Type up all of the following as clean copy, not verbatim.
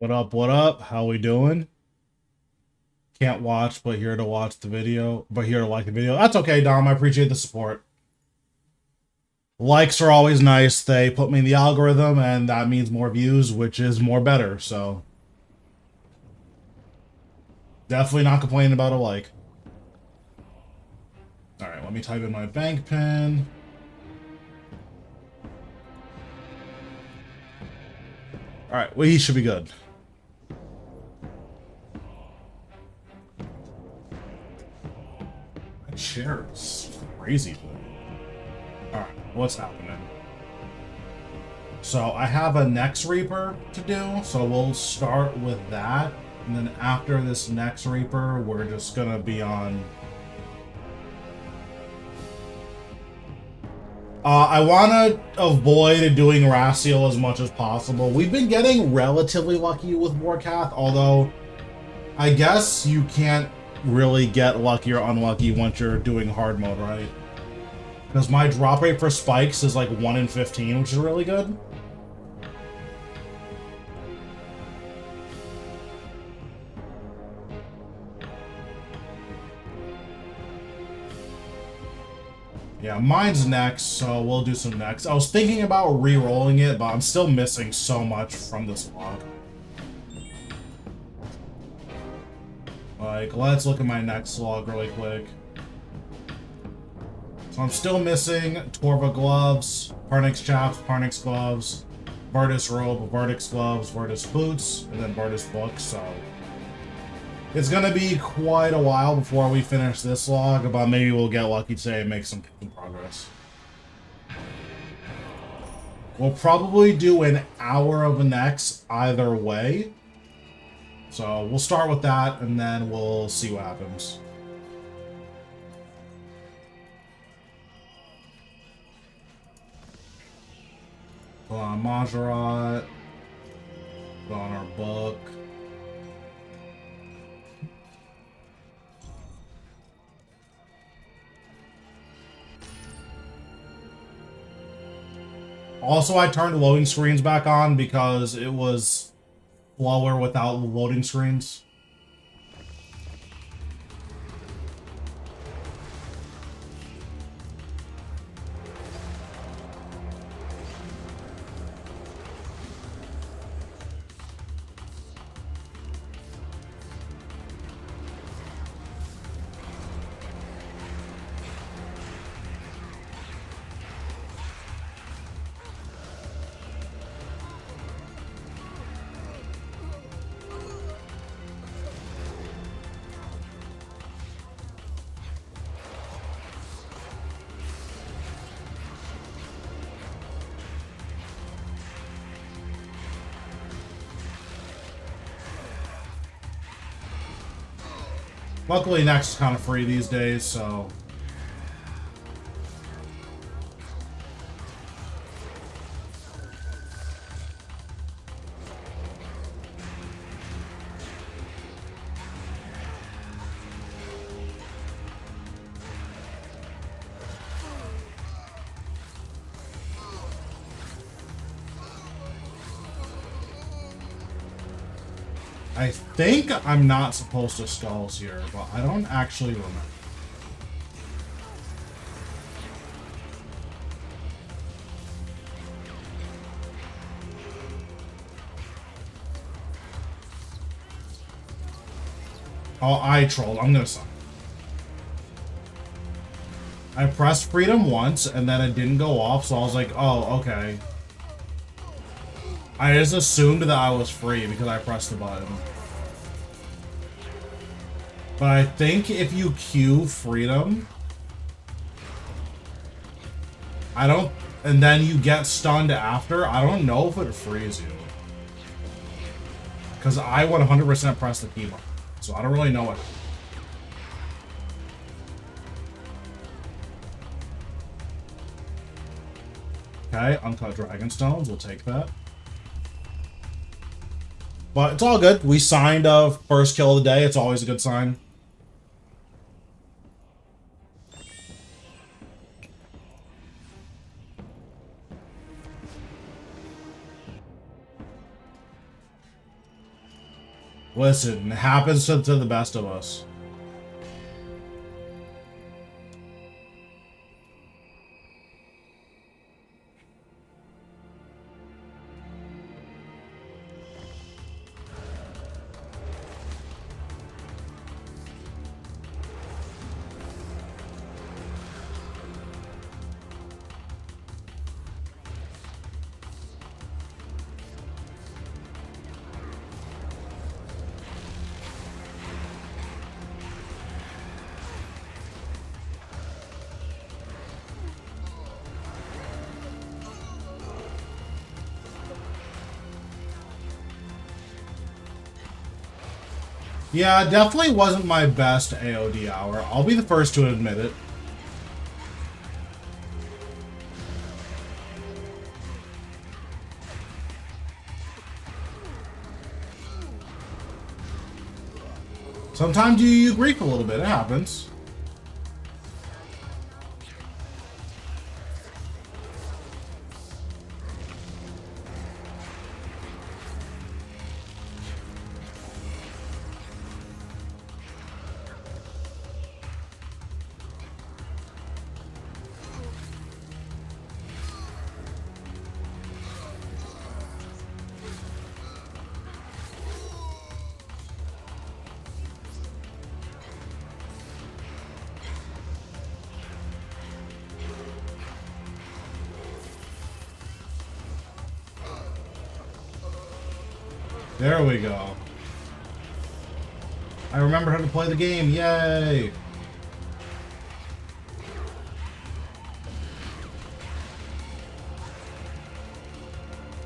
What up? What up? How we doing? Can't watch, but here to watch the video. But here to like the video. That's okay, Dom. I appreciate the support. Likes are always nice. They put me in the algorithm, and that means more views, which is more better. So definitely not complaining about a like. All right, let me type in my bank pin. All right, well, he should be good. My chair is crazy. All right, what's happening? So I have a Nex Reaper to do, so we'll start with that. And then after this Nex Reaper, we're just gonna be on... I want to avoid doing Rasal as much as possible. We've been getting relatively lucky with Warcath, although I guess you can't really get lucky or unlucky once you're doing hard mode, right? Because my drop rate for spikes is like 1 in 15, which is really good. Yeah, mine's next, so we'll do some next. I was thinking about re-rolling it, but I'm still missing so much from this log. Like, let's look at my next log really quick. So I'm still missing Torva gloves, Parnix chaps, Parnix gloves, Vardis robe, Vardix gloves, Vardis boots, and then Vardis books, so... It's gonna be quite a while before we finish this log, but maybe we'll get lucky today and make some progress. We'll probably do an hour of an X either way. So we'll start with that, and then we'll see what happens. Put on Majorat. Put on our book. Also, I turned loading screens back on because it was slower without loading screens. Luckily, Nex is kind of free these days, so... I think I'm not supposed to skulls here, but I don't actually remember. Oh, I trolled. I'm gonna suck. I pressed freedom once, and then it didn't go off, so I was like, oh, okay. I just assumed that I was free because I pressed the button. But I think if you queue freedom... I don't... And then you get stunned after, I don't know if it frees you. Because I 100% pressed the key button. So I don't really know it. Okay, uncut dragon stones, we'll take that. But it's all good. We signed a first kill of the day. It's always a good sign. Listen, it happens to the best of us. Yeah, it definitely wasn't my best AOD hour. I'll be the first to admit it. Sometimes you grief a little bit. It happens. There we go. I remember how to play the game. Yay!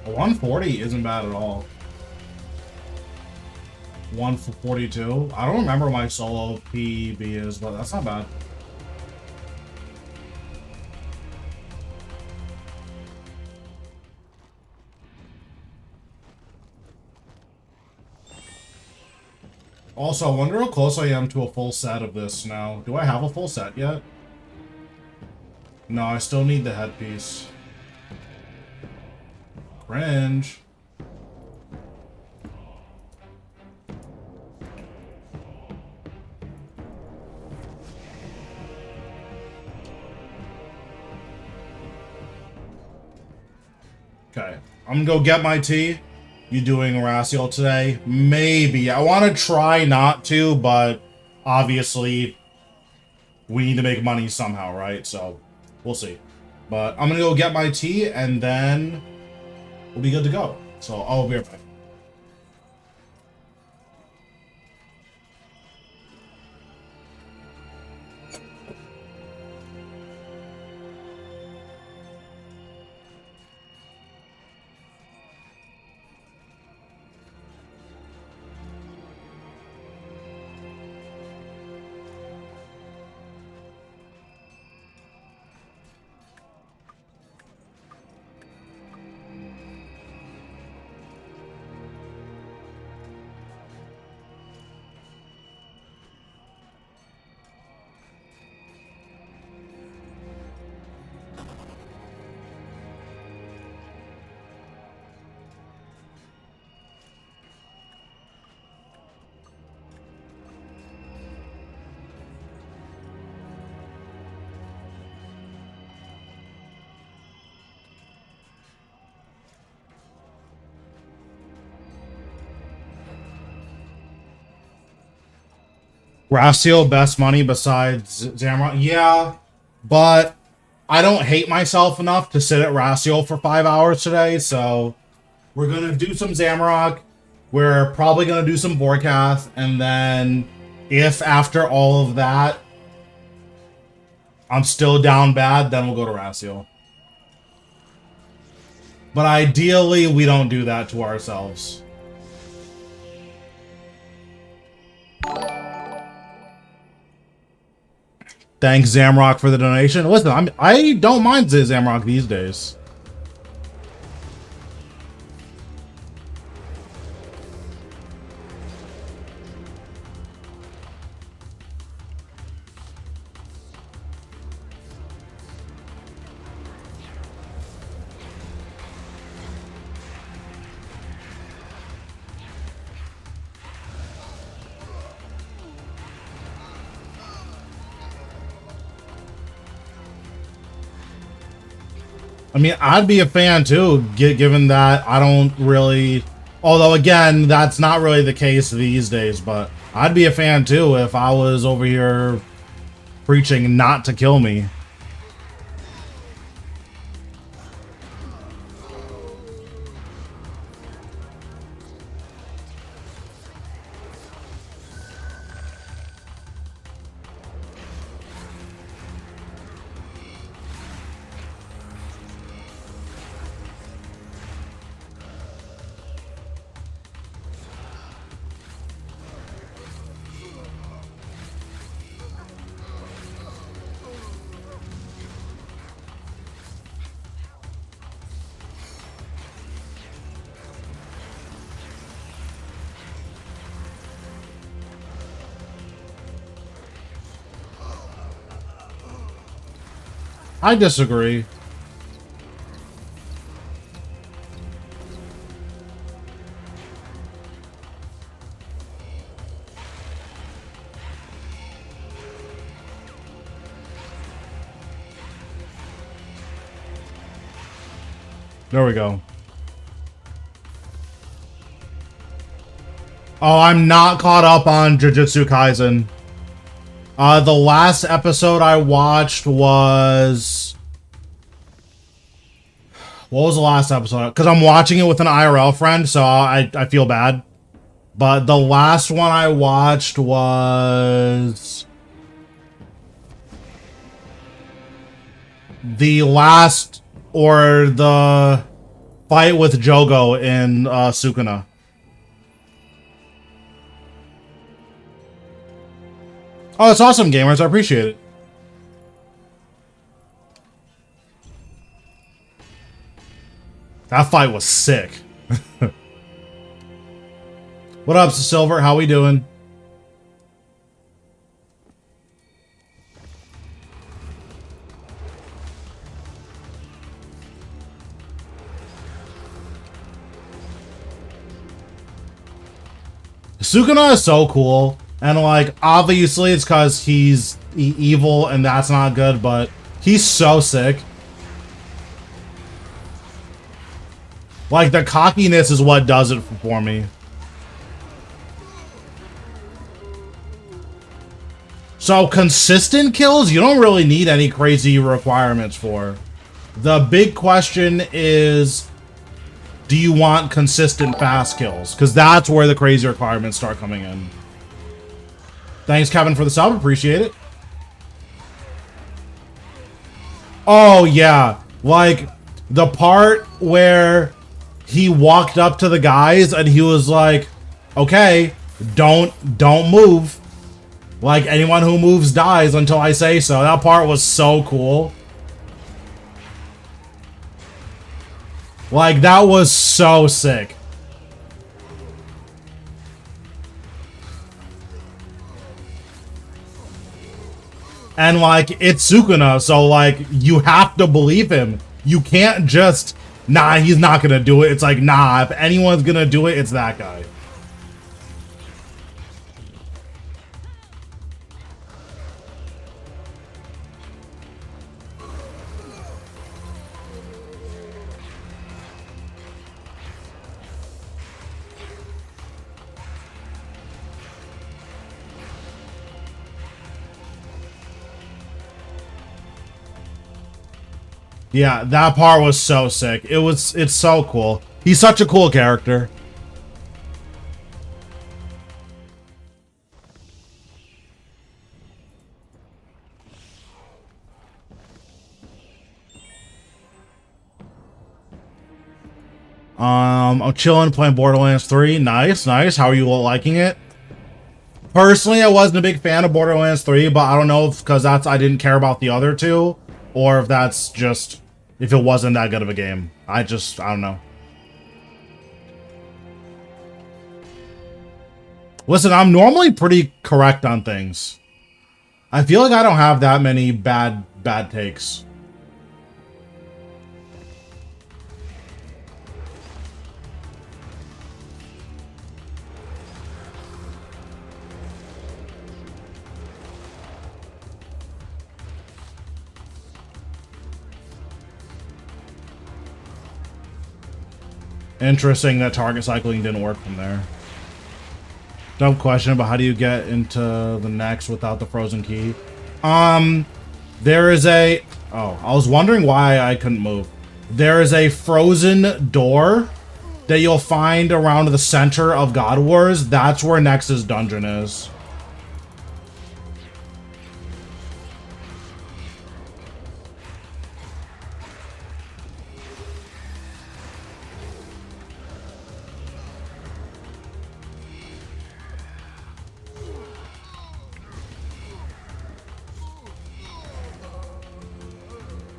A 140 isn't bad at all. 142? I don't remember what my solo PB is, but that's not bad. Also, I wonder how close I am to a full set of this now. Do I have a full set yet? No, I still need the headpiece. Cringe. Okay, I'm gonna go get my tea. You doing Rasal today? Maybe. I want to try not to, but obviously we need to make money somehow, right? So we'll see. But I'm gonna go get my tea and then we'll be good to go. So I'll be right back. Rasal, best money besides Zamrock? Yeah, but I don't hate myself enough to sit at Rasal for 5 hours today, so we're going to do some Zamrock. We're probably going to do some Vorkath, and then if after all of that I'm still down bad, then we'll go to Rasal. But ideally, we don't do that to ourselves. Thanks, Zamrock, for the donation. Listen, I don't mind Zamrock these days. I mean, I'd be a fan too, given that I don't really... Although, again, that's not really the case these days, but I'd be a fan too if I was over here preaching not to kill me. I disagree. There we go. Oh, I'm not caught up on Jujutsu Kaisen. The last episode I watched was... What was the last episode? Because I'm watching it with an IRL friend, so I feel bad. But the last one I watched was... the last... or the fight with Jogo in Sukuna. Oh, that's awesome, gamers. I appreciate it. That fight was sick. What up, Silver? How we doing? Sukuna is so cool. And, like, obviously it's because he's evil and that's not good, but he's so sick. Like, the cockiness is what does it for me. So, consistent kills, you don't really need any crazy requirements for. The big question is, do you want consistent fast kills? Because that's where the crazy requirements start coming in. Thanks, Kevin, for the sub. Appreciate it. Oh, yeah. Like, the part where he walked up to the guys and he was like, okay, don't move. Like, anyone who moves dies until I say so. That part was so cool. Like, that was so sick. And, like, it's Sukuna, so, like, you have to believe him. You can't just, nah, he's not gonna do it. It's like, nah, if anyone's gonna do it, it's that guy. Yeah, that part was so sick. It's so cool. He's such a cool character. I'm chilling, playing Borderlands 3. Nice, nice. How are you all liking it? Personally, I wasn't a big fan of Borderlands 3, but I don't know if because I didn't care about the other two, or if that's just if it wasn't that good of a game. I don't know. Listen, I'm normally pretty correct on things. I feel like I don't have that many bad takes. Interesting that target cycling didn't work from there. Dumb question, but how do you get into the Nex without the frozen key? There is a... Oh, I was wondering why I couldn't move. There is a frozen door that you'll find around the center of God Wars. That's where Nex's dungeon is.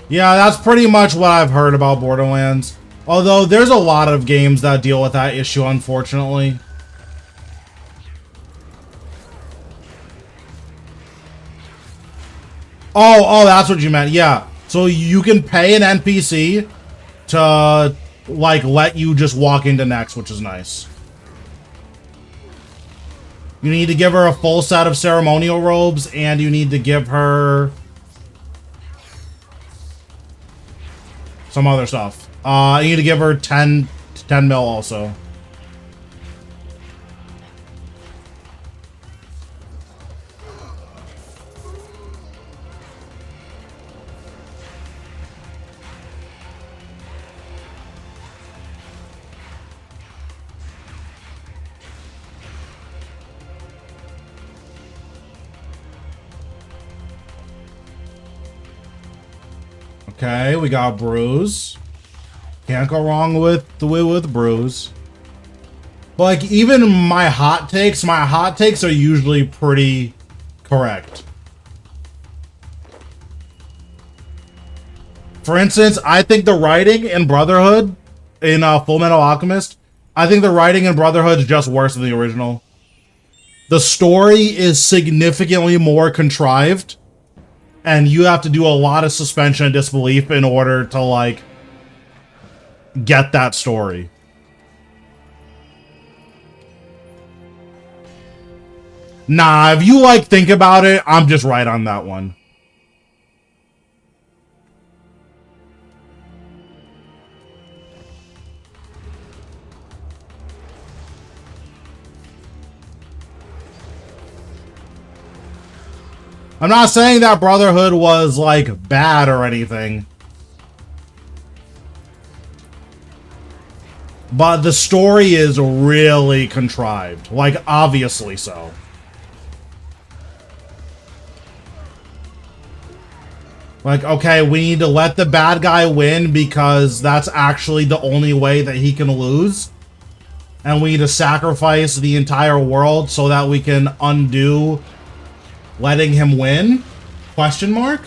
Yeah, that's pretty much what I've heard about Borderlands. Although, there's a lot of games that deal with that issue, unfortunately. Oh, that's what you meant. Yeah. So you can pay an NPC to, like, let you just walk into Nex, which is nice. You need to give her a full set of ceremonial robes, and you need to give her... some other stuff. You need to give her 10 mil also. Okay, we got Bruise. Can't go wrong with Bruise. But like, even my hot takes are usually pretty correct. For instance, I think the writing in Brotherhood, in Full Metal Alchemist, I think the writing in Brotherhood is just worse than the original. The story is significantly more contrived. And you have to do a lot of suspension of disbelief in order to, like, get that story. Nah, if you, like, think about it, I'm just right on that one. I'm not saying that Brotherhood was, like, bad or anything. But the story is really contrived. Like, obviously so. Like, okay, we need to let the bad guy win because that's actually the only way that he can lose. And we need to sacrifice the entire world so that we can undo letting him win? Question mark?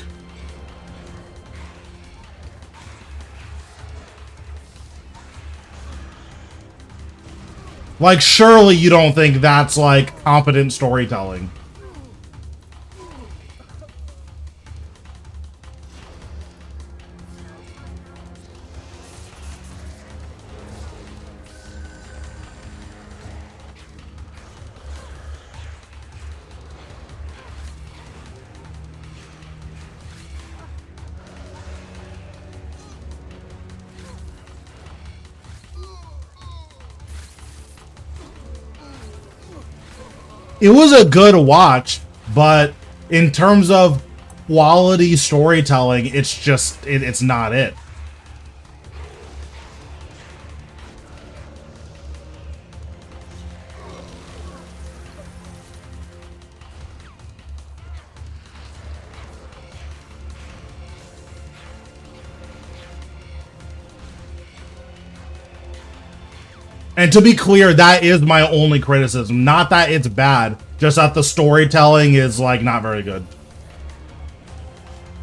Like, surely you don't think that's, like, competent storytelling. It was a good watch, but in terms of quality storytelling, it's just, it's not it. And to be clear, that is my only criticism. Not that it's bad, just that the storytelling is, like, not very good.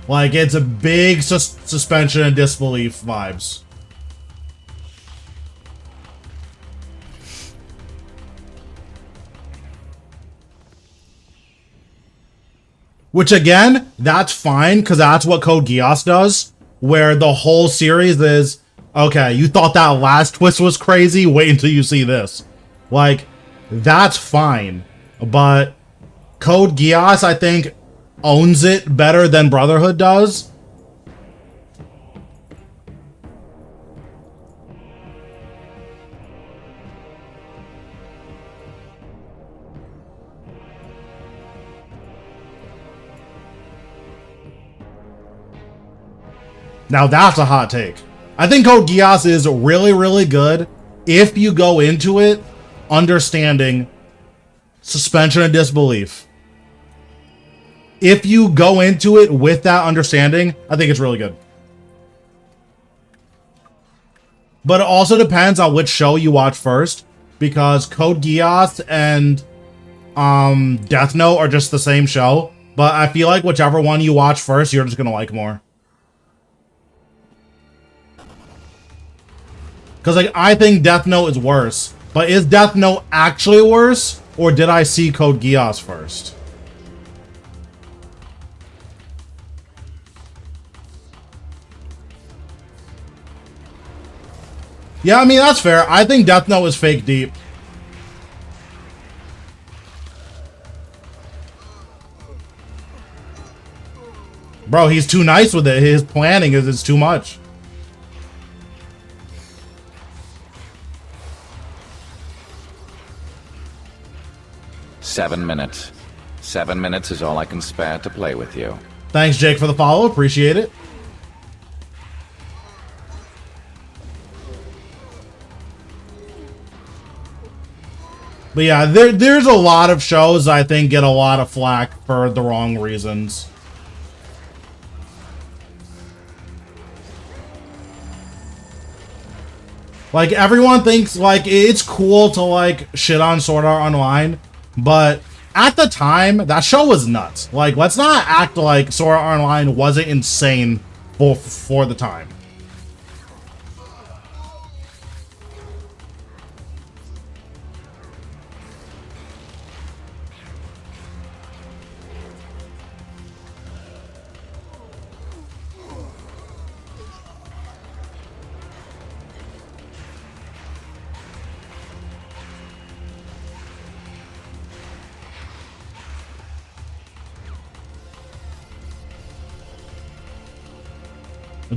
Like, it's a big suspension of disbelief vibes. Which, again, that's fine, because that's what Code Geass does, where the whole series is... Okay, you thought that last twist was crazy? Wait until you see this. Like, that's fine. But Code Geass, I think, owns it better than Brotherhood does. Now that's a hot take. I think Code Geass is really, really good if you go into it understanding suspension of disbelief. If you go into it with that understanding, I think it's really good. But it also depends on which show you watch first, because Code Geass and Death Note are just the same show. But I feel like whichever one you watch first, you're just gonna like more. Because like I think Death Note is worse, but is Death Note actually worse, or did I see Code Geass first? Yeah, I mean, that's fair. I think Death Note is fake deep. Bro, he's too nice with it. His planning is too much. Seven minutes. 7 minutes is all I can spare to play with you. Thanks, Jake, for the follow. Appreciate it. But yeah, there's a lot of shows I think get a lot of flack for the wrong reasons. Like, everyone thinks, like, it's cool to, like, shit on Sword Art Online, but at the time, that show was nuts. Like, let's not act like Sword Art Online wasn't insane for the time.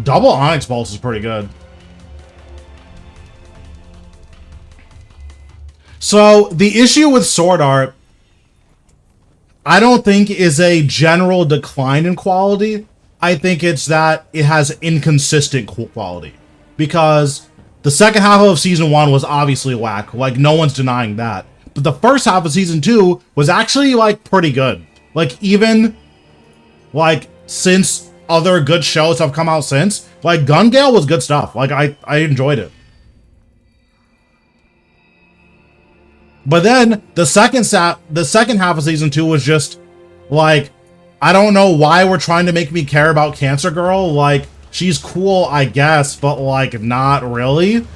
Double Onyx Pulse is pretty good. So, the issue with Sword Art, I don't think is a general decline in quality. I think it's that it has inconsistent quality. Because the second half of Season 1 was obviously whack. Like, no one's denying that. But the first half of Season 2 was actually, like, pretty good. Like, even, like, since other good shows have come out since, like, Gun Gale was good stuff. Like, I enjoyed it. But then the second half of Season 2 was just like, I don't know why we're trying to make me care about Cancer Girl. Like, she's cool, I guess, but like, not really.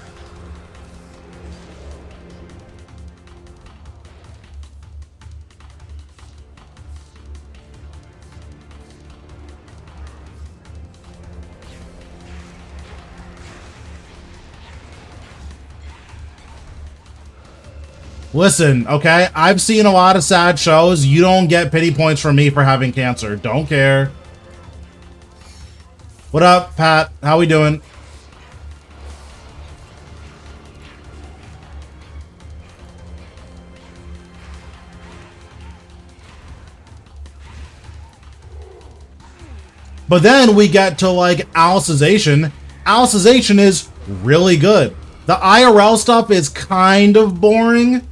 Listen, okay? I've seen a lot of sad shows. You don't get pity points from me for having cancer. Don't care. What up, Pat? How we doing? But then we get to, like, Alicization. Alicization is really good. The IRL stuff is kind of boring,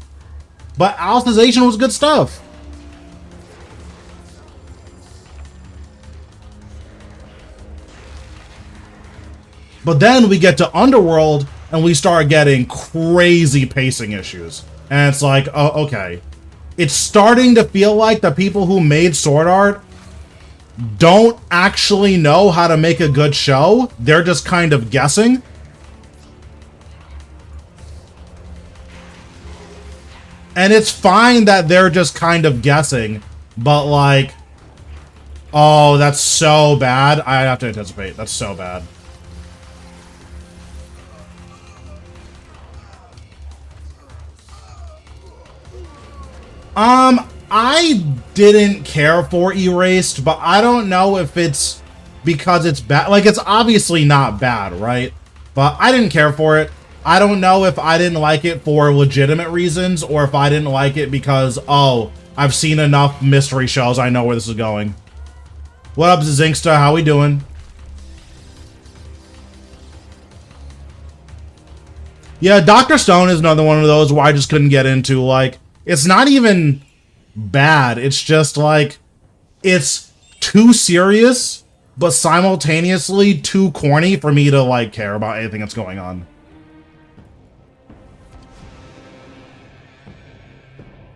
but Alicization was good stuff. But then we get to Underworld, and we start getting crazy pacing issues. And it's like, oh, okay. It's starting to feel like the people who made Sword Art don't actually know how to make a good show. They're just kind of guessing. And it's fine that they're just kind of guessing, but like, oh, that's so bad. I have to anticipate. That's so bad. I didn't care for Erased, but I don't know if it's because it's bad. Like, it's obviously not bad, right? But I didn't care for it. I don't know if I didn't like it for legitimate reasons or if I didn't like it because, oh, I've seen enough mystery shows. I know where this is going. What up, Zinksta? How we doing? Yeah, Dr. Stone is another one of those where I just couldn't get into. Like, it's not even bad. It's just like, it's too serious, but simultaneously too corny for me to like care about anything that's going on.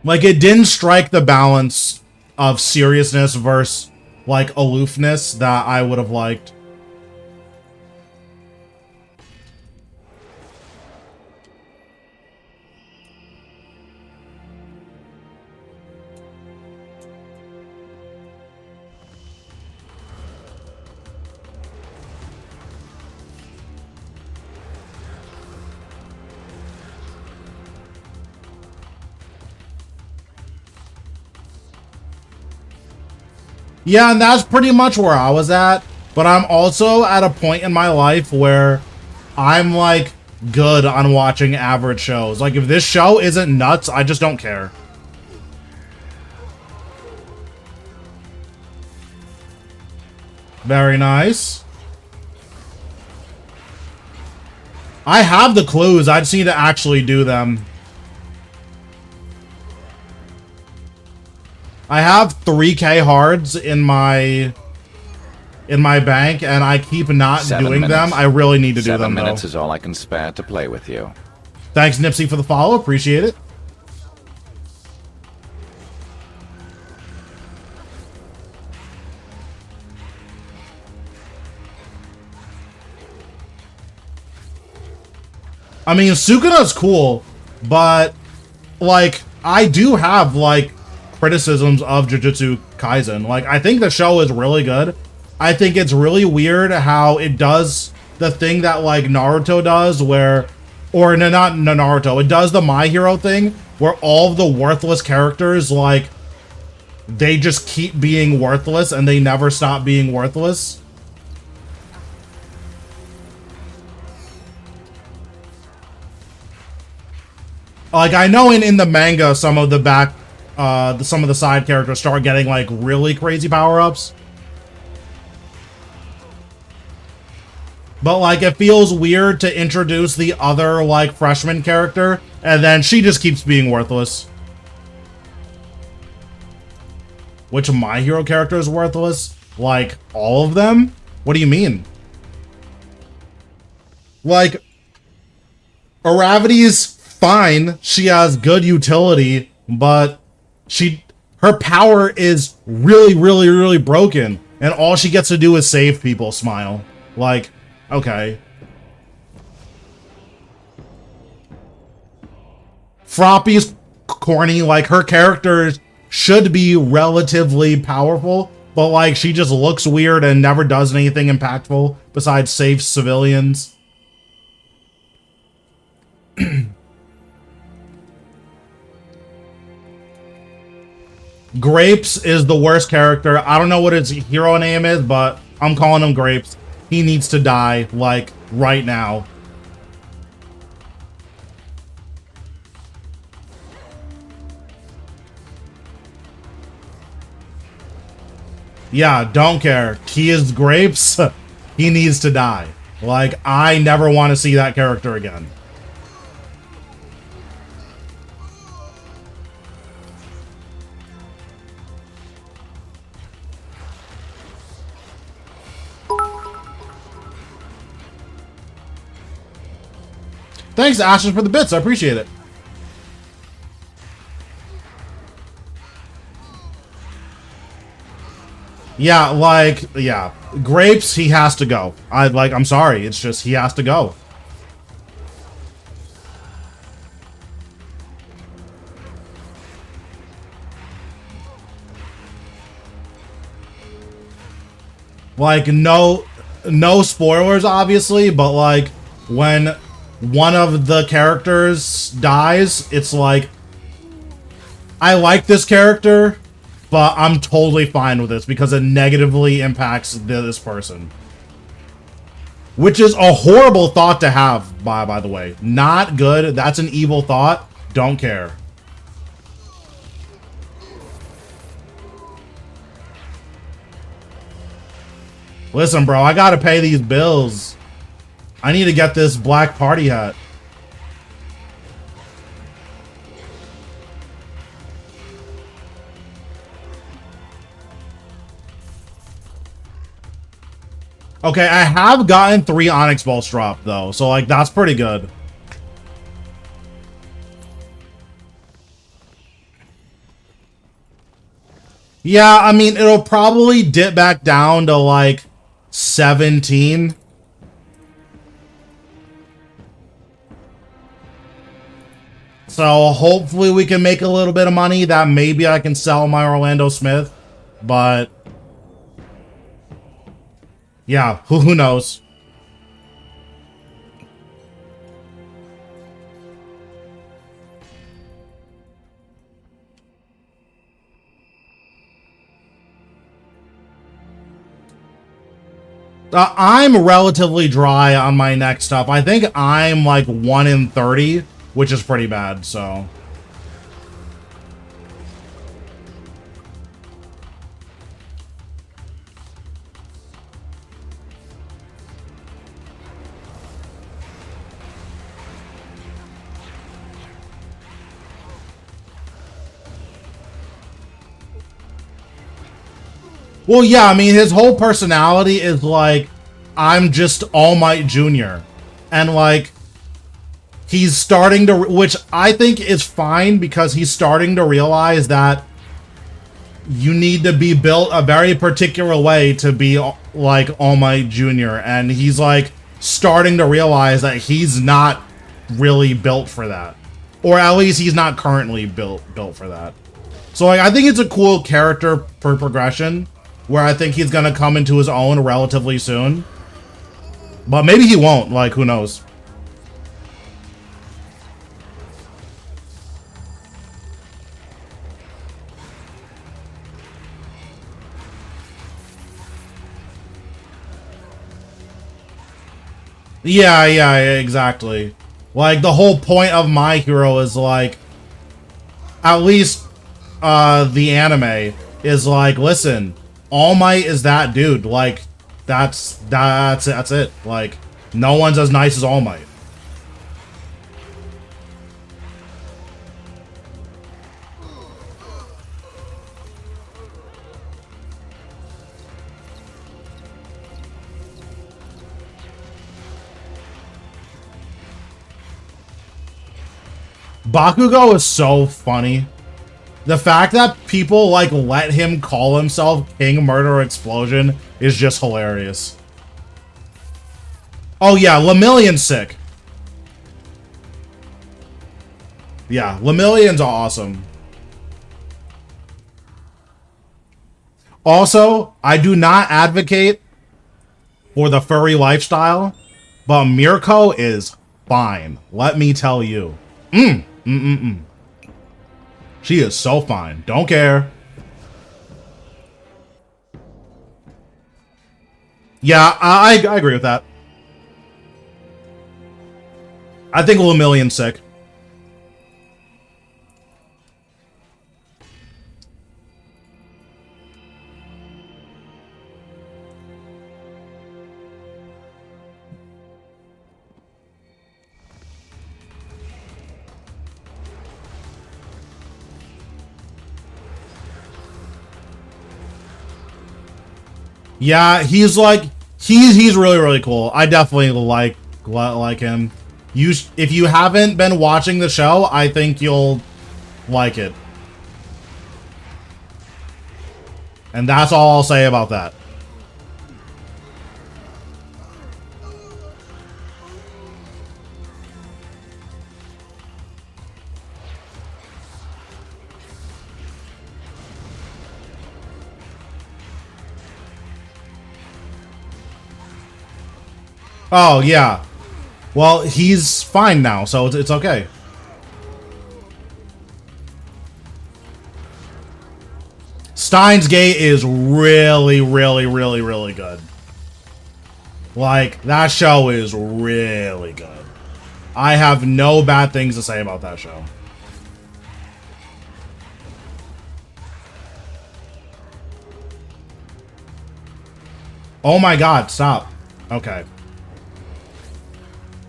Like, it didn't strike the balance of seriousness versus like aloofness that I would have liked. Yeah, and that's pretty much where I was at. But I'm also at a point in my life where I'm, like, good on watching average shows. Like, if this show isn't nuts, I just don't care. Very nice. I have the clues. I just need to actually do them. I have 3K hards in my bank, and I keep not doing them. I really need to do them, though. 7 minutes is all I can spare to play with you. Thanks, Nipsey, for the follow. Appreciate it. I mean, Sukuna's cool, but, like, I do have, like, criticisms of Jujutsu Kaisen. Like, I think the show is really good. I think it's really weird how it does the thing that, like, Naruto does, where, or no, not Naruto, it does the My Hero thing, where all of the worthless characters, like, they just keep being worthless and they never stop being worthless. Like, I know in the manga, some of the some of the side characters start getting, like, really crazy power-ups. But, like, it feels weird to introduce the other, like, freshman character, and then she just keeps being worthless. Which My Hero character is worthless? Like, all of them? What do you mean? Like, Aravity's fine. She has good utility, but her power is really, really, really broken, and all she gets to do is save people. Smile. Like, okay. Froppy's corny. Like, her character should be relatively powerful, but, like, she just looks weird and never does anything impactful besides save civilians. Grapes is the worst character. I don't know what his hero name is, but I'm calling him Grapes. He needs to die, like, right now. Yeah, don't care. He is Grapes. He needs to die. Like, I never want to see that character again. Thanks, Ashes, for the bits. I appreciate it. Yeah, like, yeah. Grapes, he has to go. I'm sorry. It's just, he has to go. Like, no spoilers, obviously, but, like, when one of the characters dies, it's like, I like this character, but I'm totally fine with this because it negatively impacts this person. Which is a horrible thought to have, by the way. Not good. That's an evil thought. Don't care. Listen, bro, I gotta pay these bills. I need to get this black party hat. Okay, I have gotten 3 Onyx Bolts dropped, though. So, like, that's pretty good. Yeah, I mean, it'll probably dip back down to, like, 17. So, hopefully we can make a little bit of money that maybe I can sell my Orlando Smith. But... yeah, who knows? I'm relatively dry on my next stuff. I think I'm like 1 in 30, which is pretty bad, so... Well, yeah, I mean, his whole personality is like, I'm just All Might Jr. And, like, he's starting to, which I think is fine because he's starting to realize that you need to be built a very particular way to be, like, All Might Jr. And he's, like, starting to realize that he's not really built for that. Or at least he's not currently built for that. So, like, I think it's a cool character per progression, where I think he's going to come into his own relatively soon. But maybe he won't, like, who knows. Yeah, exactly. Like, the whole point of My Hero is, like, at least, the anime is like, listen, All Might is that dude. Like, that's it. Like, no one's as nice as All Might. Bakugo is so funny. The fact that people, like, let him call himself King Murder Explosion is just hilarious. Oh, yeah, Lemillion's sick. Yeah, Lemillion's awesome. Also, I do not advocate for the furry lifestyle, but Mirko is fine. Let me tell you. She is so fine. Don't care. Yeah, I agree with that. I think Lemillion's sick. Yeah, he's like, he's really cool. I definitely like him. If you haven't been watching the show, I think you'll like it. And that's all I'll say about that. Oh, yeah. Well, he's fine now, so it's okay. Steins Gate is really good. Like, that show is really good. I have no bad things to say about that show. Oh my god, stop. Okay.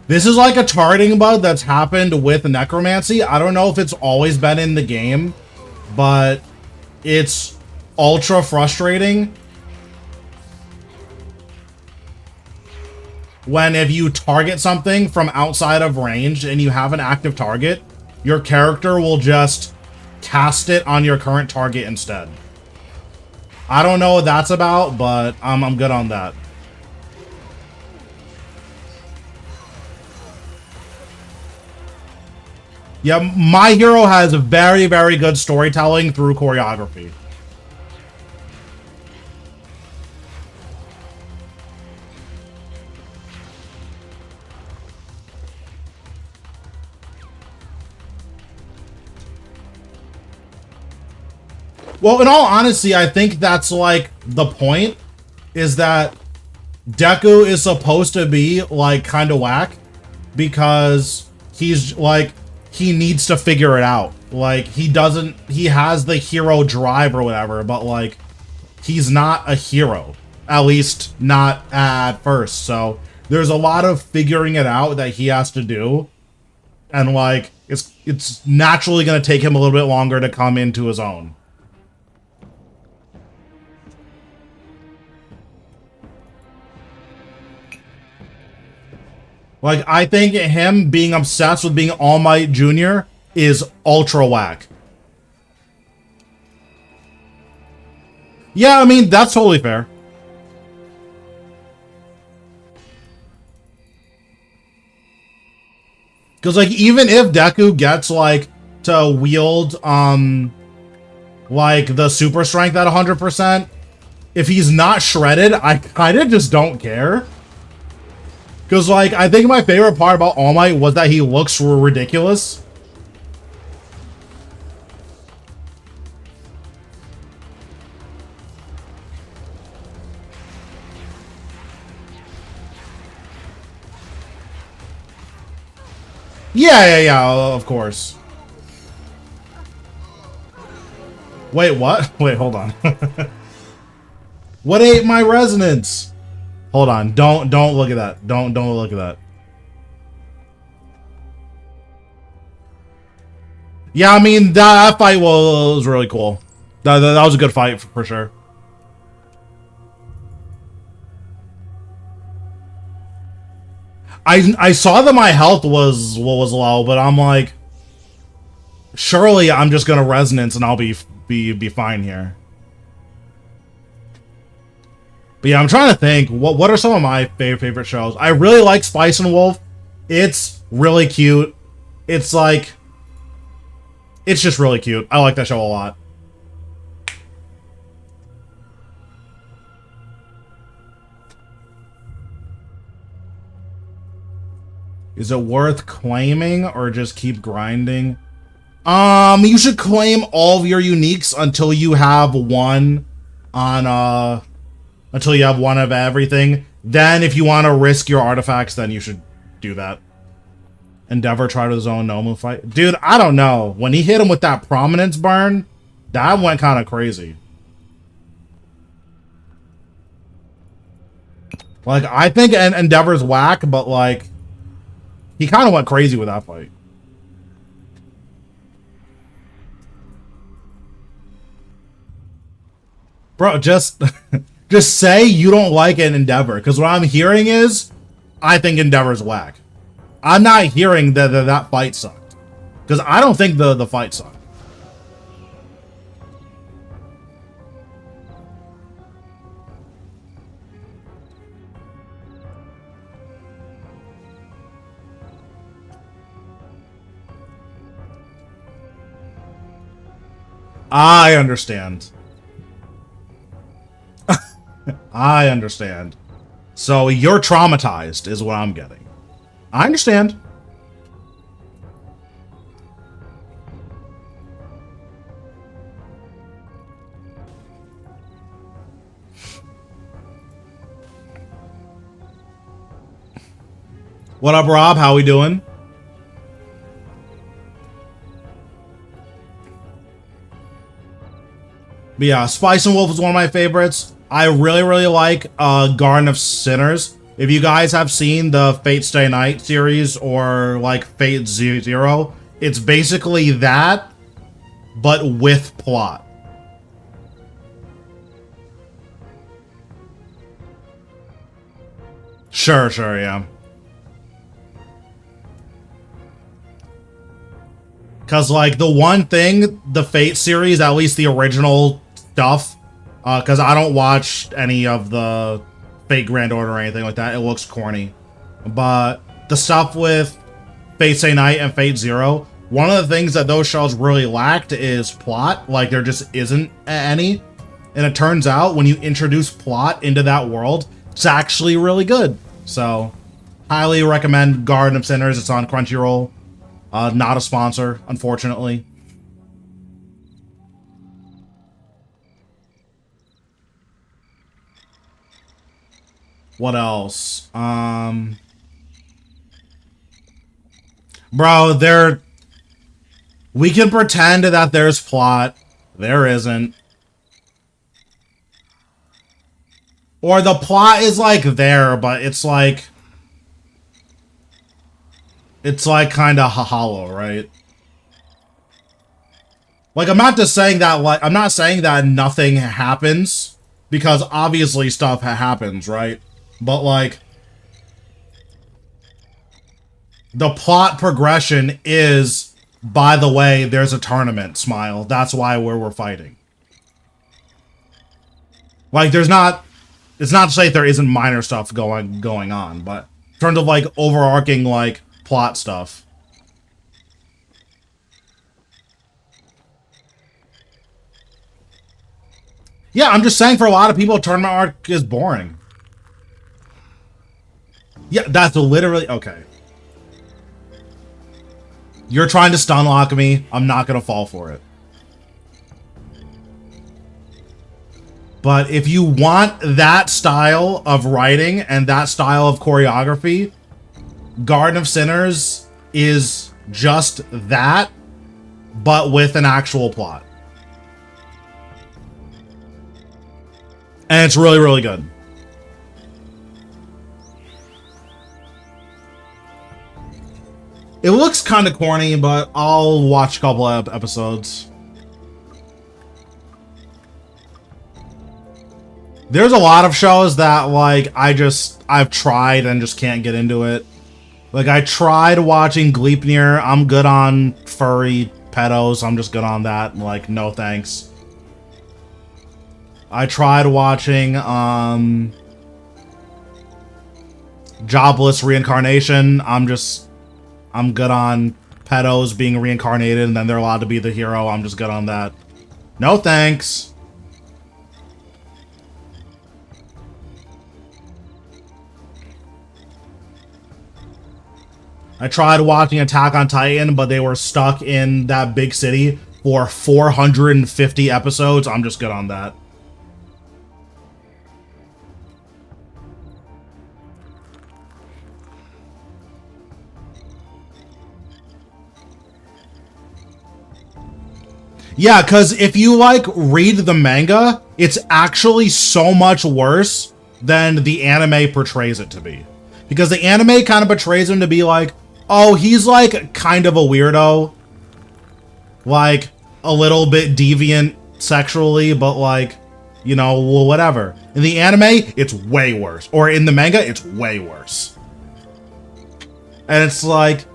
This is like a charting bug that's happened with Necromancy. I don't know if it's always been in the game, but it's ultra frustrating. when if you target something from outside of range and you have an active target, your character will just cast it on your current target instead. I don't know what that's about, but I'm good on that. Yeah, My Hero has a very, very good storytelling through choreography. Well, in all honesty, I think that's like the point, is that Deku is supposed to be like kind of whack because he's like, he needs to figure it out. Like he has the hero drive or whatever, but like he's not a hero, at least not at first. So there's a lot of figuring it out that he has to do. And like, it's naturally going to take him a little bit longer to come into his own. Like, I think him being obsessed with being All Might Jr. is ultra whack. Yeah, I mean, that's totally fair. Because, like, even if Deku gets, like, to wield, like, the super strength at 100%, if he's not shredded, I kind of just don't care. Because, like, I think my favorite part about All Might was that he looks ridiculous. Yeah, of course. Wait, what? Wait, hold on. What ate my resonance? Hold on, don't look at that. Don't look at that. Yeah, I mean that fight was really cool. That was a good fight for sure. I saw that my health was low, but I'm like, surely I'm just gonna resonance and I'll be fine here. But yeah, I'm trying to think, what are some of my favorite shows? I really like Spice and Wolf. It's really cute. It's like, it's just really cute. I like that show a lot. Is it worth claiming or just keep grinding? You should claim all of your uniques until you have one on, until you have one of everything. Then if you want to risk your artifacts, then you should do that. Endeavor try to zone Nomu fight. Dude, I don't know. When he hit him with that prominence burn, that went kind of crazy. Like, I think Endeavor's whack, but like, he kind of went crazy with that fight. Bro, just say you don't like an Endeavor, because what I'm hearing is, I think Endeavor's whack. I'm not hearing that fight sucked, because I don't think the fight sucked. I understand. I understand. So you're traumatized is what I'm getting. I understand. What up, Rob? How we doing? But yeah, Spice and Wolf is one of my favorites. I really like Garden of Sinners. If you guys have seen the Fate Stay Night series or like Fate Zero, it's basically that, but with plot. Sure, yeah. Because, like, the one thing, the Fate series, at least the original stuff, because I don't watch any of the Fate Grand Order or anything like that. It looks corny. But the stuff with Fate Stay Night and Fate Zero, one of the things that those shows really lacked is plot. Like, there just isn't any. And it turns out, when you introduce plot into that world, it's actually really good. So, highly recommend Garden of Sinners. It's on Crunchyroll. Not a sponsor, unfortunately. What else? Bro, we can pretend that there's plot. There isn't. Or the plot is, like, there, but it's like kind of hollow, right? Like, I'm not just saying that, like, I'm not saying that nothing happens, because obviously stuff happens, right? But, like, the plot progression is, by the way, there's a tournament, Smile. That's why we're fighting. Like, there's not, it's not to say there isn't minor stuff going on, but in terms of, like, overarching, like, plot stuff. Yeah, I'm just saying for a lot of people, tournament arc is boring. Yeah, that's literally... Okay. You're trying to stun lock me. I'm not going to fall for it. But if you want that style of writing and that style of choreography, Garden of Sinners is just that, but with an actual plot. And it's really, really good. It looks kind of corny, but I'll watch a couple of episodes. There's a lot of shows that, like, I've tried and just can't get into it. Like, I tried watching Gleipnir. I'm good on furry pedos. I'm just good on that. Like, no thanks. I tried watching, Jobless Reincarnation. I'm good on pedos being reincarnated and then they're allowed to be the hero. I'm just good on that. No thanks. I tried watching Attack on Titan, but they were stuck in that big city for 450 episodes. I'm just good on that. Yeah, because if you, like, read the manga, it's actually so much worse than the anime portrays it to be. Because the anime kind of portrays him to be like, oh, he's, like, kind of a weirdo. Like, a little bit deviant sexually, but, like, you know, well, whatever. In the anime, it's way worse. Or in the manga, it's way worse. And it's like,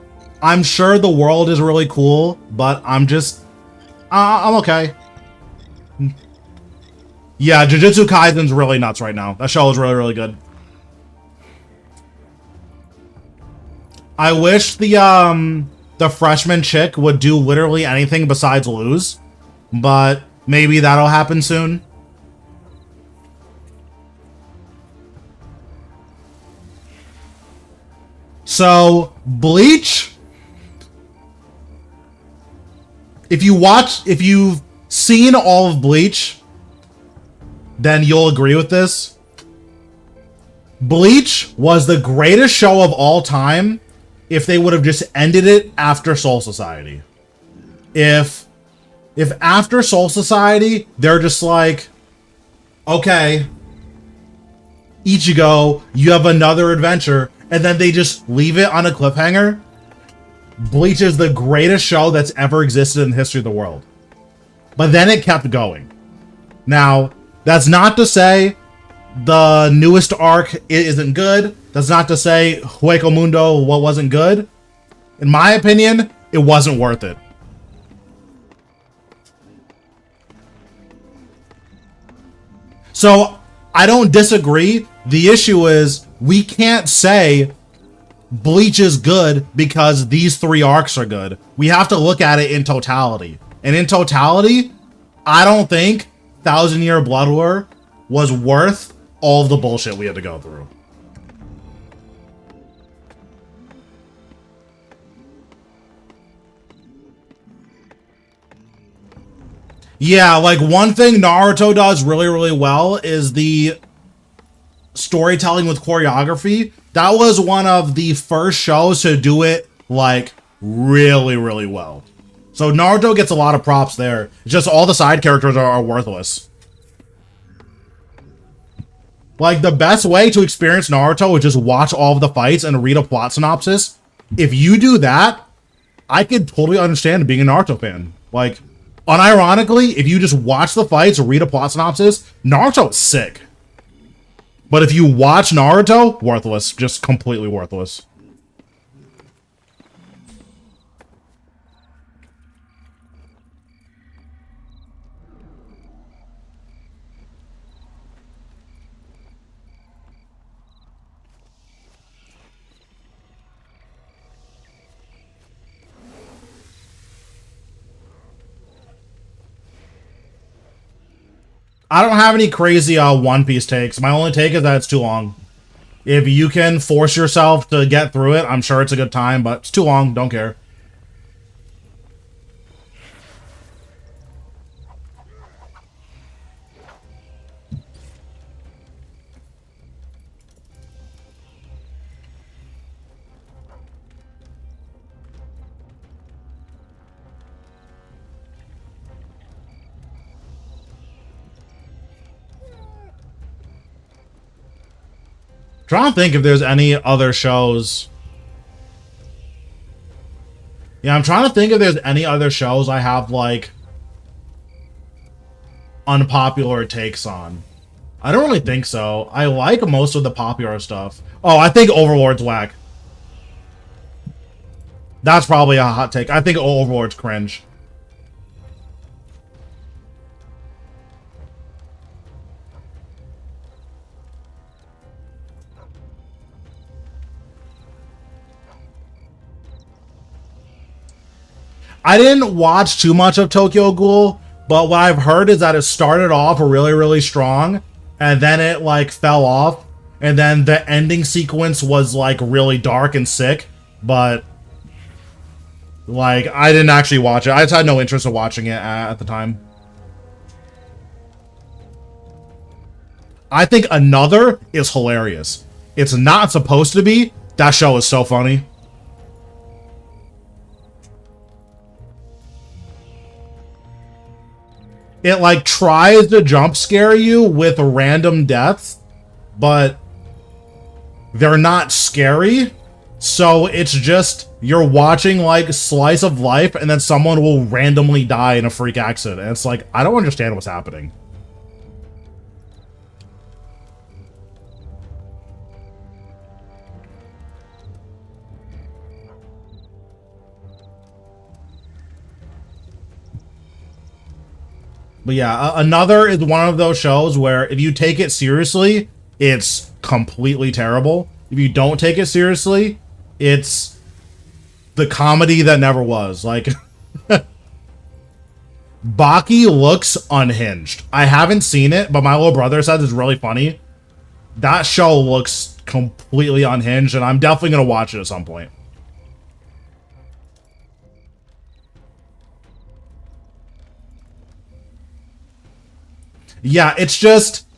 I'm sure the world is really cool, but I'm just... I'm okay. Yeah, Jujutsu Kaisen's really nuts right now. That show is really, really good. I wish the freshman chick would do literally anything besides lose, but maybe that'll happen soon. So, Bleach... If you've seen all of Bleach, then you'll agree with this. Bleach was the greatest show of all time if they would have just ended it after Soul Society. If after Soul Society, they're just like, okay, Ichigo, you have another adventure, and then they just leave it on a cliffhanger, Bleach is the greatest show that's ever existed in the history of the world. But then it kept going. Now, that's not to say the newest arc isn't good. That's not to say Hueco Mundo wasn't good. In my opinion, it wasn't worth it. So, I don't disagree. The issue is, we can't say Bleach is good because these 3 arcs are good. We have to look at it in totality. And in totality, I don't think Thousand Year Blood War was worth all of the bullshit we had to go through. Yeah, like one thing Naruto does really, really well is the storytelling with choreography. That was one of the first shows to do it, like, really, really well. So Naruto gets a lot of props there. It's just all the side characters are worthless. Like, the best way to experience Naruto is just watch all of the fights and read a plot synopsis. If you do that, I could totally understand being a Naruto fan. Like, unironically, if you just watch the fights, read a plot synopsis, Naruto is sick. But if you watch Naruto, worthless. Just completely worthless. I don't have any crazy One Piece takes. My only take is that it's too long. If you can force yourself to get through it, I'm sure it's a good time, but it's too long. Don't care. Trying to think if there's any other shows. Yeah, I'm trying to think if there's any other shows I have, like, unpopular takes on. I don't really think so. I like most of the popular stuff. Oh, I think Overlord's whack. That's probably a hot take. I think Overlord's cringe. I didn't watch too much of Tokyo Ghoul, but what I've heard is that it started off really, really strong, and then it, like, fell off, and then the ending sequence was, like, really dark and sick, but, like, I didn't actually watch it. I just had no interest in watching it at the time. I think Another is hilarious. It's not supposed to be. That show is so funny. It, like, tries to jump scare you with random deaths, but they're not scary. So it's just, you're watching, like, slice of life, and then someone will randomly die in a freak accident. And it's like, I don't understand what's happening. But yeah, Another is one of those shows where if you take it seriously, it's completely terrible. If you don't take it seriously, it's the comedy that never was. Like, Baki looks unhinged. I haven't seen it, but my little brother says it's really funny. That show looks completely unhinged, and I'm definitely going to watch it at some point. Yeah, it's just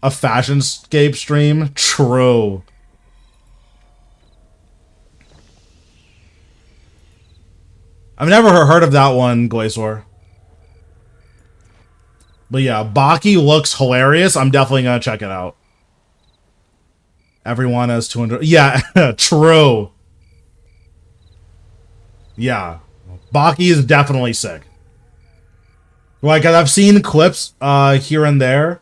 a fashionscape stream. True. I've never heard of that one, Glacier. But yeah, Baki looks hilarious. I'm definitely gonna check it out. Everyone has 200. Yeah, true. Yeah, Baki is definitely sick. Like, I've seen clips here and there.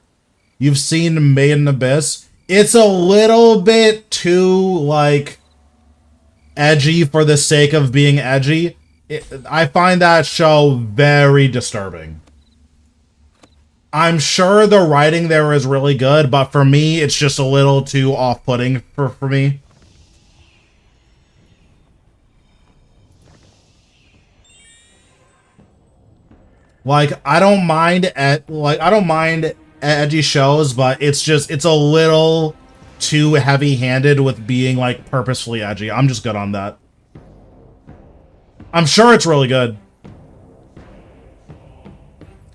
You've seen Made in Abyss. It's a little bit too, like, edgy for the sake of being edgy. I find that show very disturbing. I'm sure the writing there is really good, but for me, it's just a little too off-putting for me. Like, I don't mind edgy shows, but it's a little too heavy-handed with being, like, purposefully edgy. I'm just good on that. I'm sure it's really good.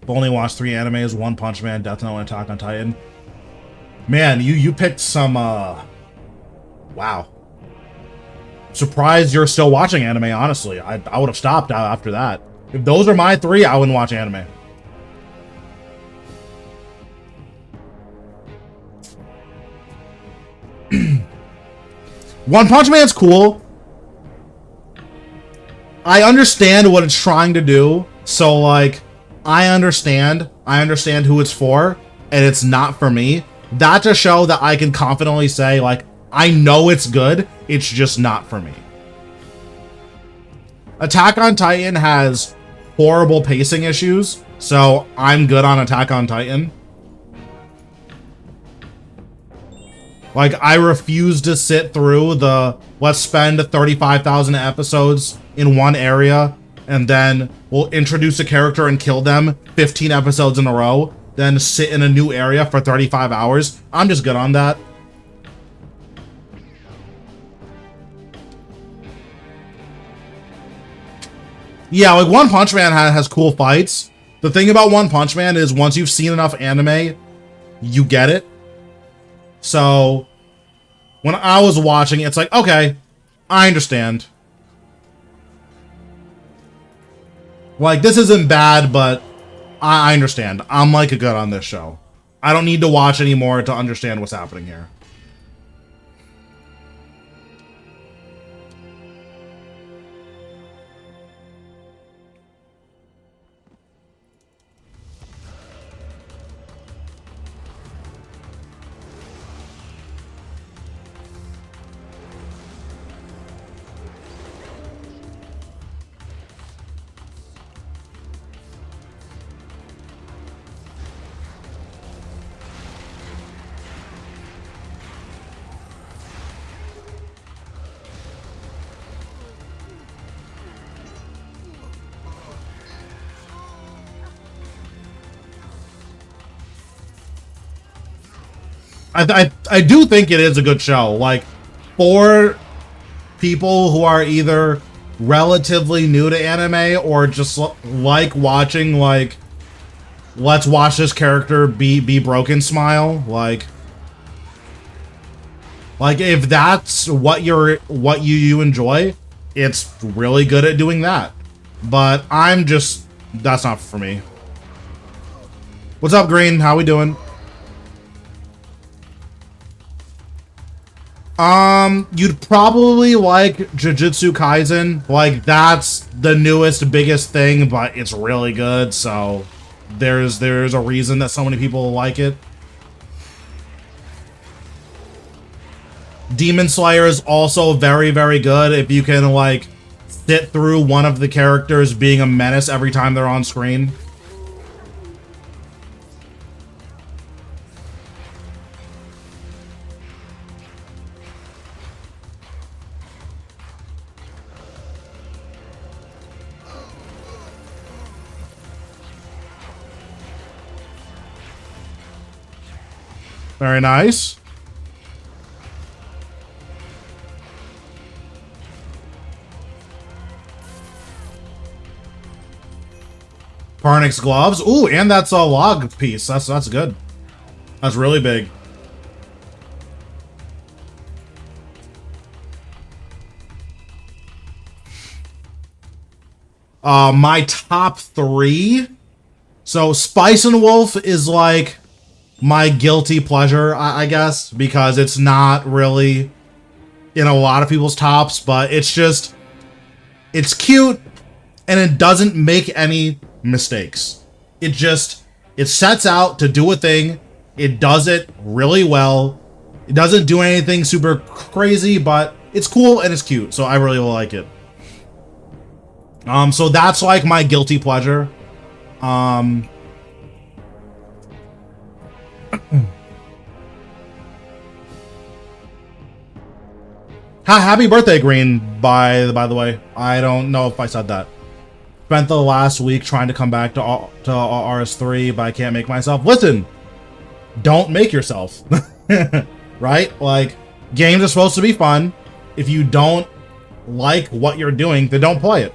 I've only watched 3 animes: One Punch Man, Death Note, and Attack on Titan. Man, you picked some, wow. Surprised you're still watching anime, honestly. I would have stopped after that. If those are my 3, I wouldn't watch anime. One Punch Man's cool. I understand what it's trying to do, so, like, I understand who it's for, and it's not for me. That's a show that I can confidently say, like, I know it's good, it's just not for me. Attack on Titan has horrible pacing issues, so I'm good on Attack on Titan. Like, I refuse to sit through the, let's spend 35,000 episodes in one area, and then we'll introduce a character and kill them 15 episodes in a row, then sit in a new area for 35 hours. I'm just good on that. Yeah, like, One Punch Man has cool fights. The thing about One Punch Man is once you've seen enough anime, you get it. So, when I was watching, it's like, okay, I understand. Like, this isn't bad, but I understand. I'm, like, good on this show. I don't need to watch anymore to understand what's happening here. I do think it is a good show. Like, for people who are either relatively new to anime or just like watching, like, let's watch this character be broken smile, like if that's what you enjoy, it's really good at doing that. But that's not for me. What's up, Green? How we doing? You'd probably like Jujutsu Kaisen. Like, that's the newest, biggest thing, but it's really good, so there's a reason that so many people like it. Demon Slayer is also very, very good if you can, like, sit through one of the characters being a menace every time they're on screen. Very nice. Parnix gloves. Ooh, and that's a log piece. That's good. That's really big. My top 3. So Spice and Wolf is like my guilty pleasure, I guess, because it's not really in a lot of people's tops, but it's cute, and it doesn't make any mistakes. It sets out to do a thing. It does it really well. It doesn't do anything super crazy, but it's cool and it's cute, so I really like it. So that's like my guilty pleasure. Happy birthday, Green, by the way. I don't know if I said that. Spent the last week trying to come back to RS3, but I can't make myself. Listen, don't make yourself. Right? Like, games are supposed to be fun. If you don't like what you're doing, then don't play it.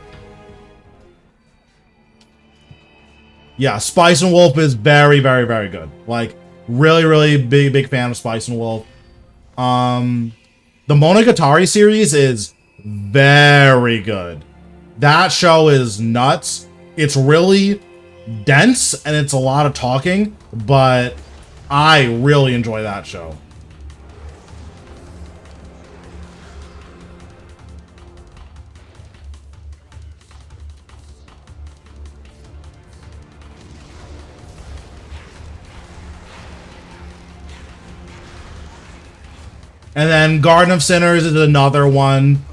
Yeah, Spice and Wolf is very, very, very good. Like, really, really big fan of Spice and Wolf. The Monogatari series is very good. That show is nuts. It's really dense and it's a lot of talking, but I really enjoy that show. And then Garden of Sinners is another one.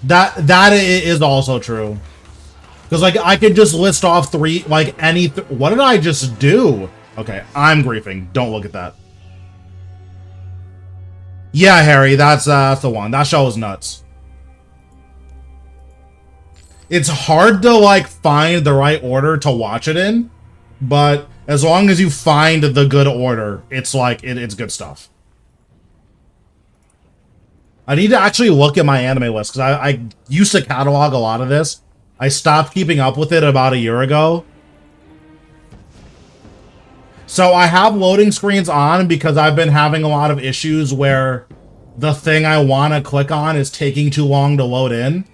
That is also true. Because, like, I could just list off three, like, what did I just do? Okay, I'm griefing. Don't look at that. Yeah, Harry, that's the one. That show is nuts. It's hard to, like, find the right order to watch it in, but as long as you find the good order, it's like, it's good stuff. I need to actually look at my anime list, because I used to catalog a lot of this. I stopped keeping up with it about a year ago. So I have loading screens on because I've been having a lot of issues where the thing I want to click on is taking too long to load in.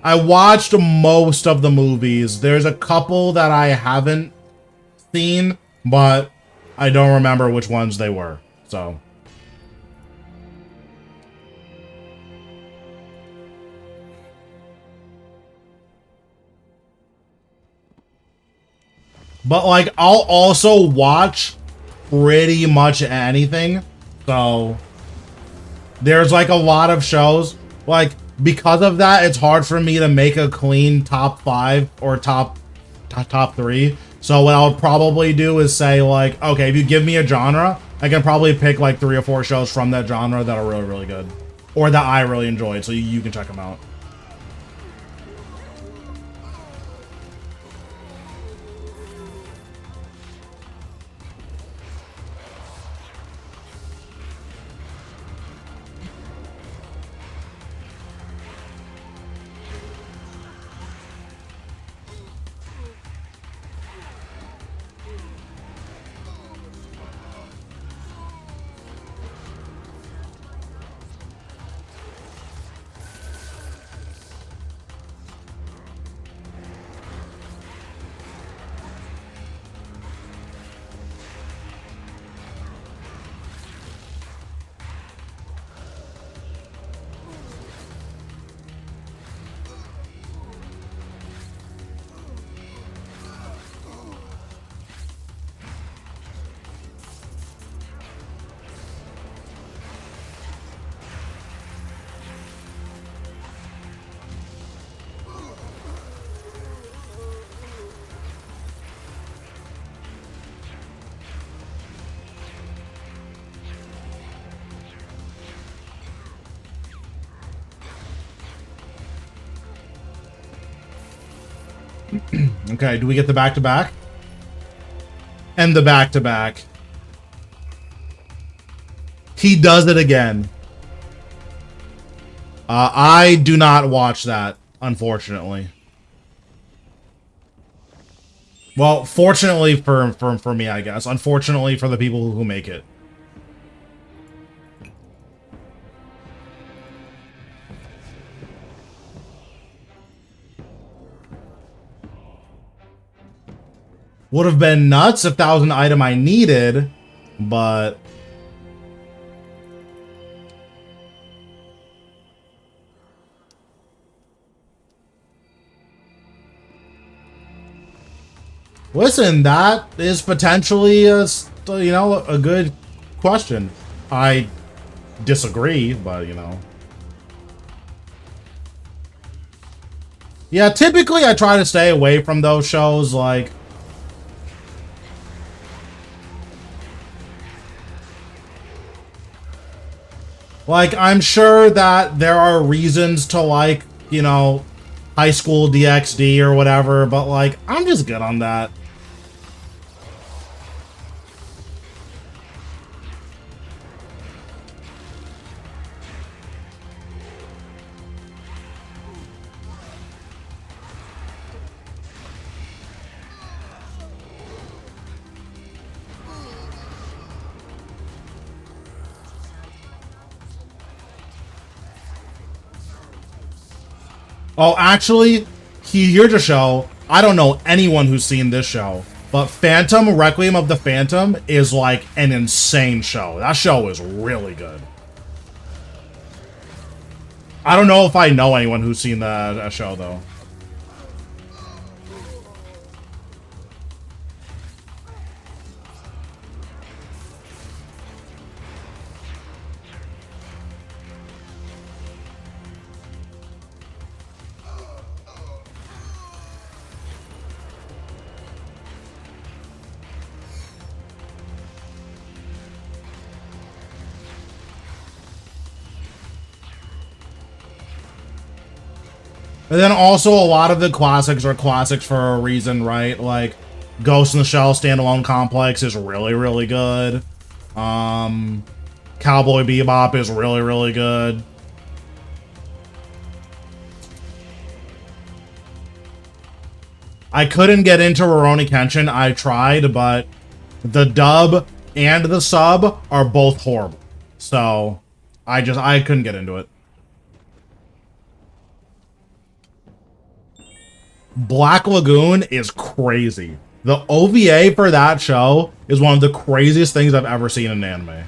I watched most of the movies. There's a couple that I haven't seen, but I don't remember which ones they were. So. But, like, I'll also watch pretty much anything. So, there's, like, a lot of shows. Like, because of that, it's hard for me to make a clean top 5 or top 3. So what I'll probably do is say, like, okay, if you give me a genre, I can probably pick, like, 3 or 4 shows from that genre that are really, really good. Or that I really enjoyed, so you can check them out. Okay, do we get the back-to-back? And the back-to-back. He does it again. I do not watch that, unfortunately. Well, fortunately for me, I guess. Unfortunately for the people who make it. Would have been nuts if that was an item I needed, but Listen, that is potentially a good question. I disagree, but yeah, typically I try to stay away from those shows. Like I'm sure that there are reasons to like, high school DxD or whatever, but like I'm just good on that. Oh, actually, here's a show. I don't know anyone who's seen this show, but Phantom Requiem of the Phantom is like an insane show. That show is really good. I don't know if I know anyone who's seen that show, though. And then also a lot of the classics are classics for a reason, right? Like Ghost in the Shell Standalone Complex is really, really good. Cowboy Bebop is really, really good. I couldn't get into Rurouni Kenshin. I tried, but the dub and the sub are both horrible. So I couldn't get into it. Black Lagoon is crazy. The OVA for that show is one of the craziest things I've ever seen in anime.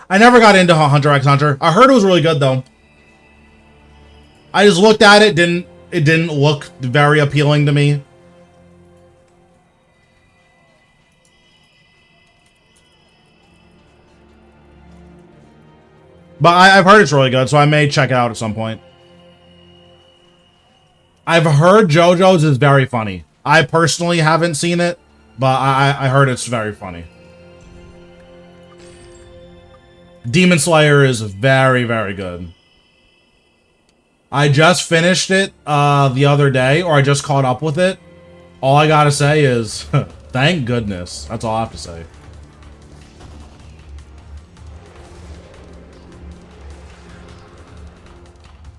I never got into Hunter x Hunter. I heard it was really good though. I just looked at it, it didn't look very appealing to me. But I've heard it's really good, so I may check it out at some point. I've heard JoJo's is very funny. I personally haven't seen it, but I heard it's very funny. Demon Slayer is very, very good. I just finished it the other day, or I just caught up with it. All I gotta say is, thank goodness. That's all I have to say.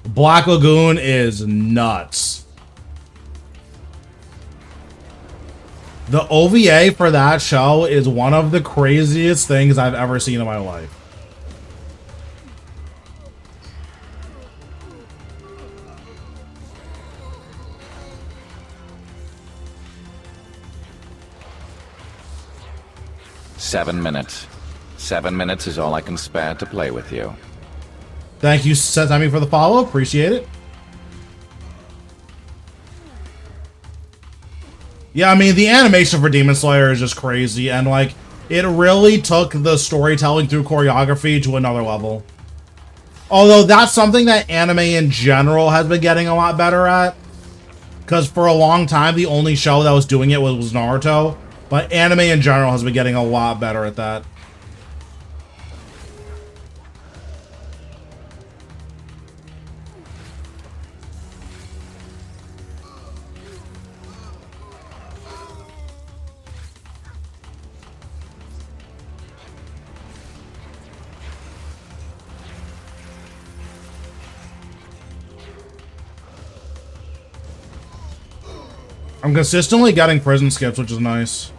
Black Lagoon is nuts. The OVA for that show is one of the craziest things I've ever seen in my life. Seven minutes. 7 minutes is all I can spare to play with you. Thank you, Sesame, for the follow. Appreciate it. Yeah, I mean, the animation for Demon Slayer is just crazy, and, like, it really took the storytelling through choreography to another level. Although, that's something that anime in general has been getting a lot better at. Because for a long time, the only show that was doing it was Naruto. But anime in general has been getting a lot better at that. I'm consistently getting prison skips, which is nice.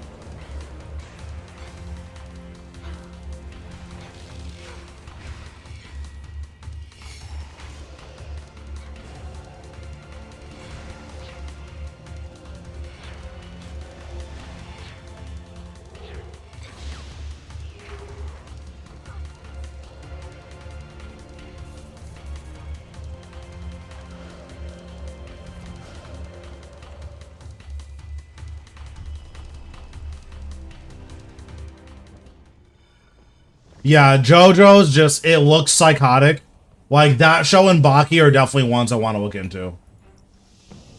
Yeah, JoJo's just, it looks psychotic. Like, that show and Baki are definitely ones I want to look into.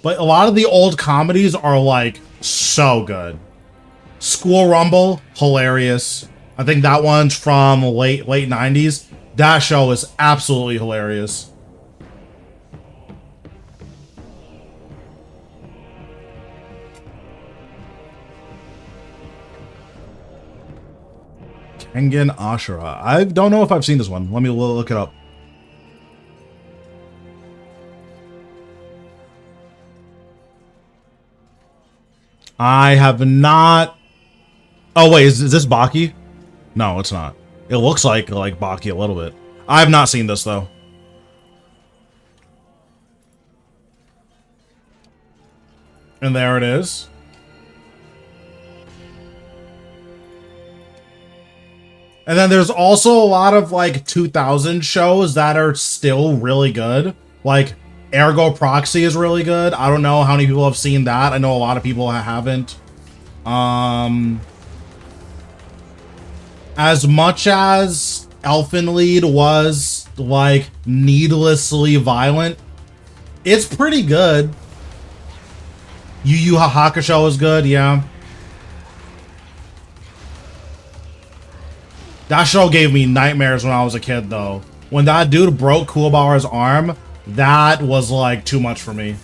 But a lot of the old comedies are, like, so good. School Rumble, hilarious. I think that one's from late 90s. That show is absolutely hilarious. Kengan Ashura. I don't know if I've seen this one. Let me look it up. I have not. Oh wait, is this Baki? No, it's not. It looks like Baki a little bit. I have not seen this though. And there it is. And then there's also a lot of like 2000 shows that are still really good. Like Ergo Proxy is really good. I don't know how many people have seen that. I know a lot of people haven't. As much as Elfenlied was like needlessly violent, it's pretty good. Yu Yu Hakusho is good, yeah. That show gave me nightmares when I was a kid, though. When that dude broke Kuwabara's arm, that was, like, too much for me.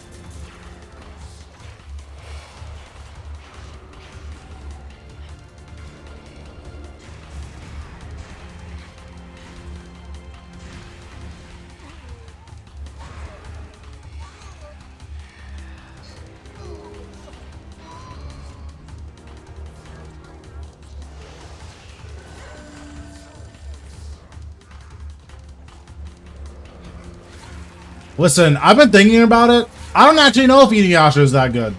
Listen, I've been thinking about it. I don't actually know if Inuyasha is that good.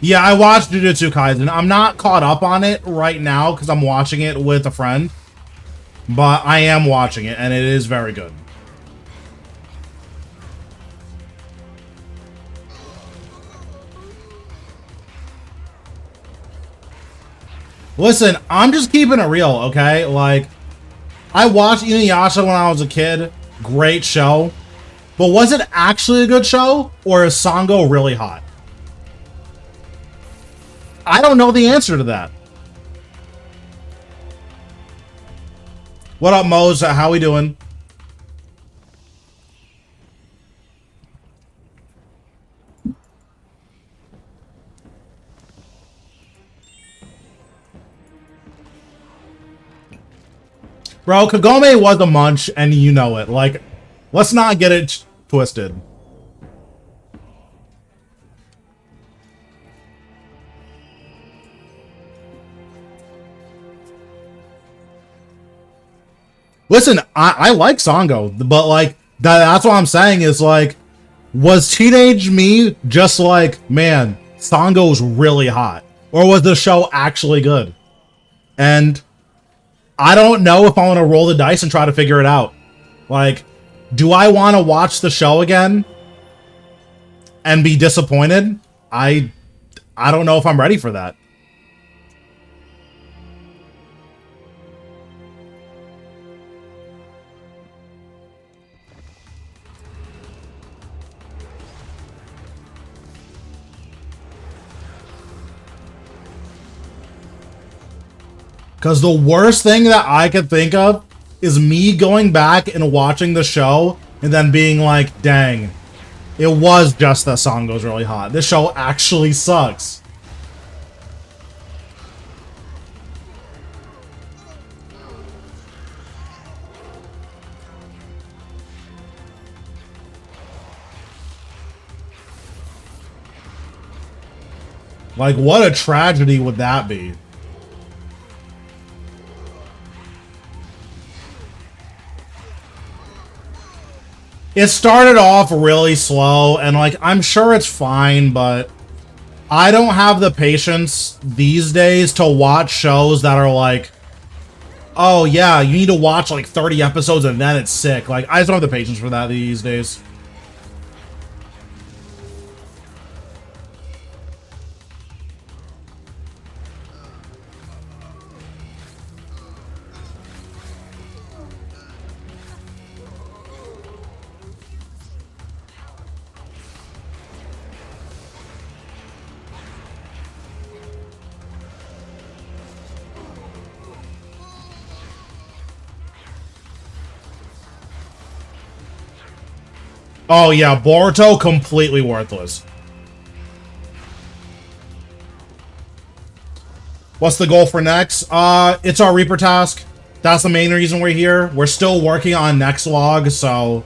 Yeah, I watched Jujutsu Kaisen. I'm not caught up on it right now because I'm watching it with a friend. But I am watching it, and it is very good. Listen, I'm just keeping it real, okay? Like, I watched Inuyasha when I was a kid. Great show. But was it actually a good show? Or is Sango really hot? I don't know the answer to that. What up, Mose? How we doing? Bro, Kagome was a munch, and you know it. Like, let's not get it twisted. Listen, I like Sango, but, like, that's what I'm saying is, like, was teenage me just like, man, Sango's really hot? Or was the show actually good? And I don't know if I want to roll the dice and try to figure it out. Like, do I want to watch the show again and be disappointed? I don't know if I'm ready for that. Because the worst thing that I could think of is me going back and watching the show and then being like, dang, it was just that Sango's really hot. This show actually sucks. Like, what a tragedy would that be? It started off really slow, and, like, I'm sure it's fine, but I don't have the patience these days to watch shows that are like, oh, yeah, you need to watch, like, 30 episodes and then it's sick. Like, I just don't have the patience for that these days. Oh yeah, Boruto, completely worthless. What's the goal for Nex? It's our Reaper task. That's the main reason we're here. We're still working on Nex log, so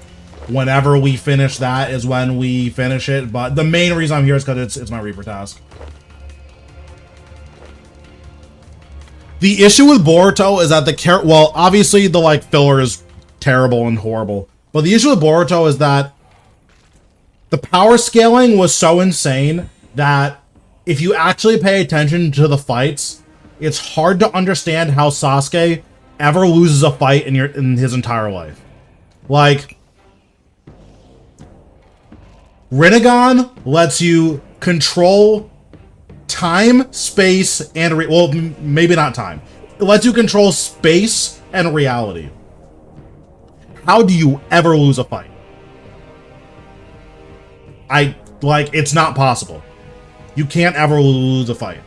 whenever we finish that is when we finish it. But the main reason I'm here is because it's my Reaper task. The issue with Boruto is that the well, obviously the like filler is terrible and horrible. But the issue with Boruto is that the power scaling was so insane that if you actually pay attention to the fights, it's hard to understand how Sasuke ever loses a fight in his entire life. Like, Rinnegan lets you control time, space, and well, maybe not time. It lets you control space and reality. How do you ever lose a fight? It's not possible. You can't ever lose a fight.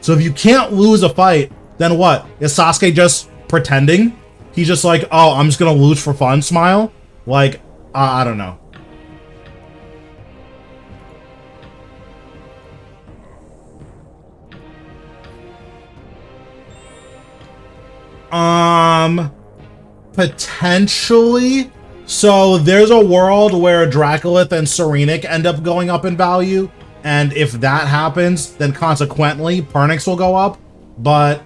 So if you can't lose a fight, then what? Is Sasuke just pretending? He's just like, oh, I'm just gonna lose for fun, smile? Like, I don't know. Potentially. So there's a world where Draculith and Serenic end up going up in value, and if that happens, then consequently Pernix will go up. But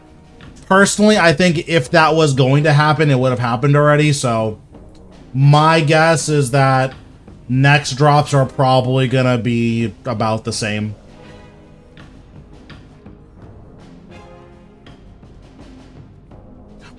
personally, I think if that was going to happen, it would have happened already. So my guess is that next drops are probably gonna be about the same.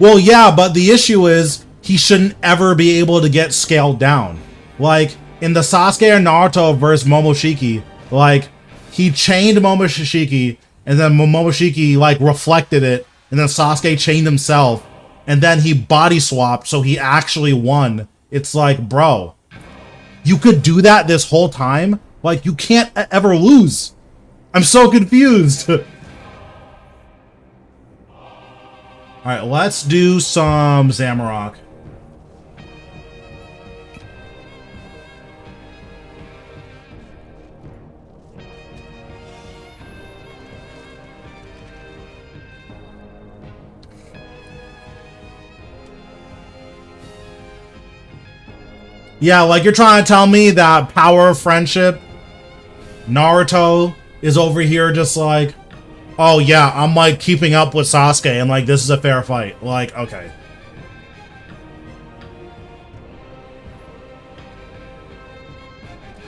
Well, yeah, but the issue is he shouldn't ever be able to get scaled down. Like, in the Sasuke and Naruto versus Momoshiki, like, he chained Momoshiki, and then Momoshiki, like, reflected it, and then Sasuke chained himself, and then he body swapped, so he actually won. It's like, bro, you could do that this whole time? Like, you can't ever lose. I'm so confused. Alright, let's do some Zamrock. Yeah, like you're trying to tell me that power of friendship, Naruto is over here just like, oh yeah, I'm like keeping up with Sasuke and like this is a fair fight. Like, okay.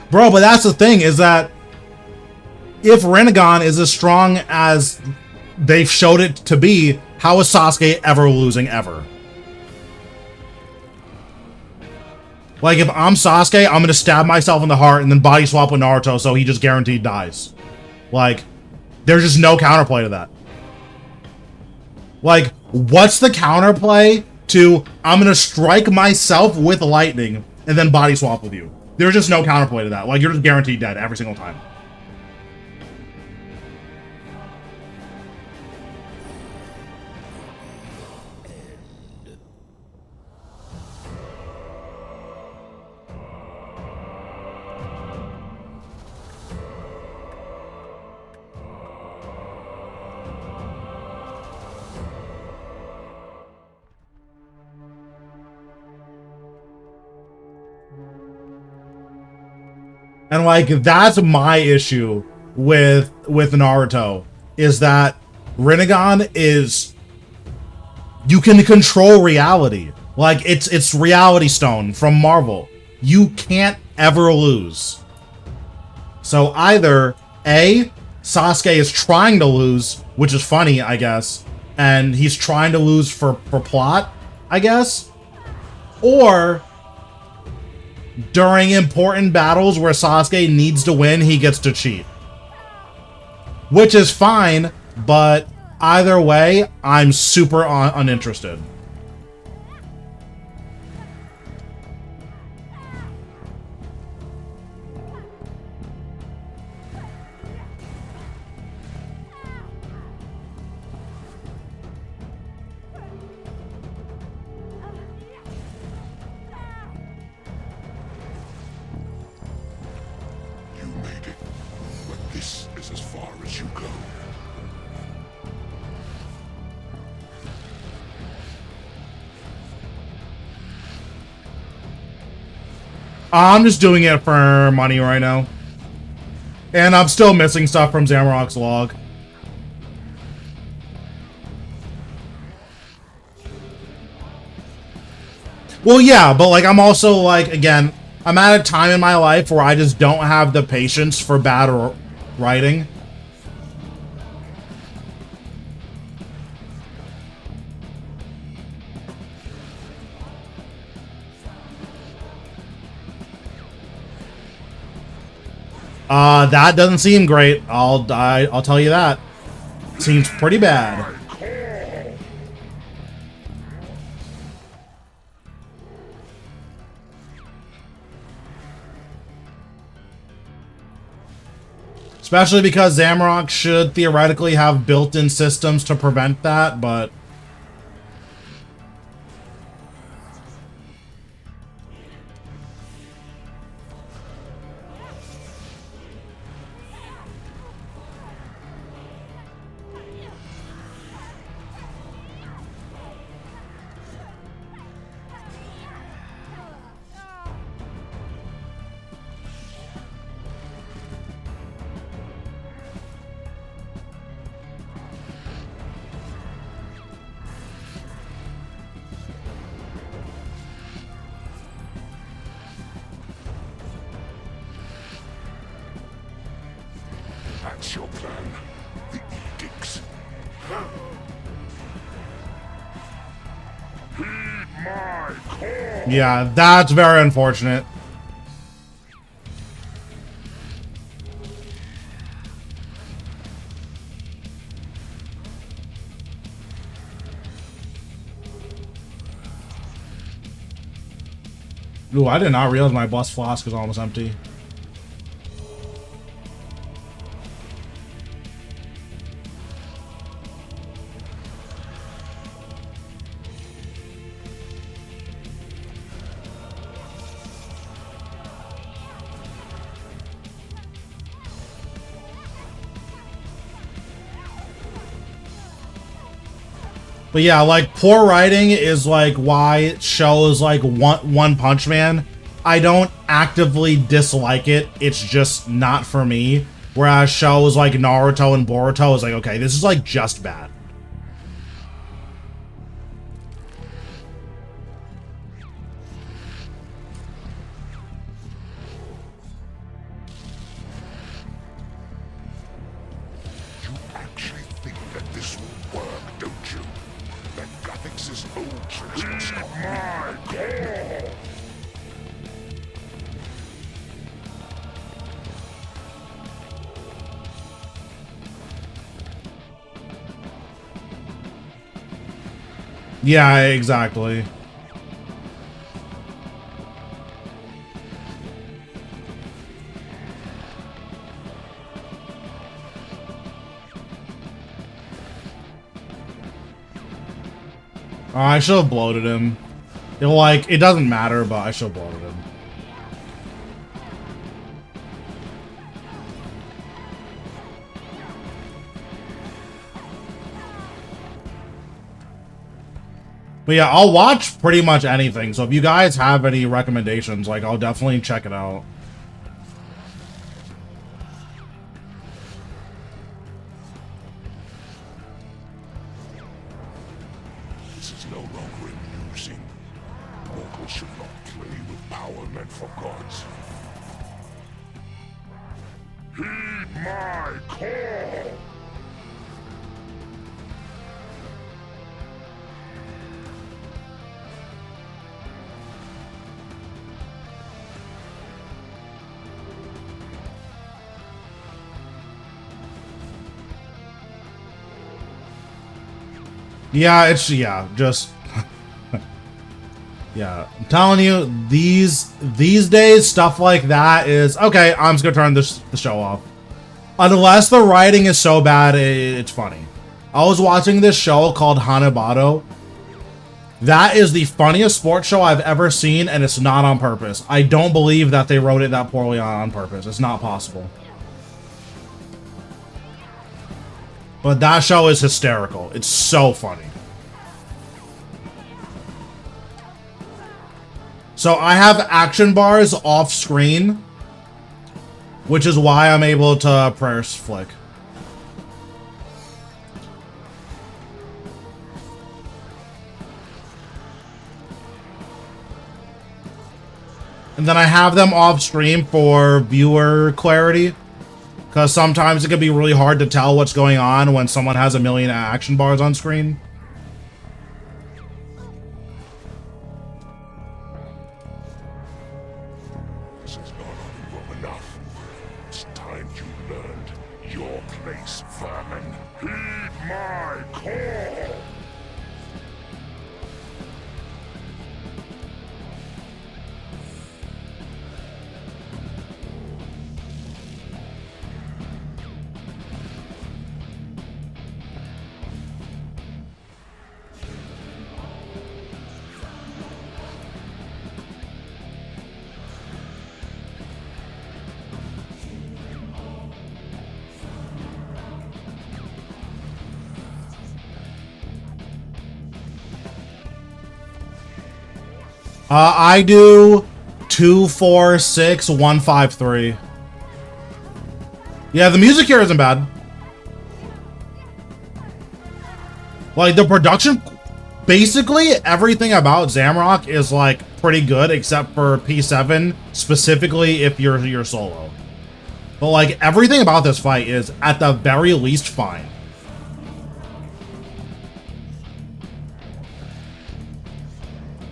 Bro, but that's the thing is that if Rinnegan is as strong as they've showed it to be, how is Sasuke ever losing ever? Like, if I'm Sasuke, I'm gonna stab myself in the heart and then body swap with Naruto so he just guaranteed dies. Like, there's just no counterplay to that. Like, what's the counterplay to I'm gonna strike myself with lightning and then body swap with you? There's just no counterplay to that. Like, you're just guaranteed dead every single time. And like, that's my issue with Naruto, is that Rinnegan is, you can control reality. Like, it's Reality Stone from Marvel. You can't ever lose. So either A, Sasuke is trying to lose, which is funny, I guess, and he's trying to lose for plot, I guess, or during important battles where Sasuke needs to win, he gets to cheat. Which is fine, but either way, I'm super uninterested. I'm just doing it for money right now. And I'm still missing stuff from Zamrock's log. Well, yeah, but like I'm also like, again, I'm at a time in my life where I just don't have the patience for bad writing. That doesn't seem great. I'll tell you that. Seems pretty bad. Especially because Zamrock should theoretically have built-in systems to prevent that, but... That's your plan. The edicts. Heed my call. Yeah, that's very unfortunate. Ooh, I did not realize my bus flask is almost empty. But yeah, like, poor writing is, like, why shows, like, One Punch Man. I don't actively dislike it. It's just not for me. Whereas shows like Naruto and Boruto is like, okay, this is, like, just bad. Yeah, exactly. Oh, I should have bloated him. It doesn't matter, but I should have bloated him. But yeah, I'll watch pretty much anything. So if you guys have any recommendations, like, I'll definitely check it out. This is no longer amusing. Mortals should not play with power meant for gods. Heed my call! Yeah, just yeah, I'm telling you, these days stuff like that is okay. I'm just gonna turn the show off, unless the writing is so bad it's funny. I was watching this show called Hanabado. That is the funniest sports show I've ever seen, and it's not on purpose. I don't believe that they wrote it that poorly on purpose. It's not possible. But that show is hysterical. It's so funny. So I have action bars off screen, which is why I'm able to press flick. And then I have them off stream for viewer clarity, because sometimes it can be really hard to tell what's going on when someone has a million action bars on screen. This is not over enough. It's time you learned your place, vermin. Heed my call! I do 2, 4, 6, 1, 5, 3. Yeah, the music here isn't bad. Like, the production, basically everything about Zamrock is like pretty good, except for P7, specifically if you're solo. But like everything about this fight is at the very least fine.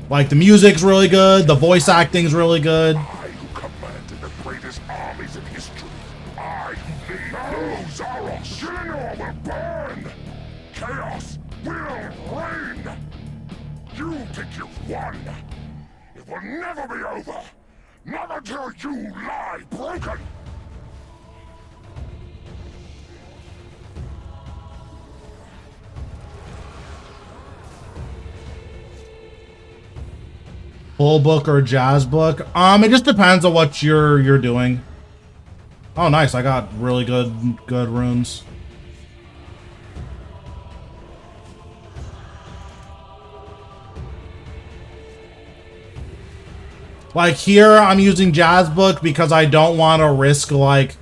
Like, the music's really good, the voice acting's really good. I who commanded the greatest armies of history. I who lead no Zarok. Shinnor will burn. Chaos will reign. You think you've won. It will never be over. Not until you lie broken. Full book or jazz book? It just depends on what you're doing. Oh, nice! I got really good runes. Like here, I'm using jazz book because I don't want to risk like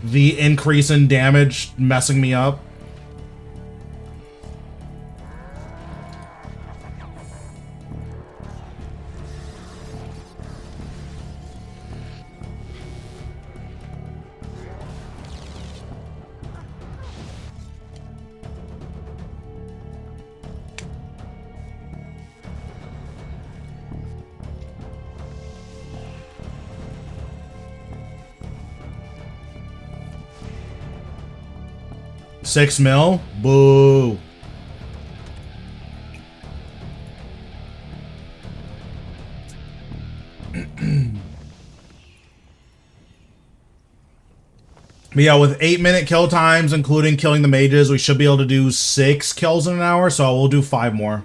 the increase in damage messing me up. $6 mil? Boo. But yeah, with 8-minute kill times, including killing the mages, we should be able to do 6 kills in an hour, so we'll do 5 more.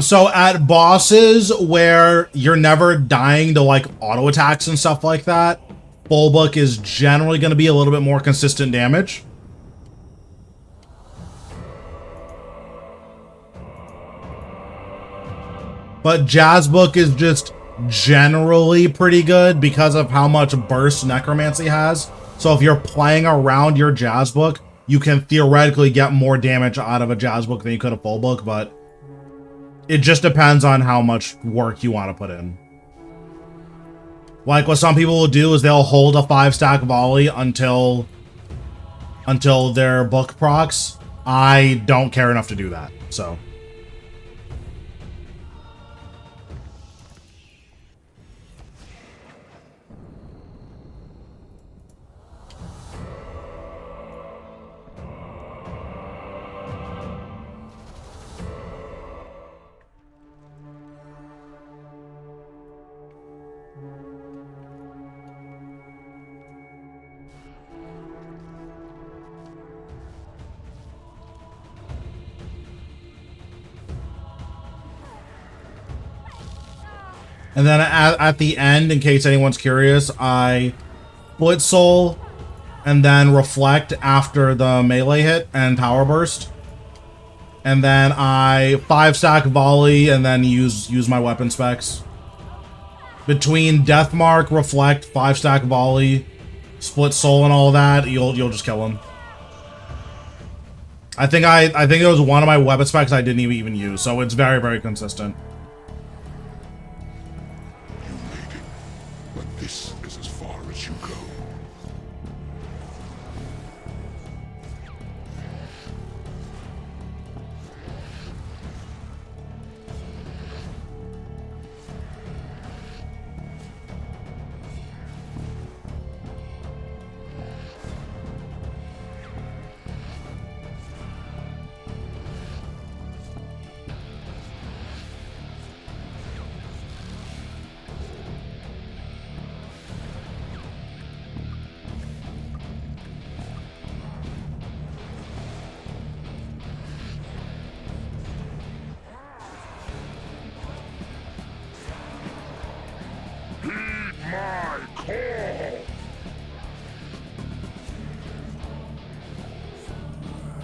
So at bosses where you're never dying to like auto attacks and stuff like that, full book is generally going to be a little bit more consistent damage. But jazz book is just generally pretty good because of how much burst necromancy has. So if you're playing around your jazz book, you can theoretically get more damage out of a jazz book than you could a full book, but it just depends on how much work you want to put in. Like what some people will do is they'll hold a 5-stack volley until their book procs. I don't care enough to do that, so. And then at the end, in case anyone's curious, I split soul and then reflect after the melee hit and power burst. And then I 5-stack volley and then use my weapon specs. Between Deathmark, Reflect, 5-stack volley, split soul and all that, you'll just kill him. I think it was one of my weapon specs I didn't even use, so it's very, very consistent. You made it, but this is as far as you go.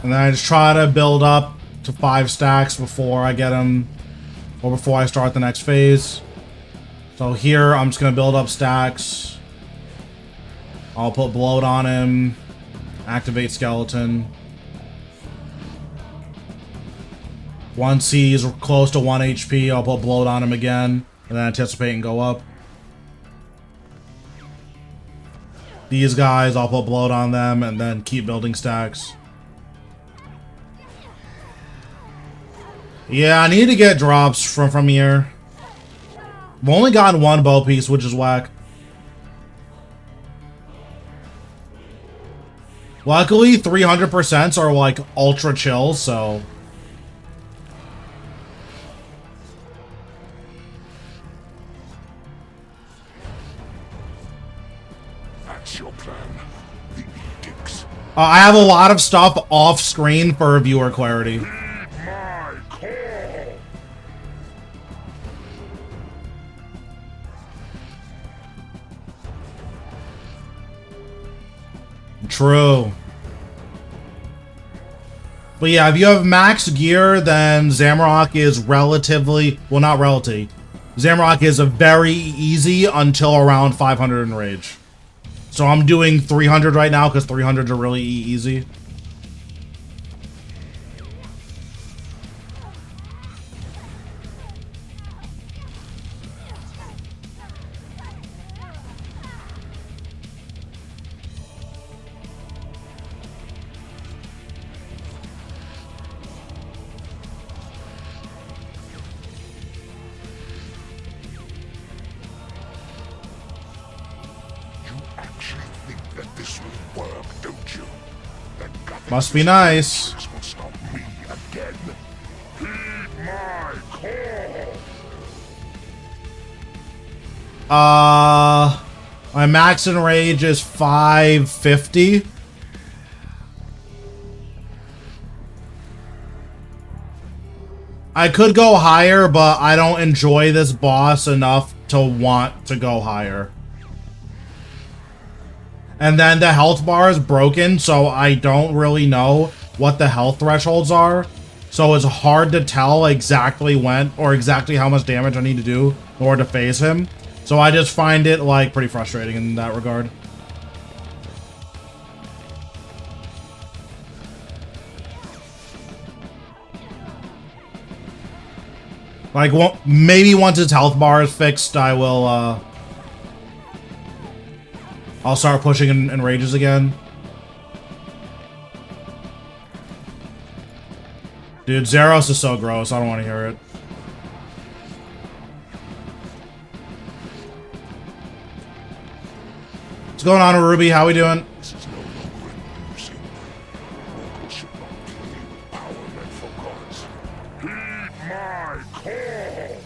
And then I just try to build up to 5 stacks before I get him, or before I start the next phase. So here, I'm just going to build up stacks. I'll put bloat on him, activate skeleton. Once he's close to 1 HP, I'll put bloat on him again, and then anticipate and go up. These guys, I'll put bloat on them, and then keep building stacks. Yeah, I need to get drops from here. I've only gotten 1 bow piece, which is whack. Luckily, 300% are like ultra chill, so... That's your plan. The edicts. I have a lot of stuff off screen for viewer clarity. True. But yeah, if you have max gear, then Zamrock is relatively... Well, not relatively. Zamrock is a very easy until around 500 in rage. So I'm doing 300 right now because 300s are really easy. Must be nice. My max in rage is 550. I could go higher, but I don't enjoy this boss enough to want to go higher. And then the health bar is broken, so I don't really know what the health thresholds are. So it's hard to tell exactly when or exactly how much damage I need to do in order to phase him. So I just find it like pretty frustrating in that regard. Like, well, maybe once his health bar is fixed, I will, I'll start pushing in rages again. Dude, Zeros is so gross. I don't want to hear it. What's going on, Ruby? How we doing? This is no longer amusing. Mortals should not play with power meant for gods. Heed my call!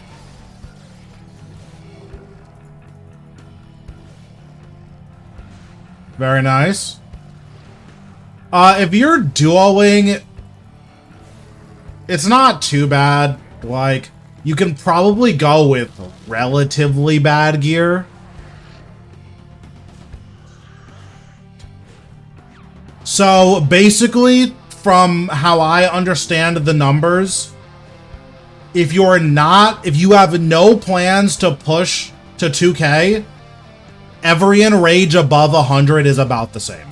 Very nice. If you're duoing, it's not too bad. Like, you can probably go with relatively bad gear. So, basically, from how I understand the numbers, if you have no plans to push to 2K, every enrage above 100 is about the same.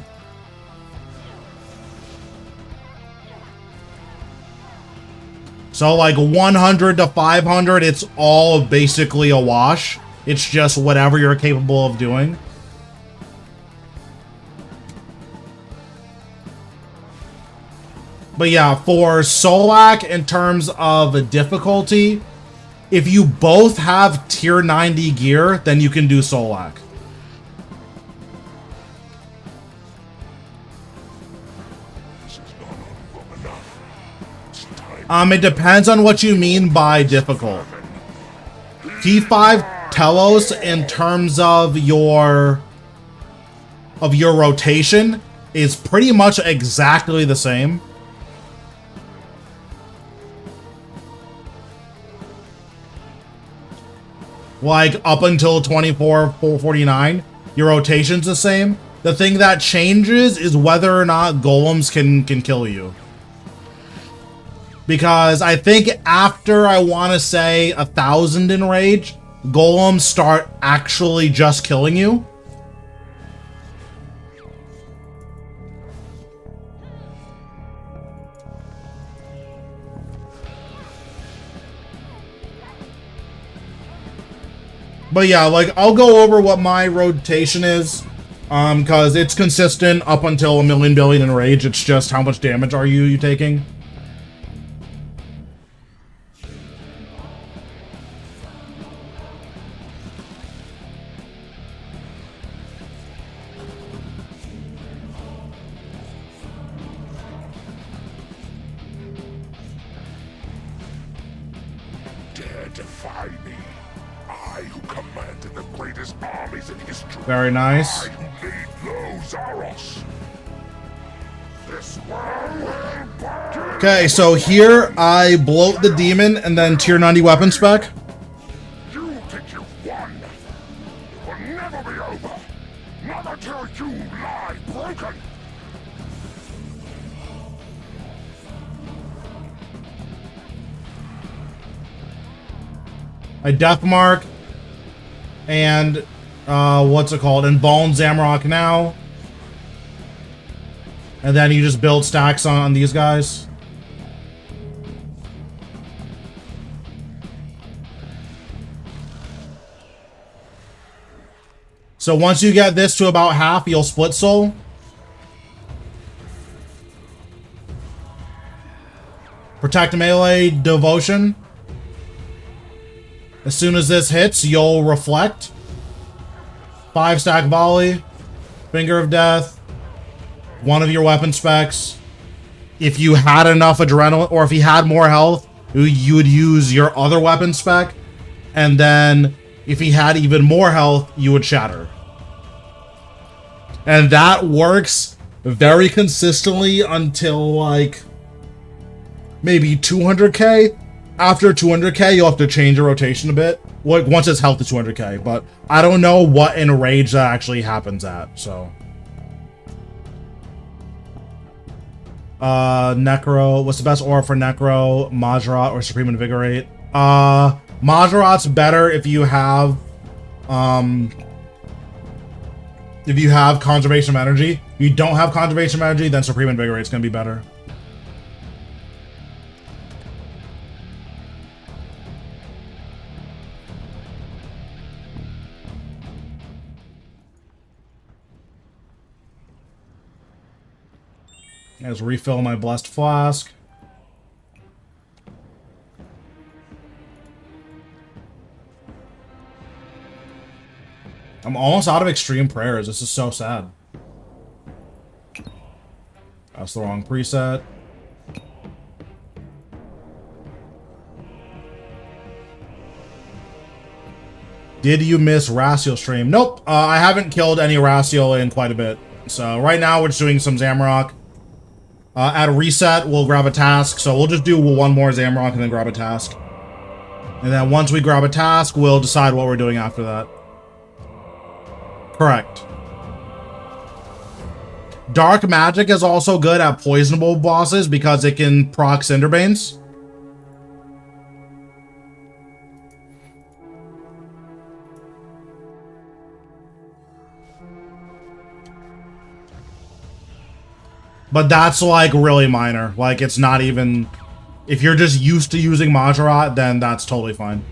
So like 100 to 500, it's all basically a wash. It's just whatever you're capable of doing. But yeah, for Solak, in terms of difficulty, if you both have tier 90 gear, then you can do Solak. It depends on what you mean by difficult. T5 Telos, in terms of your rotation, is pretty much exactly the same. Like, up until 24-49, your rotation's the same. The thing that changes is whether or not golems can kill you. Because I think after, I want to say, 1,000 in rage, golems start actually just killing you. But yeah, like, I'll go over what my rotation is, because it's consistent up until 1,000,000 billion in rage. It's just how much damage are you taking. Dare defy me. I who commanded the greatest armies in history. Very nice. I who made low Zaros. This world will burn. Okay, so here I bloat the demon and then tier 90 weapon spec. You think you've won. It will never be over. Not until you lie broken. I death mark and what's it called? Invuln Zamrock now. And then you just build stacks on these guys. So once you get this to about half, you'll split soul. Protect melee devotion. As soon as this hits, you'll reflect. 5-stack volley. Finger of death. One of your weapon specs. If you had enough adrenaline, or if you had more health, you would use your other weapon spec. And then, if he had even more health, you would shatter. And that works very consistently until, like, maybe 200k. After 200k, you'll have to change your rotation a bit. Once its health is 200k, but I don't know what enrage that actually happens at, so. Necro, what's the best aura for Necro? Majorat or Supreme Invigorate? Majorat's better if you have Conservation of Energy. If you don't have Conservation of Energy, then Supreme Invigorate's gonna be better. Let's refill my Blessed Flask. I'm almost out of Extreme Prayers. This is so sad. That's the wrong preset. Did you miss Rasal stream? Nope. I haven't killed any Rasal in quite a bit. So right now we're just doing some Zamrock. At a reset, we'll grab a task. So we'll just do one more Zamrock and then grab a task. And then once we grab a task, we'll decide what we're doing after that. Correct. Dark Magic is also good at poisonable bosses because it can proc Cinderbanes. But that's like really minor. Like it's not even... If you're just used to using Majorat, then that's totally fine.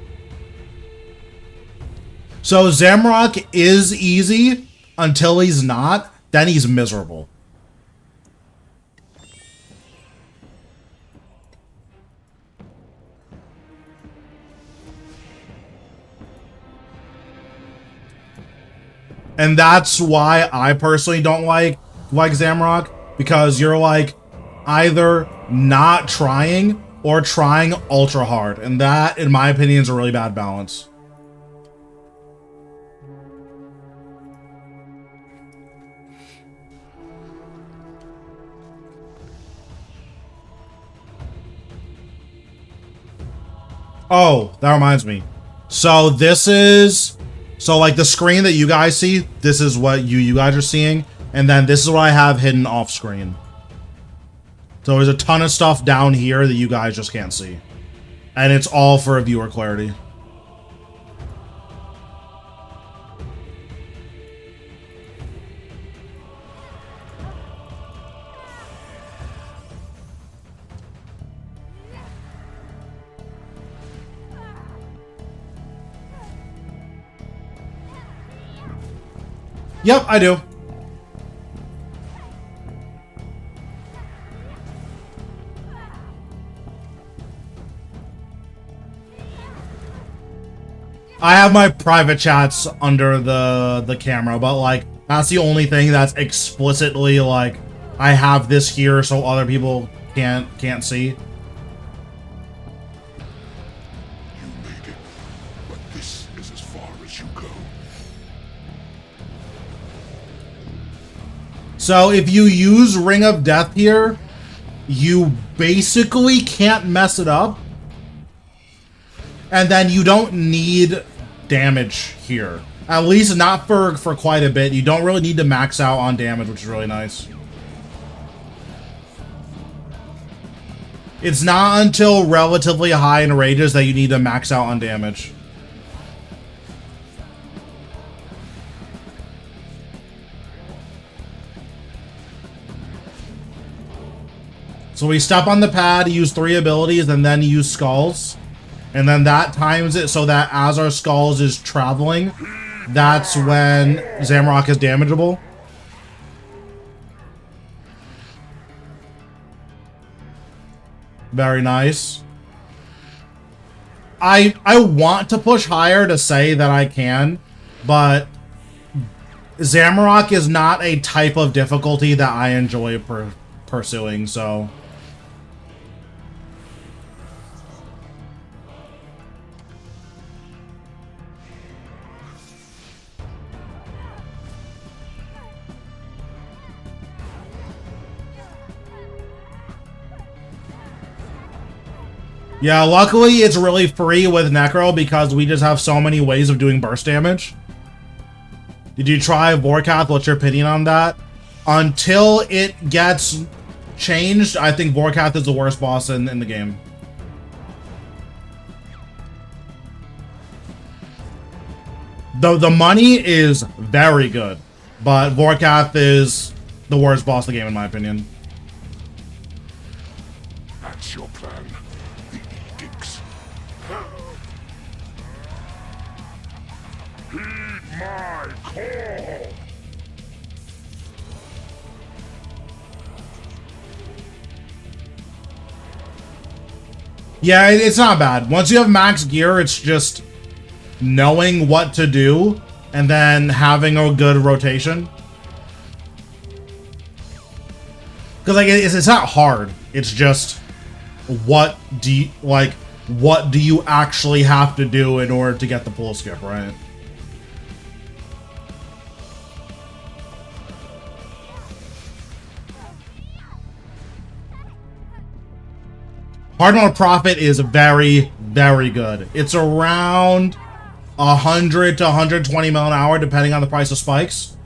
So Zamrock is easy until he's not. Then he's miserable. And that's why I personally don't like Zamrock. Because you're like either not trying or trying ultra hard. And that, in my opinion, is a really bad balance. Oh, that reminds me. So this is... So like the screen that you guys see, this is what you guys are seeing. And then this is what I have hidden off screen. So there's a ton of stuff down here that you guys just can't see. And it's all for viewer clarity. Yep, I do. I have my private chats under the camera, but like that's the only thing that's explicitly like I have this here so other people can't see. You made it, but this is as far as you go. So if you use Ring of Death here, you basically can't mess it up. And then you don't need damage here. At least not for quite a bit. You don't really need to max out on damage, which is really nice. It's not until relatively high in rages that you need to max out on damage. So we step on the pad, use 3 abilities, and then use Skulls. And then that times it so that as our Skulls is traveling, that's when Zamrock is damageable. Very nice. I want to push higher to say that I can, but Zamrock is not a type of difficulty that I enjoy pursuing, so... Yeah, luckily it's really free with Necro because we just have so many ways of doing burst damage. Did you try Vorkath? What's your opinion on that? Until it gets changed, I think Vorkath is the worst boss in the game. The money is very good, but Vorkath is the worst boss in the game in my opinion. That's your plan. My call. Yeah, it's not bad. Once you have max gear, it's just knowing what to do and then having a good rotation. Because like it's not hard. It's just what do you actually have to do in order to get the pull skip, right? Hard mode profit is very, very good. It's around 100 to 120 mil an hour, depending on the price of spikes.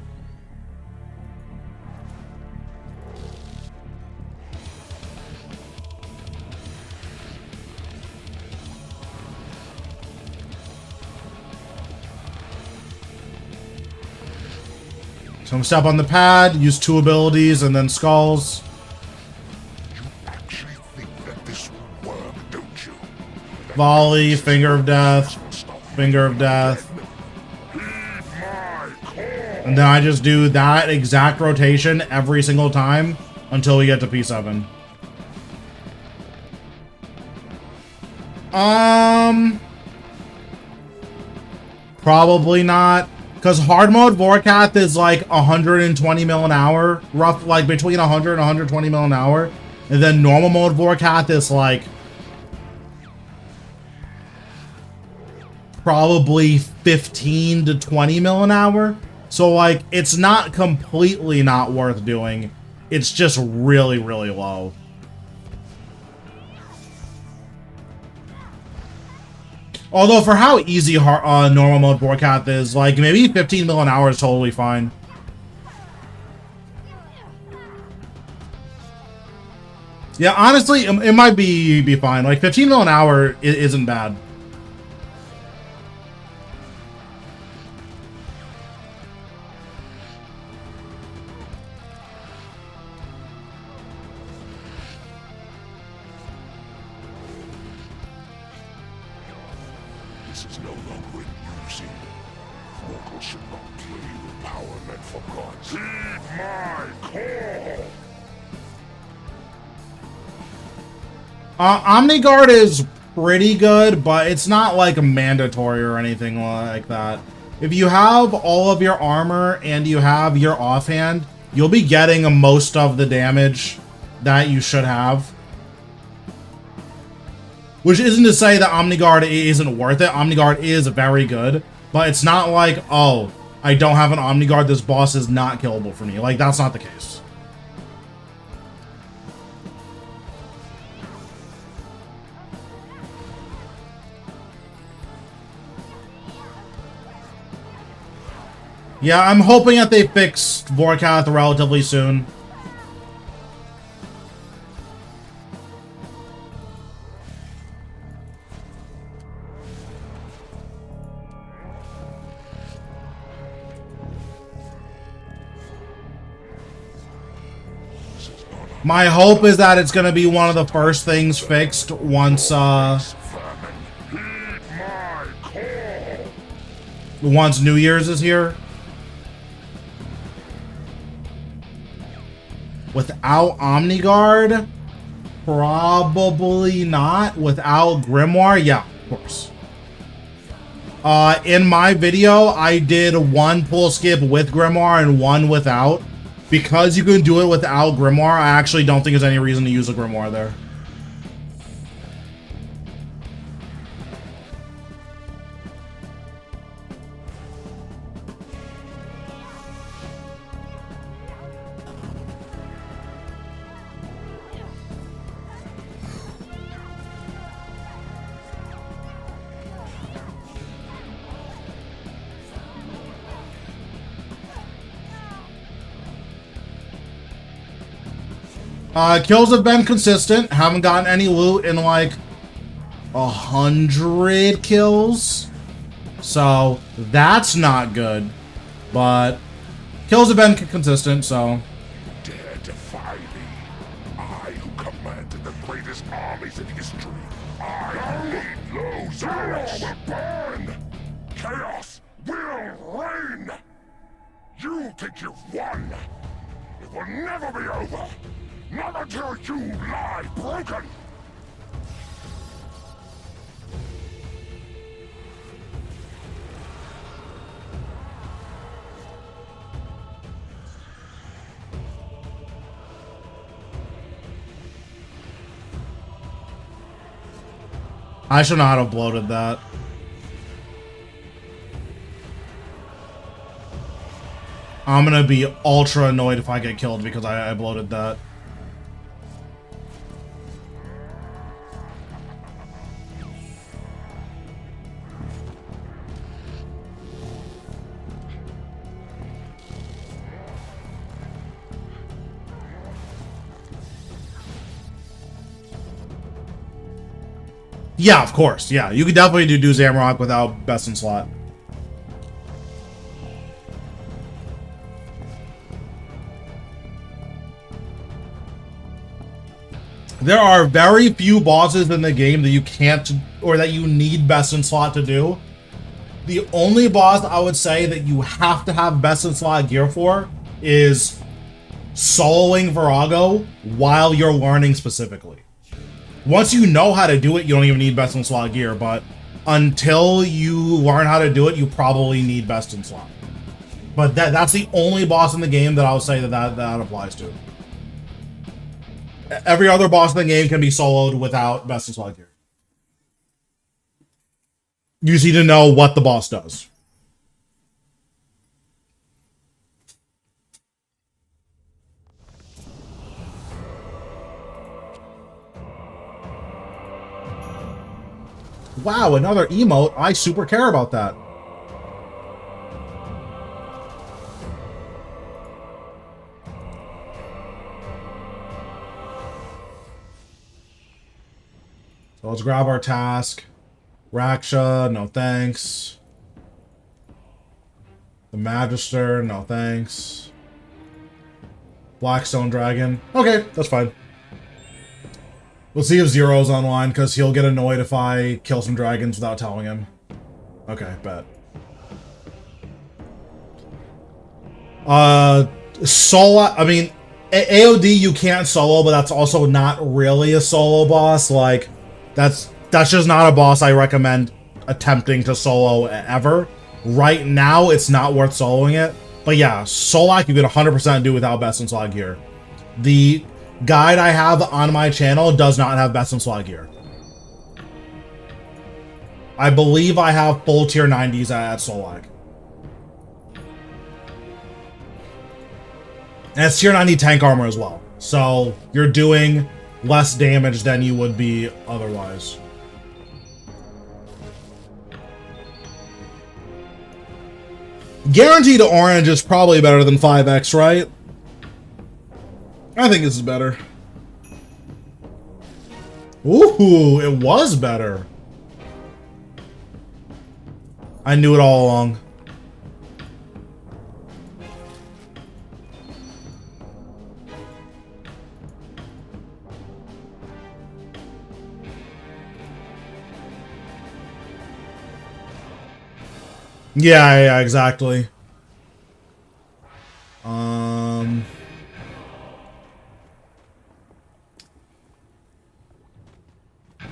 So I'm gonna step on the pad, use 2 abilities, and then skulls. You actually think that this will work, don't you? Volley, Finger of Death, Finger of Death. And then I just do that exact rotation every single time until we get to P7. Probably not. Because hard mode Vorkath is like 120 mil an hour. Rough, like between 100 and 120 mil an hour. And then normal mode Vorkath is like probably 15 to 20 mil an hour. So like it's not completely not worth doing. It's just really, really low. Although for how easy normal mode Vorkath is, like maybe 15 mil an hour is totally fine. Yeah, honestly, it might be fine. Like 15 mil an hour isn't bad. This is no longer in using. Mortals should not play with power meant for gods. Heed my call! Omniguard is pretty good, but it's not like mandatory or anything like that. If you have all of your armor and you have your offhand, you'll be getting most of the damage that you should have. Which isn't to say that Omniguard isn't worth it. Omniguard is very good, but it's not like, oh, I don't have an Omniguard, this boss is not killable for me. Like, that's not the case. Yeah, I'm hoping that they fix Vorkath relatively soon. My hope is that it's going to be one of the first things fixed once New Year's is here. Without Omniguard? Probably not. Without Grimoire? Yeah, of course. In my video, I did 1 pull skip with Grimoire and 1 without. Because you can do it without Grimoire, I actually don't think there's any reason to use a Grimoire there. Kills have been consistent. Haven't gotten any loot in like 100 kills. So that's not good. But kills have been consistent, so. Dare defy me. I who commanded the greatest armies in history. I lead those Zarok will burn. Chaos will reign. You think you've won. It will never be over. Not until you lie broken! I should not have bloated that. I'm gonna be ultra annoyed if I get killed because I bloated that. Yeah, of course. Yeah, you could definitely do Zamrock without best in slot. There are very few bosses in the game that you can't, or that you need best in slot to do. The only boss I would say that you have to have best in slot gear for is soloing Virago while you're learning specifically. Once you know how to do it, you don't even need best in slot gear, but until you learn how to do it, you probably need best in slot. But that's the only boss in the game that I would say that applies to. Every other boss in the game can be soloed without best in slot gear. You just need to know what the boss does. Wow, another emote. I super care about that. So let's grab our task. Raksha, no thanks. The Magister, no thanks. Blackstone Dragon. Okay, that's fine. We'll see if Zero's online, because he'll get annoyed if I kill some dragons without telling him. Okay, bet. Solo, I mean, AOD you can't solo, but that's also not really a solo boss. Like, that's just not a boss I recommend attempting to solo ever. Right now, it's not worth soloing it. But yeah, Solak you can 100% do without best in slot gear. The guide I have on my channel does not have best in slot gear. I believe I have full tier 90s at Solak. And it's tier 90 tank armor as well. So you're doing less damage than you would be otherwise. Guaranteed orange is probably better than 5x, right? I think this is better. Ooh, it was better. I knew it all along. Yeah, exactly.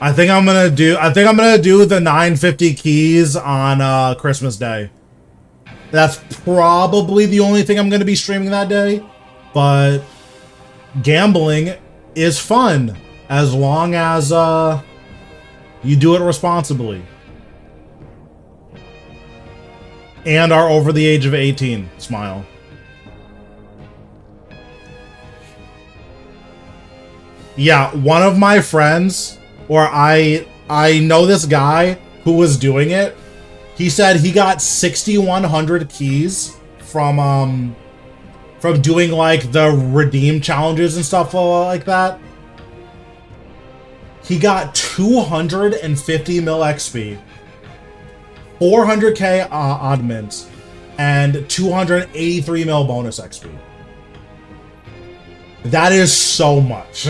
I think I'm gonna do the 950 keys on Christmas Day. That's probably the only thing I'm gonna be streaming that day, but gambling is fun as long as you do it responsibly and are over the age of 18. Smile. Yeah, one of my friends, or I know this guy who was doing it. He said he got 6,100 keys from doing like the redeem challenges and stuff like that. He got 250 mil XP, 400k odd mints, and 283 mil bonus XP. That is so much.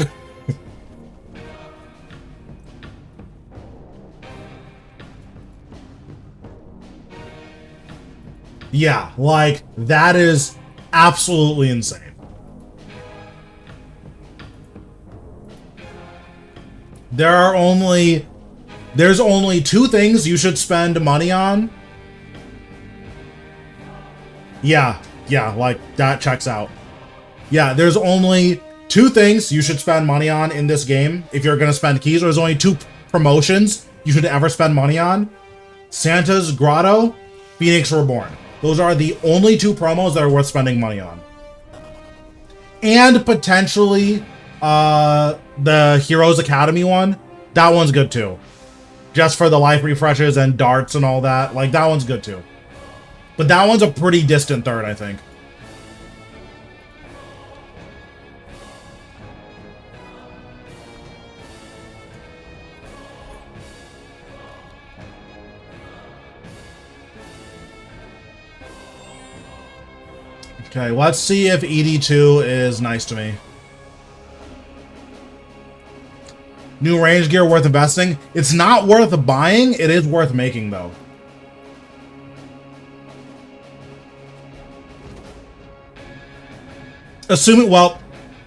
Yeah, like, that is absolutely insane. There's only two things you should spend money on. Yeah, like, that checks out. Yeah, there's only two things you should spend money on in this game if you're gonna spend keys. There's only two promotions you should ever spend money on. Santa's Grotto, Phoenix Reborn. Those are the only two promos that are worth spending money on. And potentially the Heroes Academy one. That one's good too. Just for the life refreshes and darts and all that. Like, that one's good too. But that one's a pretty distant third, I think. Okay, let's see if ED2 is nice to me. New range gear worth investing? It's not worth buying. It is worth making, though. Assuming, well,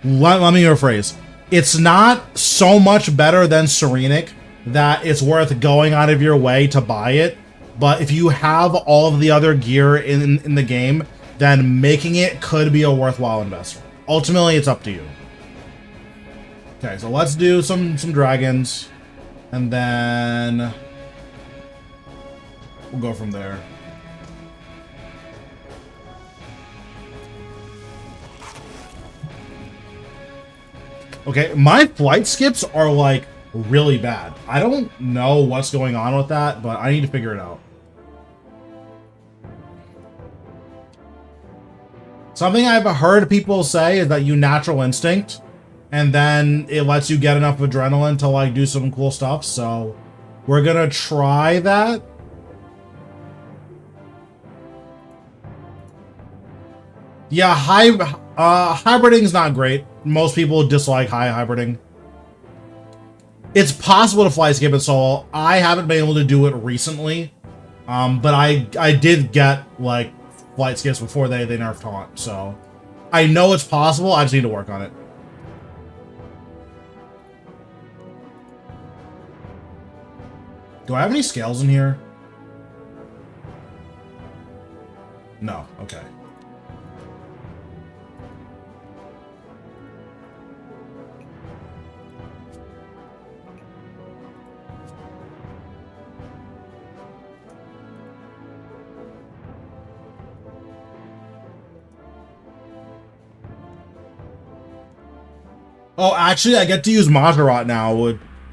let me rephrase. It's not so much better than Serenic that it's worth going out of your way to buy it. But if you have all of the other gear in the game, then making it could be a worthwhile investment. Ultimately, it's up to you. Okay, so let's do some dragons, and then we'll go from there. Okay, my flight skips are like really bad. I don't know what's going on with that, but I need to figure it out. Something I've heard people say is that you natural instinct, and then it lets you get enough adrenaline to like do some cool stuff. So we're gonna try that. Yeah, hybriding's not great. Most people dislike hybriding. It's possible to fly skip it solo. I haven't been able to do it recently, but I did get like flight skips before they nerfed taunt, so I know it's possible. I just need to work on it. Do I have any scales in here? No. Okay. Oh, actually, I get to use Majorat now,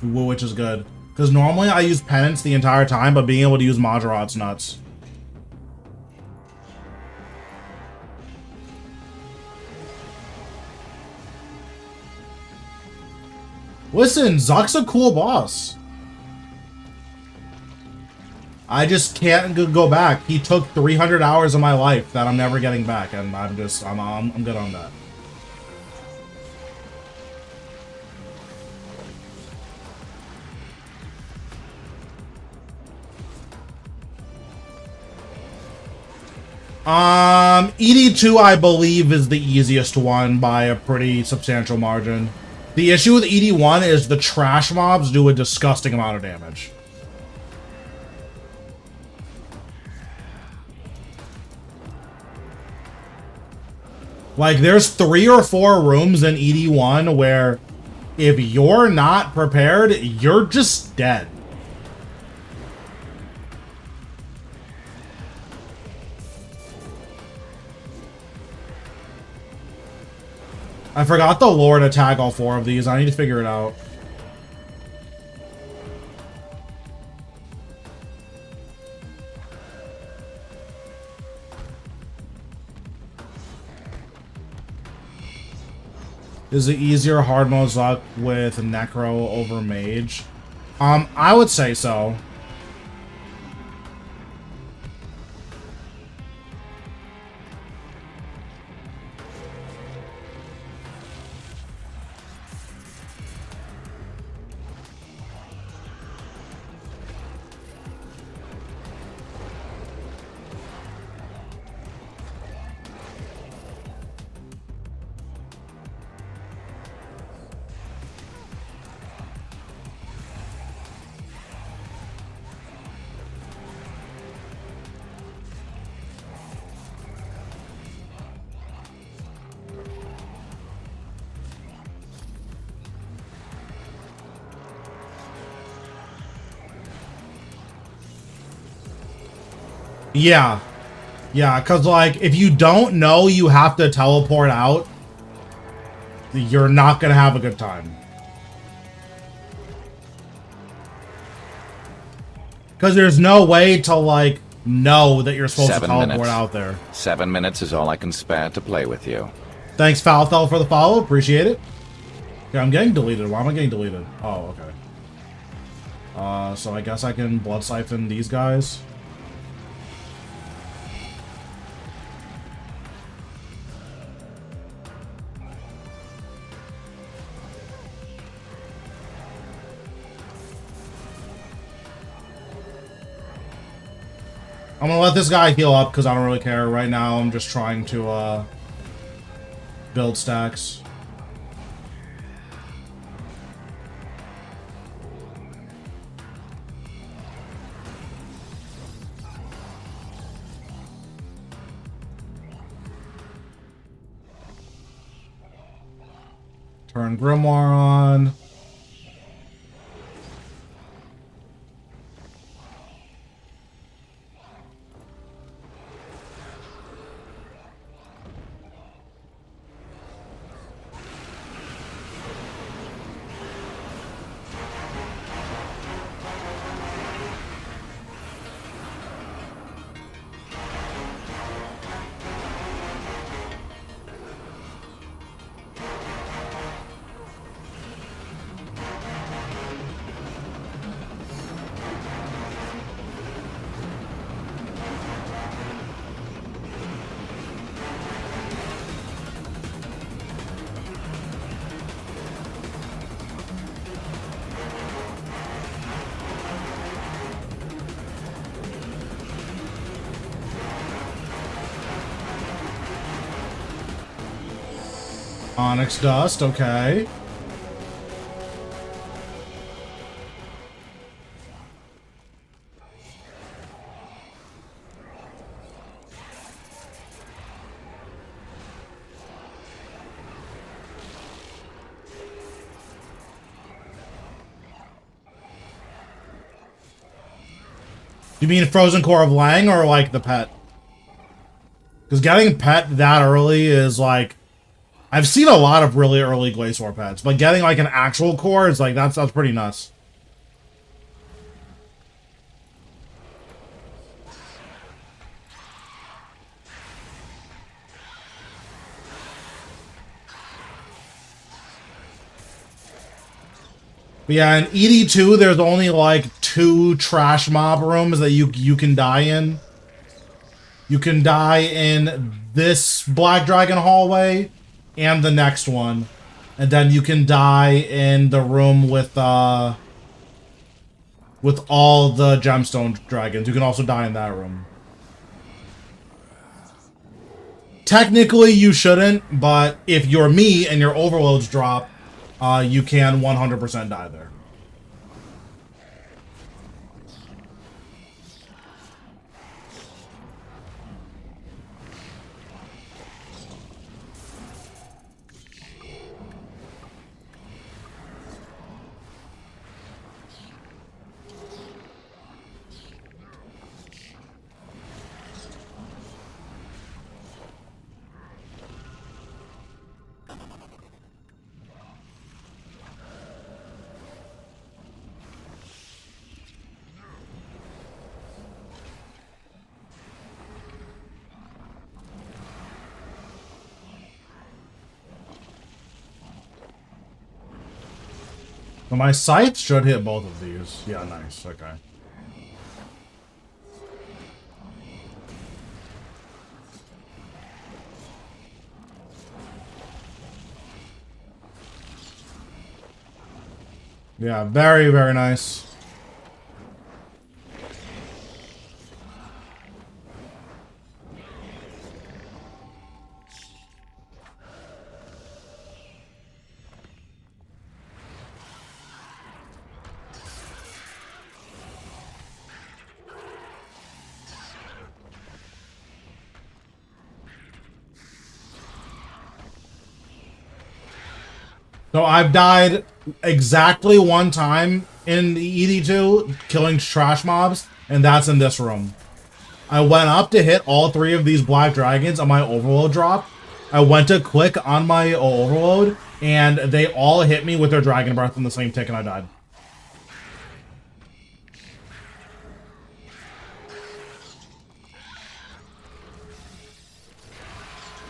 which is good. Because normally I use Penance the entire time, but being able to use Majorat's nuts. Listen, Zuk's a cool boss. I just can't go back. He took 300 hours of my life that I'm never getting back, and I'm good on that. ED2, I believe, is the easiest one by a pretty substantial margin. The issue with ED1 is the trash mobs do a disgusting amount of damage. Like, there's 3 or 4 rooms in ED1 where if you're not prepared, you're just dead. I forgot the lore to tag all 4 of these. I need to figure it out. Is it easier hard mode Zuk with Necro over Mage? I would say so. Yeah. Yeah, because, like, if you don't know you have to teleport out, you're not going to have a good time. Because there's no way to, like, know that you're supposed to teleport out there. 7 minutes is all I can spare to play with you. Thanks, Falthel, for the follow. Appreciate it. Okay, I'm getting deleted. Why am I getting deleted? Oh, okay. So I guess I can blood siphon these guys. I'm gonna let this guy heal up because I don't really care. Right now, I'm just trying to build stacks. Turn Grimoire on. Onyx Dust, okay. You mean Frozen Core of Lang or like the pet? Because getting pet that early is like, I've seen a lot of really early Glacier pets, but getting like an actual core is like, that's pretty nuts. But yeah, in ED2, there's only like 2 trash mob rooms that you can die in. You can die in this Black Dragon hallway and the next one. And then you can die in the room with all the gemstone dragons. You can also die in that room. Technically, you shouldn't, but if you're me and your overloads drop, you can 100% die there. So my scythe should hit both of these. Yeah, nice. Okay. Yeah, very, very nice. So I've died exactly one time in the ED2, killing trash mobs, and that's in this room. I went up to hit all 3 of these black dragons on my overload drop. I went to click on my overload, and they all hit me with their dragon breath in the same tick, and I died.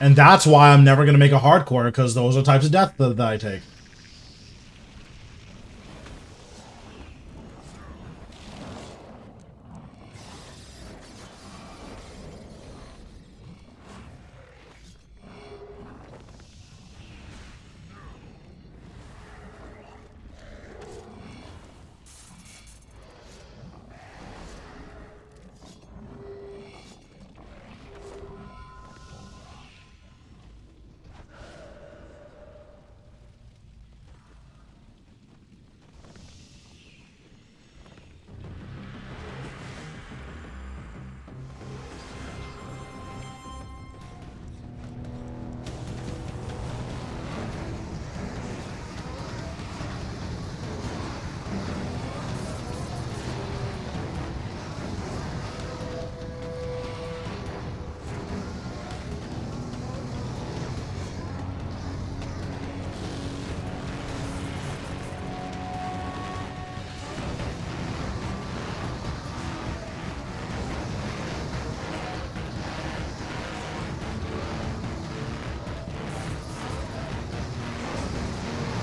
And that's why I'm never going to make a hardcore, because those are types of death that I take.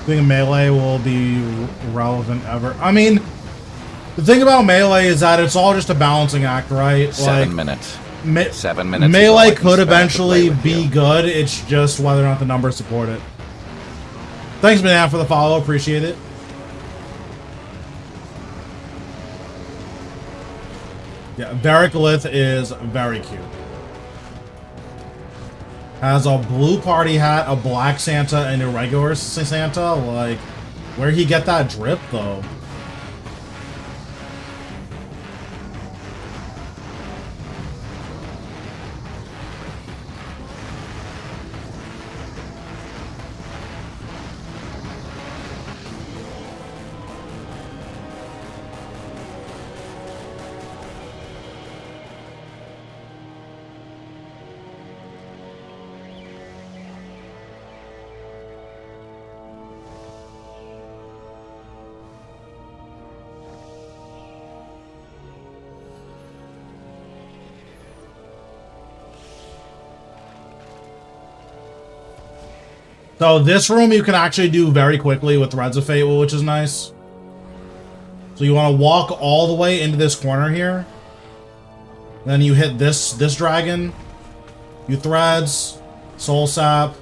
think melee will be relevant ever. I mean, the thing about melee is that it's all just a balancing act, right? 7 minutes. 7 minutes. Melee could eventually be good. It's just whether or not the numbers support it. Thanks, Banana, for the follow. Appreciate it. Yeah, Variclith is very cute. Has a blue party hat, a black Santa, and a regular Santa. Like, where'd he get that drip, though? So this room you can actually do very quickly with Threads of Fate, which is nice. So you want to walk all the way into this corner here. Then you hit this dragon. You Threads, Soul Sap,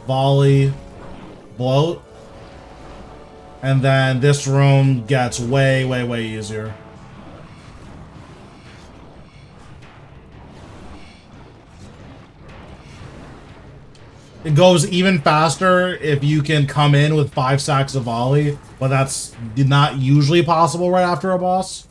Volley, Bloat. And then this room gets way, way, way easier. It goes even faster if you can come in with 5 stacks of volley, but that's not usually possible right after a boss.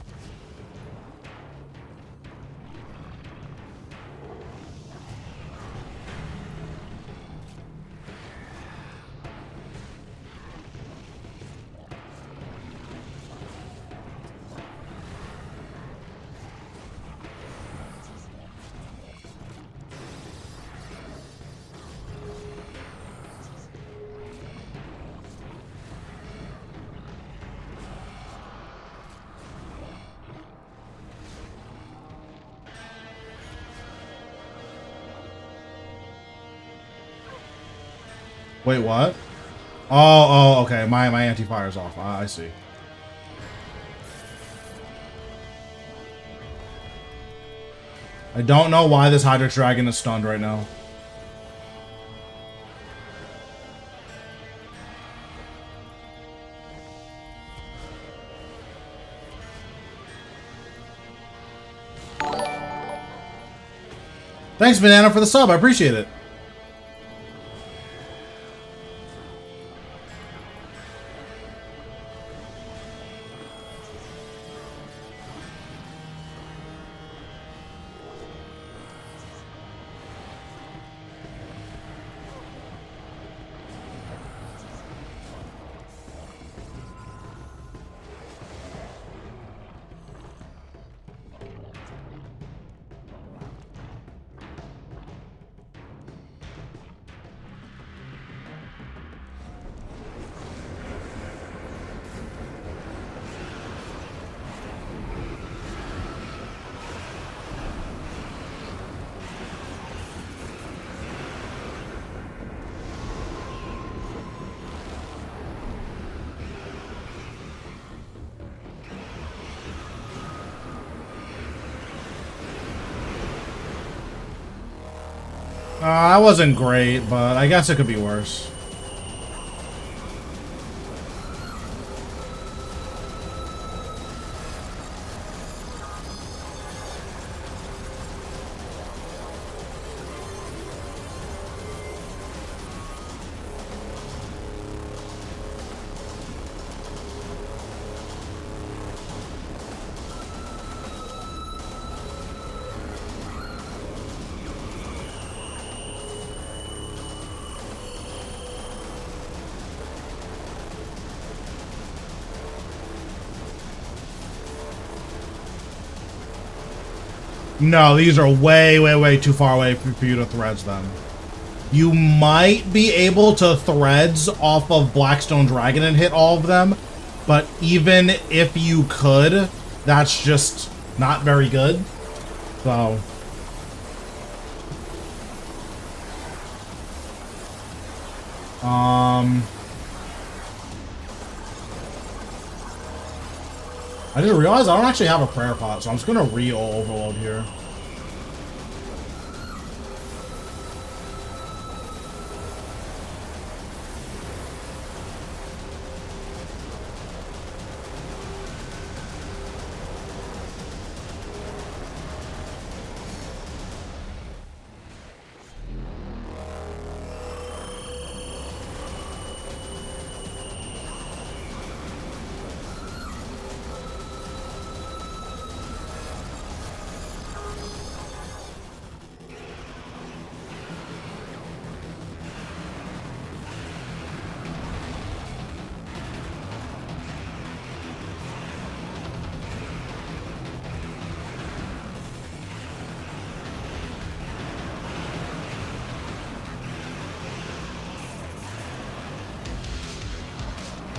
Wait, what? Oh, okay. My anti-fire's off. I see. I don't know why this Hydrix Dragon is stunned right now. Thanks, Banana, for the sub. I appreciate it. That wasn't great, but I guess it could be worse. No, these are way, way, way too far away for you to Threads them. You might be able to Threads off of Blackstone Dragon and hit all of them, but even if you could, that's just not very good. So... I just realized I don't actually have a prayer pot, so I'm just gonna re-overload here.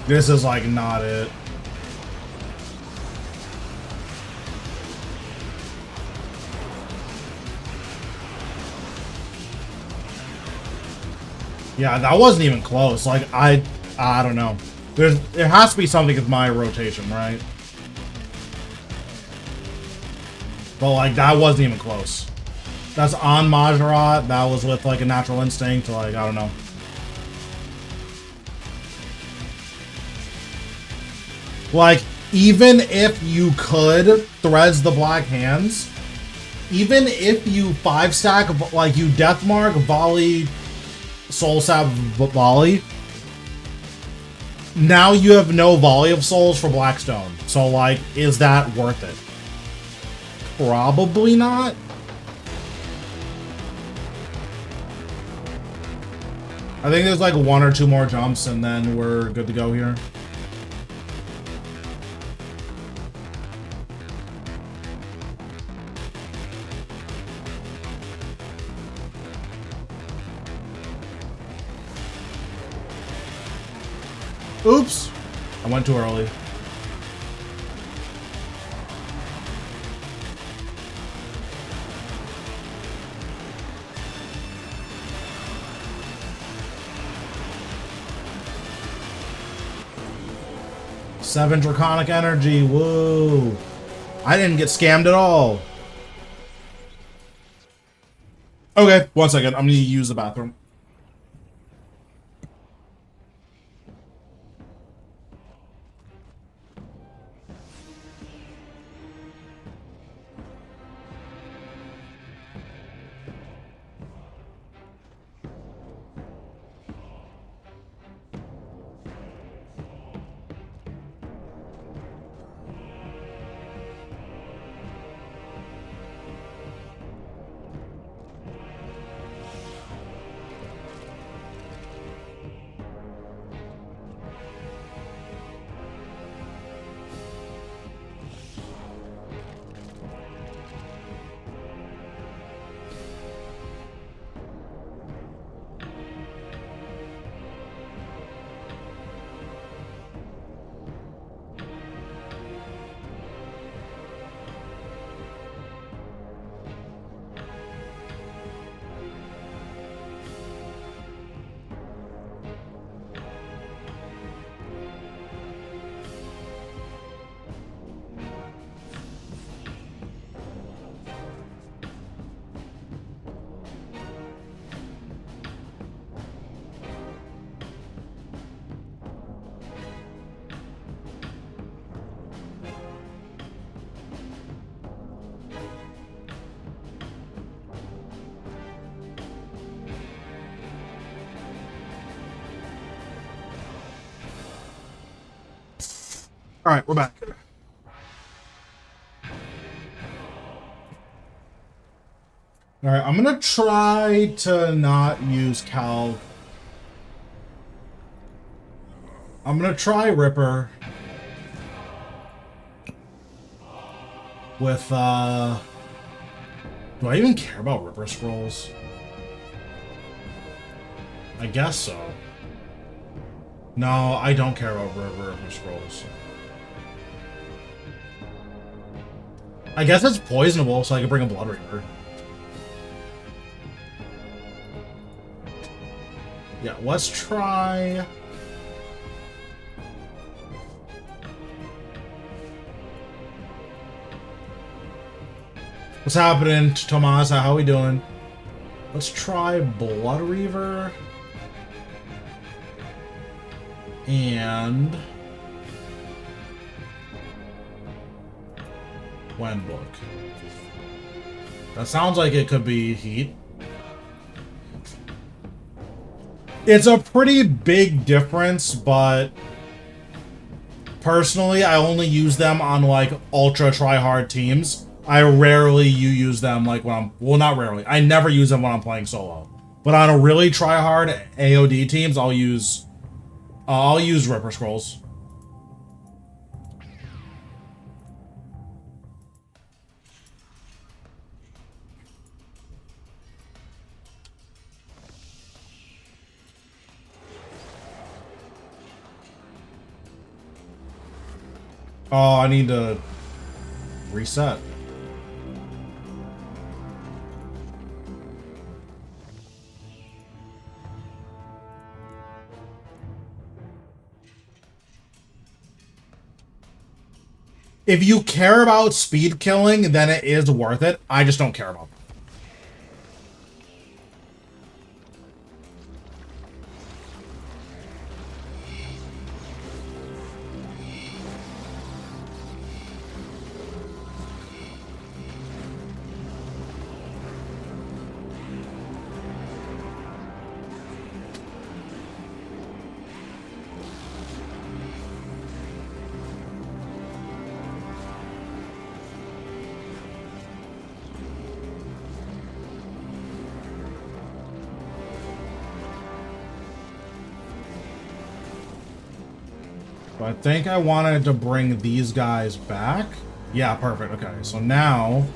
This is like not it. Yeah, that wasn't even close. Like I don't know. There has to be something with my rotation, right? But like that wasn't even close. That's on Majorat. That was with like a natural instinct. Like I don't know. Like, even if you could Threads the Black Hands, even if you 5-stack, like you Deathmark, Volley, Soul Sap, Volley, now you have no Volley of Souls for Blackstone. So, like, is that worth it? Probably not. I think there's like 1 or 2 more jumps and then we're good to go here. Oops! I went too early. Seven Draconic Energy, whoa! I didn't get scammed at all. Okay, 1 second, I'm gonna use the bathroom. All right, we're back. All right, I'm gonna try to not use Cal. I'm gonna try Ripper with, do I even care about Ripper Scrolls? I guess so. No, I don't care about Ripper Scrolls. I guess it's poisonable, so I can bring a Blood Reaper. Yeah, let's try... What's happening, Tomas? How we doing? Let's try Blood Reaver. And Wind Book. That sounds like it could be heat. It's a pretty big difference, but personally, I only use them on like ultra try-hard teams. I rarely use them like when I'm, well, not rarely. I never use them when I'm playing solo. But on a really try-hard AOD teams, I'll use Ripper Scrolls. Oh, I need to reset. If you care about speed killing, then it is worth it. I just don't care about it. I think I wanted to bring these guys back. Yeah, perfect. Okay, so now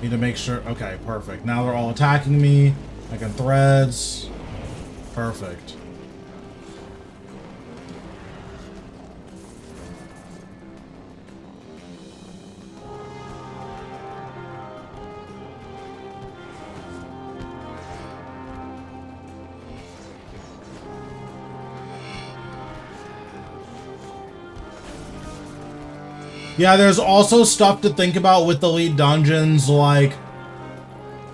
need to make sure. Okay, perfect. Now they're all attacking me. I can threads. Perfect. Yeah, there's also stuff to think about with Elite Dungeons, like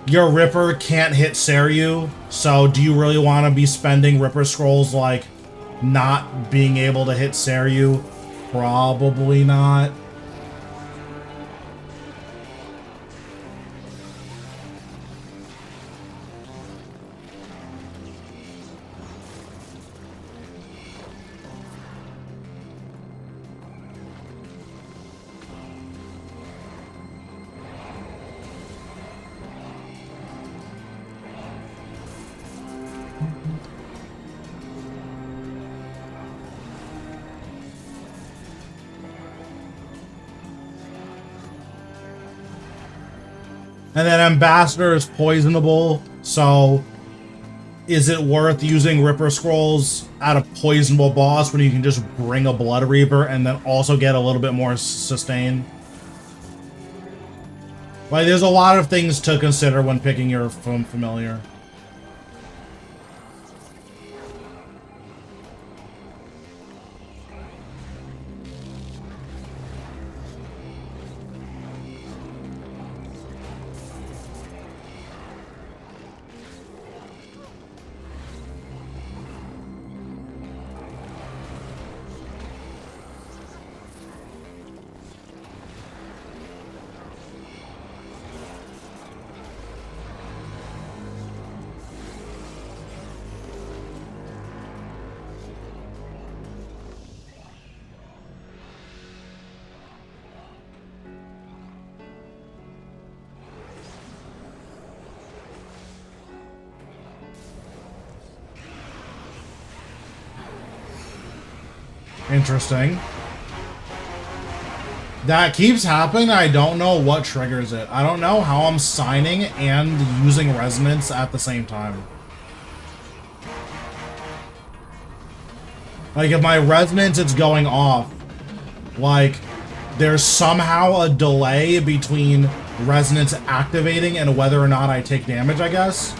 your Ripper can't hit Seryu, so do you really want to be spending Ripper Scrolls, like, not being able to hit Seryu? Probably not. And then Ambassador is poisonable, so is it worth using Ripper Scrolls at a poisonable boss when you can just bring a Blood Reaper and then also get a little bit more sustain? Like, there's a lot of things to consider when picking your familiar. Interesting. That keeps happening. I don't know what triggers it. I don't know how I'm signing and using resonance at the same time. Like, if my resonance is going off, like, there's somehow a delay between resonance activating and whether or not I take damage, I guess.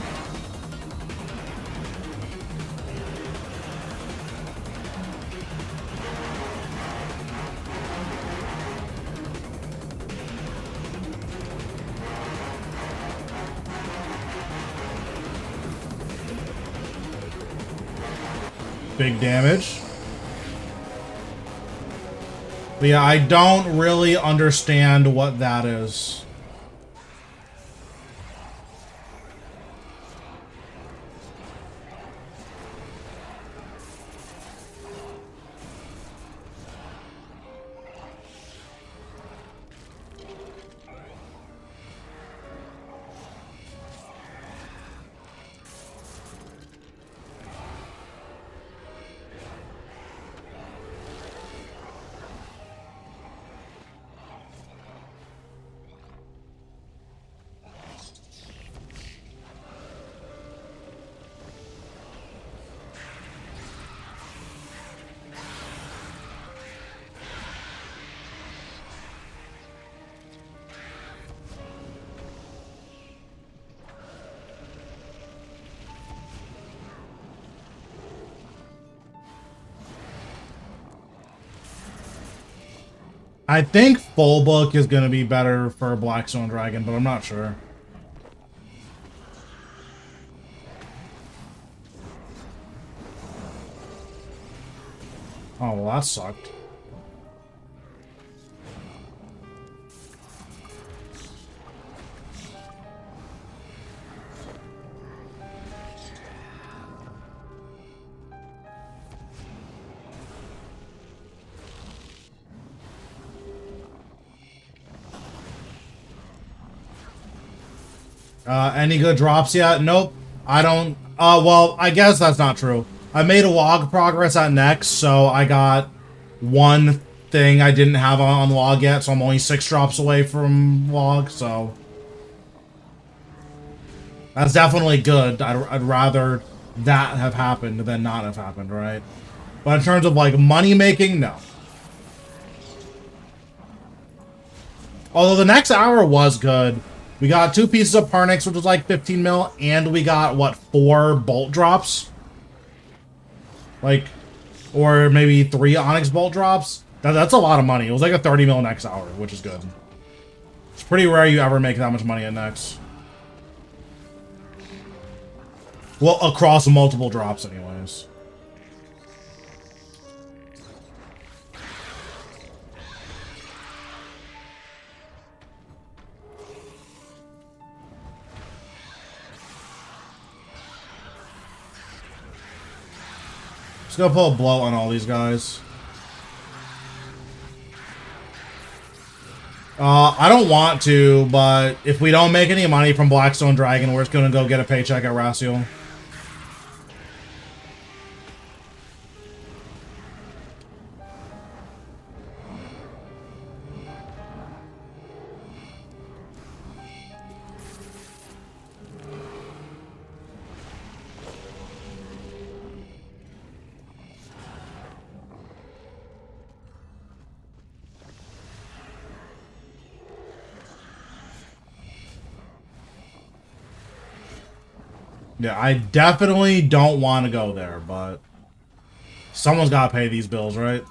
big damage. But yeah, I don't really understand what that is. I think full book is going to be better for Blackstone Dragon, but I'm not sure. Oh, well, that sucked. Any good drops yet? Nope. I don't... well, I guess that's not true. I made a log progress at Nex, so I got one thing I didn't have on log yet, so I'm only 6 drops away from log, so... That's definitely good. I'd rather that have happened than not have happened, right? But in terms of, like, money making, no. Although the next hour was good. We got 2 pieces of Parnix, which was like 15 mil, and we got, what, 4 bolt drops? Like, or maybe 3 Onyx bolt drops? That's a lot of money. It was like a 30 mil next hour, which is good. It's pretty rare you ever make that much money at Nex. Well, across multiple drops anyways. Just gonna pull a blow on all these guys. I don't want to, but if we don't make any money from Blackstone Dragon, we're just gonna go get a paycheck at Rasal. Yeah, I definitely don't want to go there, but someone's got to pay these bills, right?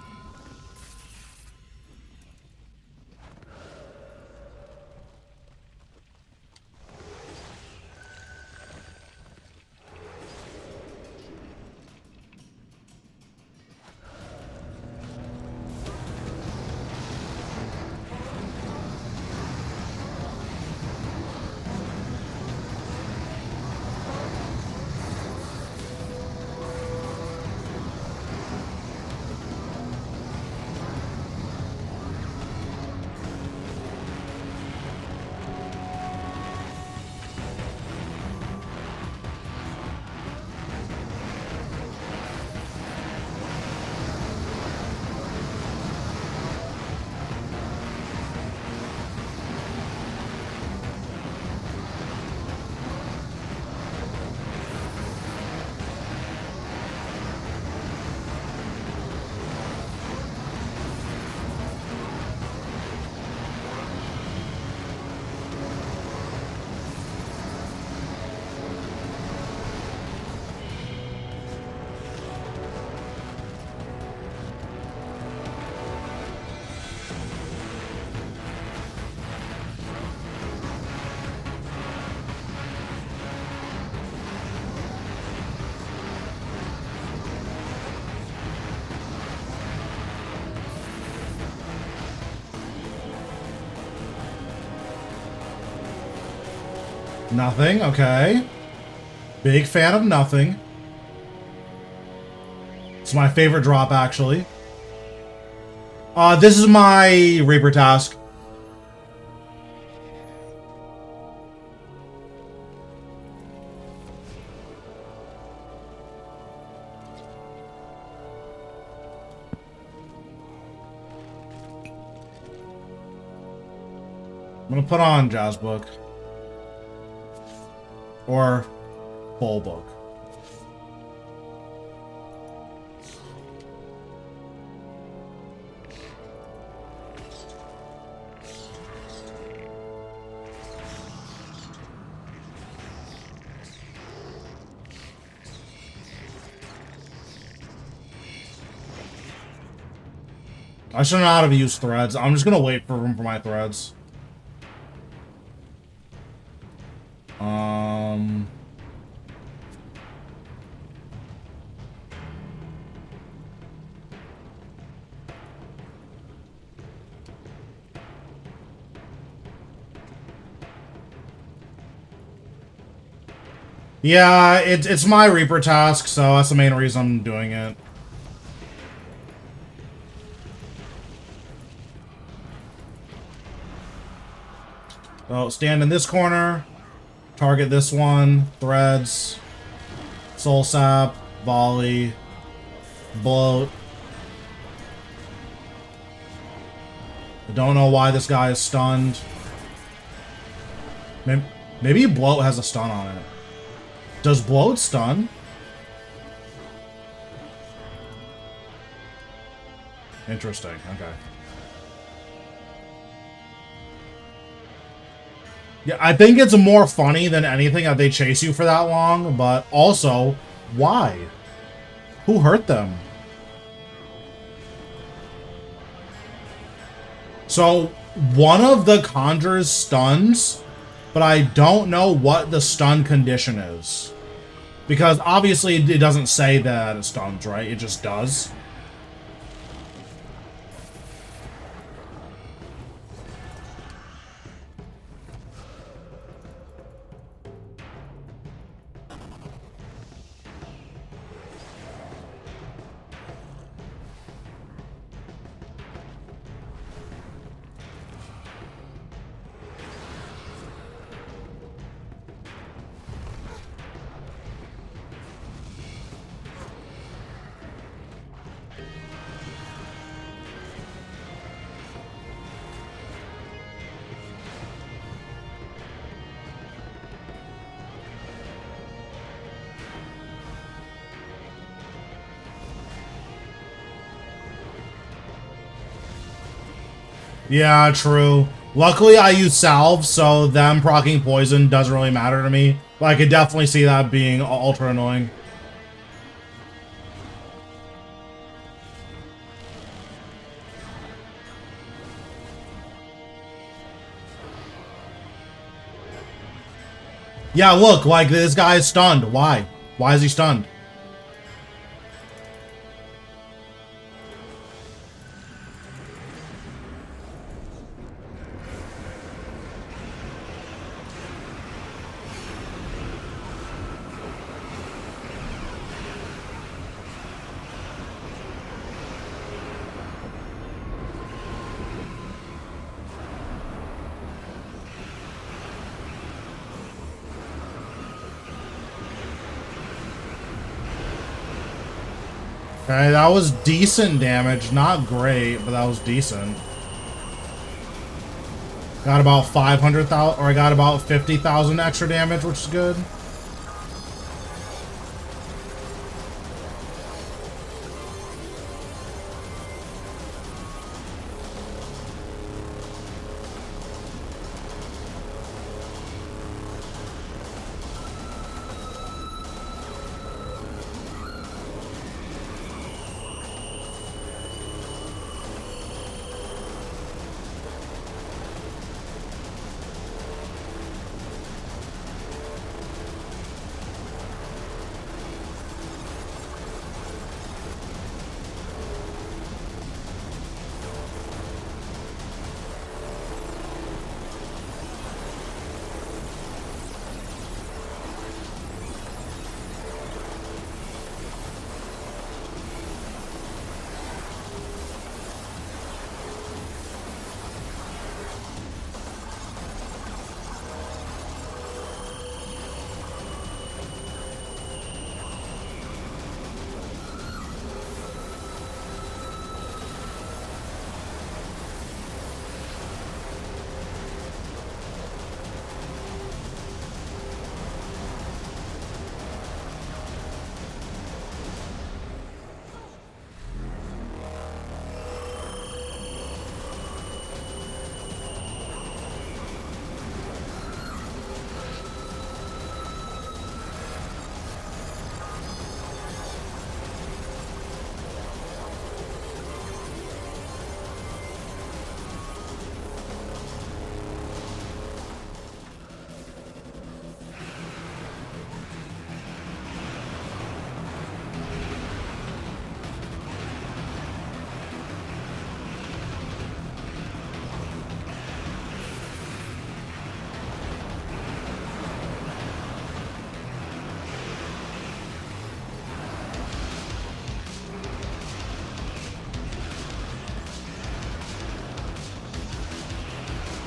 Nothing, okay. Big fan of nothing. It's my favorite drop, actually. This is my Reaper task. I'm gonna put on Jazz Book. Or Full Book. I should know how to use threads. I'm just gonna wait for room for my threads. Yeah, it's my Reaper task, so that's the main reason I'm doing it. So stand in this corner, target this one, threads, soul sap, volley, bloat. I don't know why this guy is stunned. Maybe bloat has a stun on it. Does bloat stun? Interesting, okay. Yeah, I think it's more funny than anything that they chase you for that long, but also, why? Who hurt them? So, one of the Conjurers stuns, but I don't know what the stun condition is. Because obviously it doesn't say that it stuns, right? It just does. Yeah, true. Luckily, I use salve, so them proccing poison doesn't really matter to me. But I could definitely see that being ultra annoying. Yeah, look, like, this guy is stunned. Why? Why is he stunned? Okay, that was decent damage. Not great, but that was decent. Got about 500,000, or I got about 50,000 extra damage, which is good.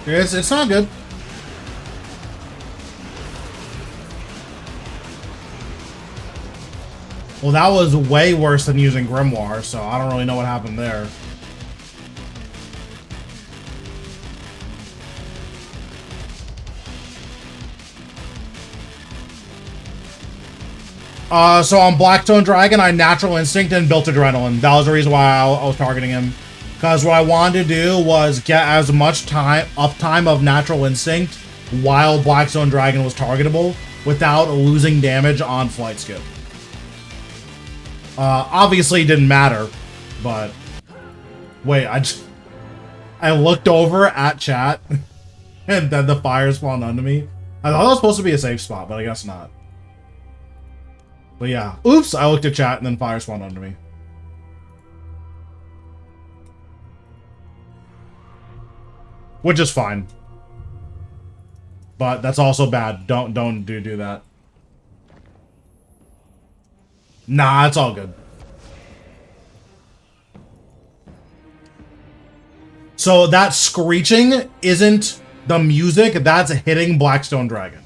It's not good. Well, that was way worse than using Grimoire, so I don't really know what happened there. So on Blackstone Dragon, I Natural Instinct and built Adrenaline. That was the reason why I was targeting him. Because what I wanted to do was get as much uptime of Natural Instinct while Blackstone Dragon was targetable without losing damage on Flight Skip. Obviously it didn't matter, but... Wait, I looked over at chat, and then the fire spawned onto me. I thought that was supposed to be a safe spot, but I guess not. But yeah, oops, I looked at chat and then fire spawned under me. Which is fine. But that's also bad. Don't do that. Nah, it's all good. So that screeching isn't the music, that's hitting Blackstone Dragon.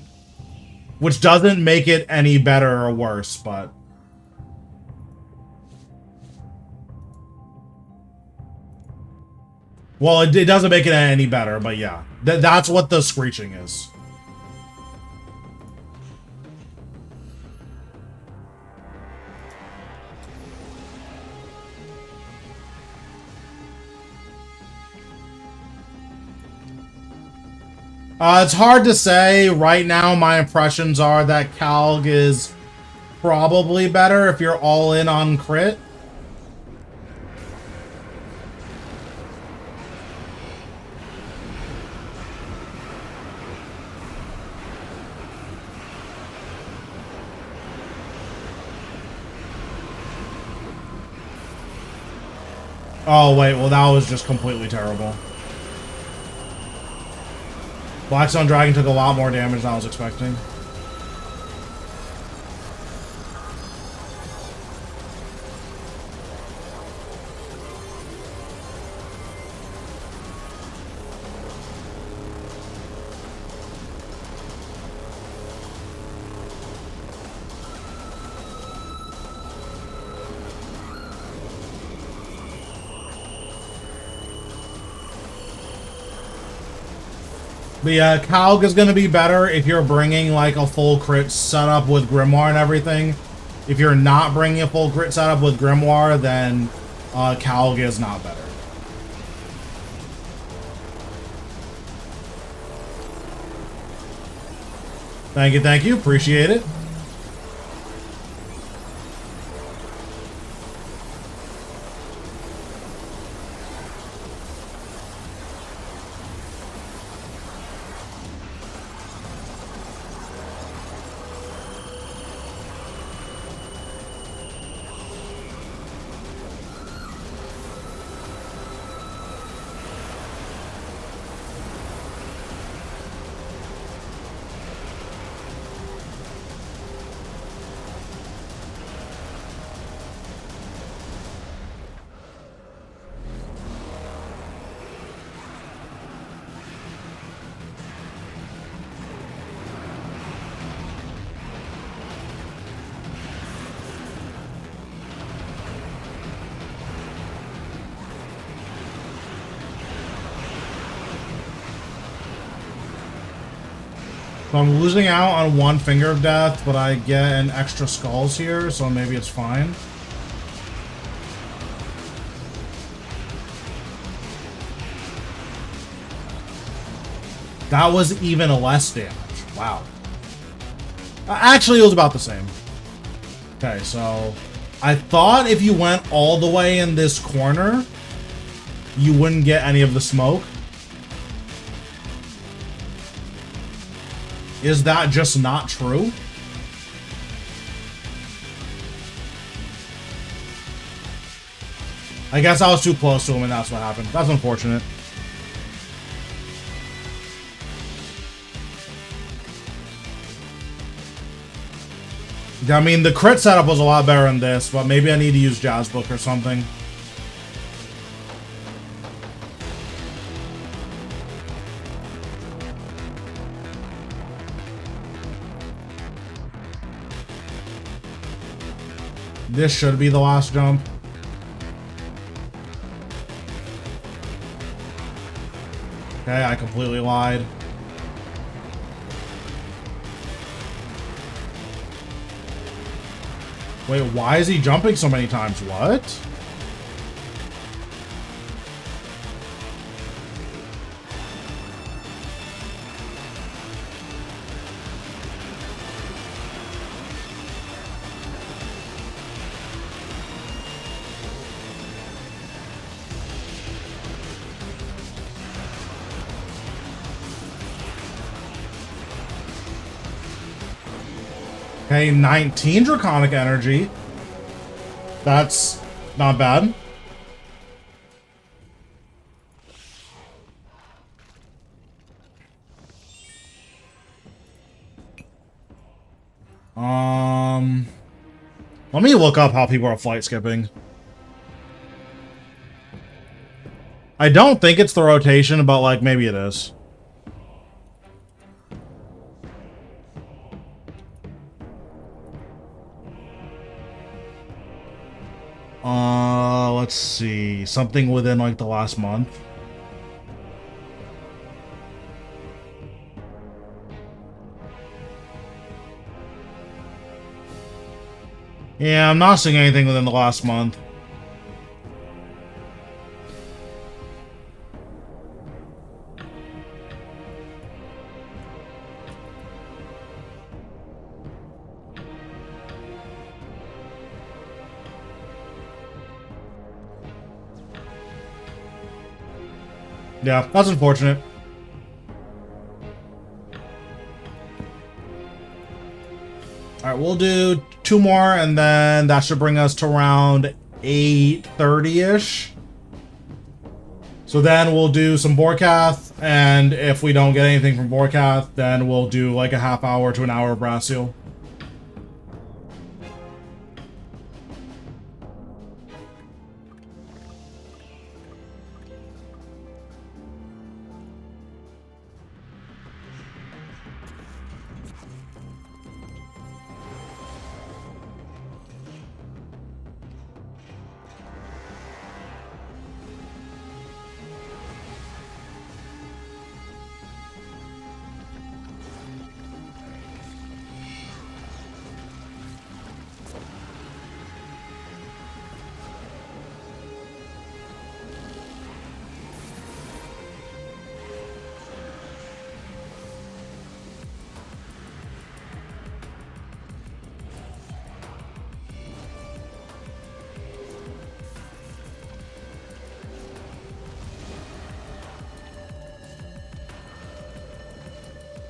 Which doesn't make it any better or worse, but... Well, it doesn't make it any better, but yeah. That's what the screeching is. It's hard to say. Right now, my impressions are that Calg is probably better if you're all in on crit. Oh, wait. Well, that was just completely terrible. Blackstone Dragon took a lot more damage than I was expecting. But yeah, Calg is going to be better if you're bringing like a full crit setup with Grimoire and everything. If you're not bringing a full crit setup with Grimoire, then Calg is not better. Thank you, appreciate it. So I'm losing out on one Finger of Death, but I get an extra skulls here, so maybe it's fine. That was even less damage. Wow. Actually, it was about the same. Okay, so I thought if you went all the way in this corner, you wouldn't get any of the smoke. Is that just not true? I guess I was too close to him and that's what happened. That's unfortunate. I mean, the crit setup was a lot better in this, but maybe I need to use Jazz Book or something. This should be the last jump. Okay, I completely lied. Wait, why is he jumping so many times? What? Okay, 19 draconic energy. That's not bad. Let me look up how people are flight skipping. I don't think it's the rotation, but like maybe it is. Let's see. Something within like the last month. Yeah, I'm not seeing anything within the last month. Yeah, that's unfortunate. Alright, we'll do 2 more, and then that should bring us to around 8:30-ish. So then we'll do some Vorkath, and if we don't get anything from Vorkath, then we'll do like a half hour to an hour of Rasal.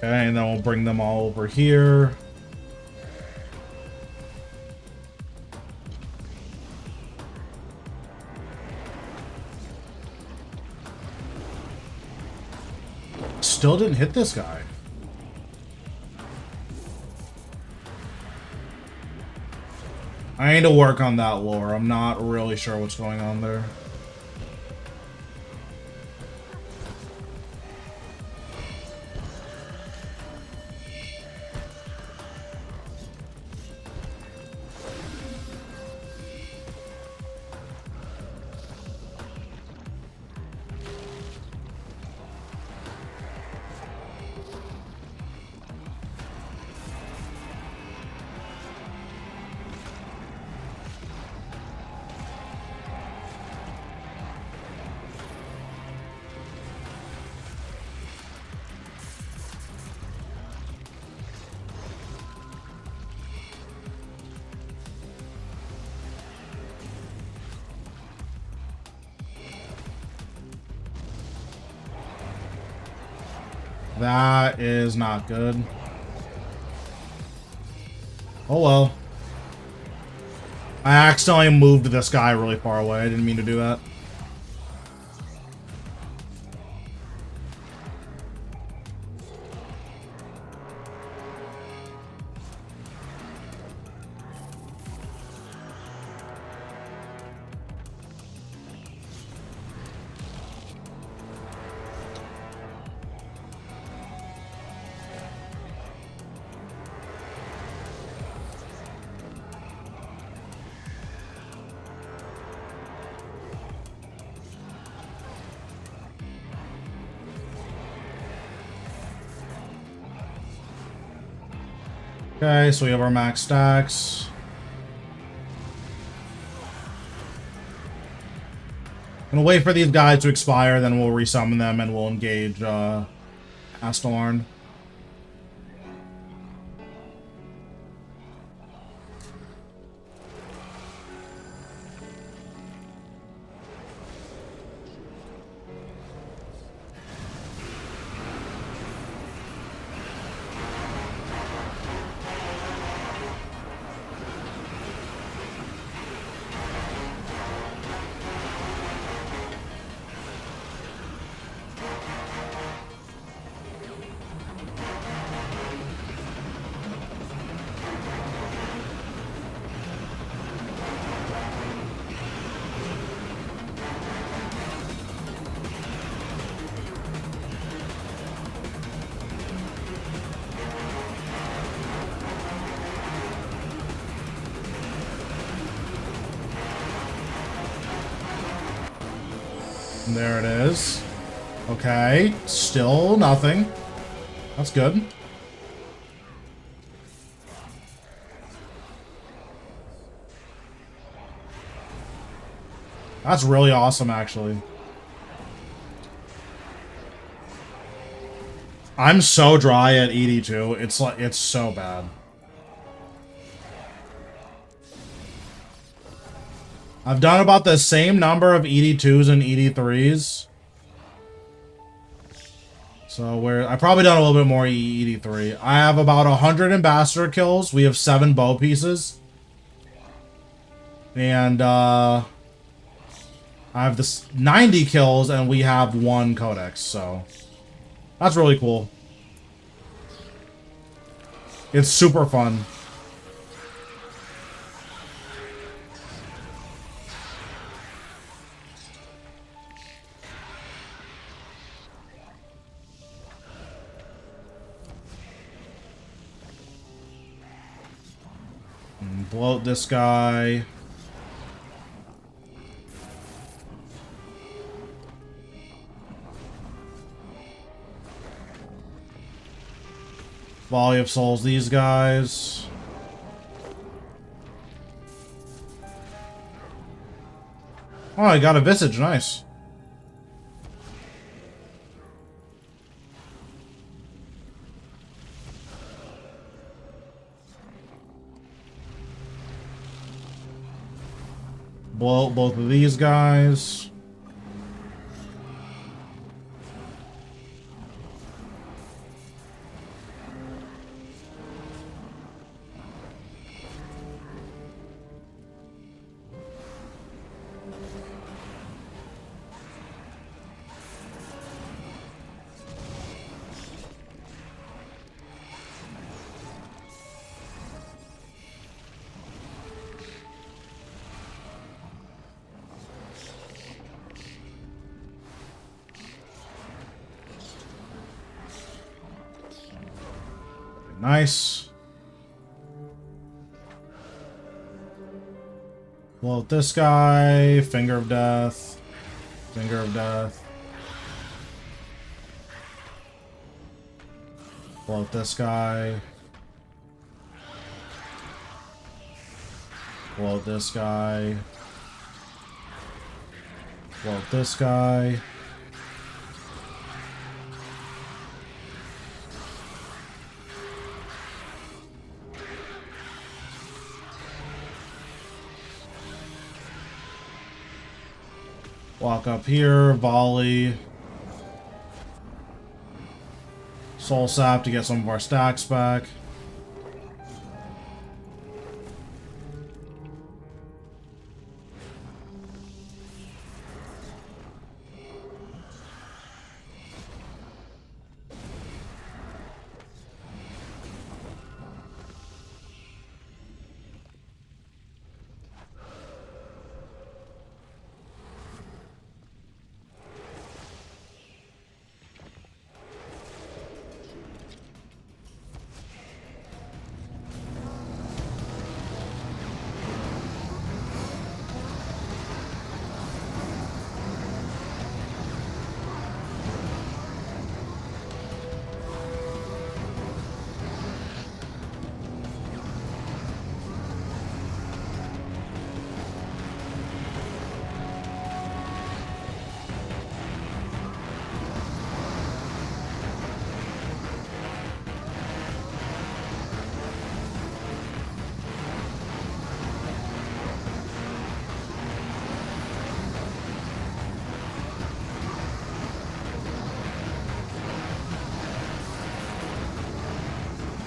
Okay, and then we'll bring them all over here. Still didn't hit this guy. I need to work on that lore. I'm not really sure what's going on there. That is not good. Oh well. I accidentally moved this guy really far away. I didn't mean to do that. Okay, so we have our max stacks. Gonna wait for these guys to expire, then we'll resummon them and we'll engage Astalorn. There it is. Okay, still nothing. That's good. That's really awesome, actually. I'm so dry at ED2. It's like, it's so bad. I've done about the same number of ED2s and ED3s. So I probably done a little bit more ED3. I have about 100 ambassador kills. We have 7 bow pieces. And I have this 90 kills and we have 1 codex, so that's really cool. It's super fun. Bloat this guy. Volley of souls these guys. Oh, I got a visage, nice. Blow out both of these guys. Nice. Blow out this guy. Finger of death. Finger of death. Blow out this guy. Blow out this guy. Blow out this guy. Walk up here, volley. Soul sap to get some of our stacks back.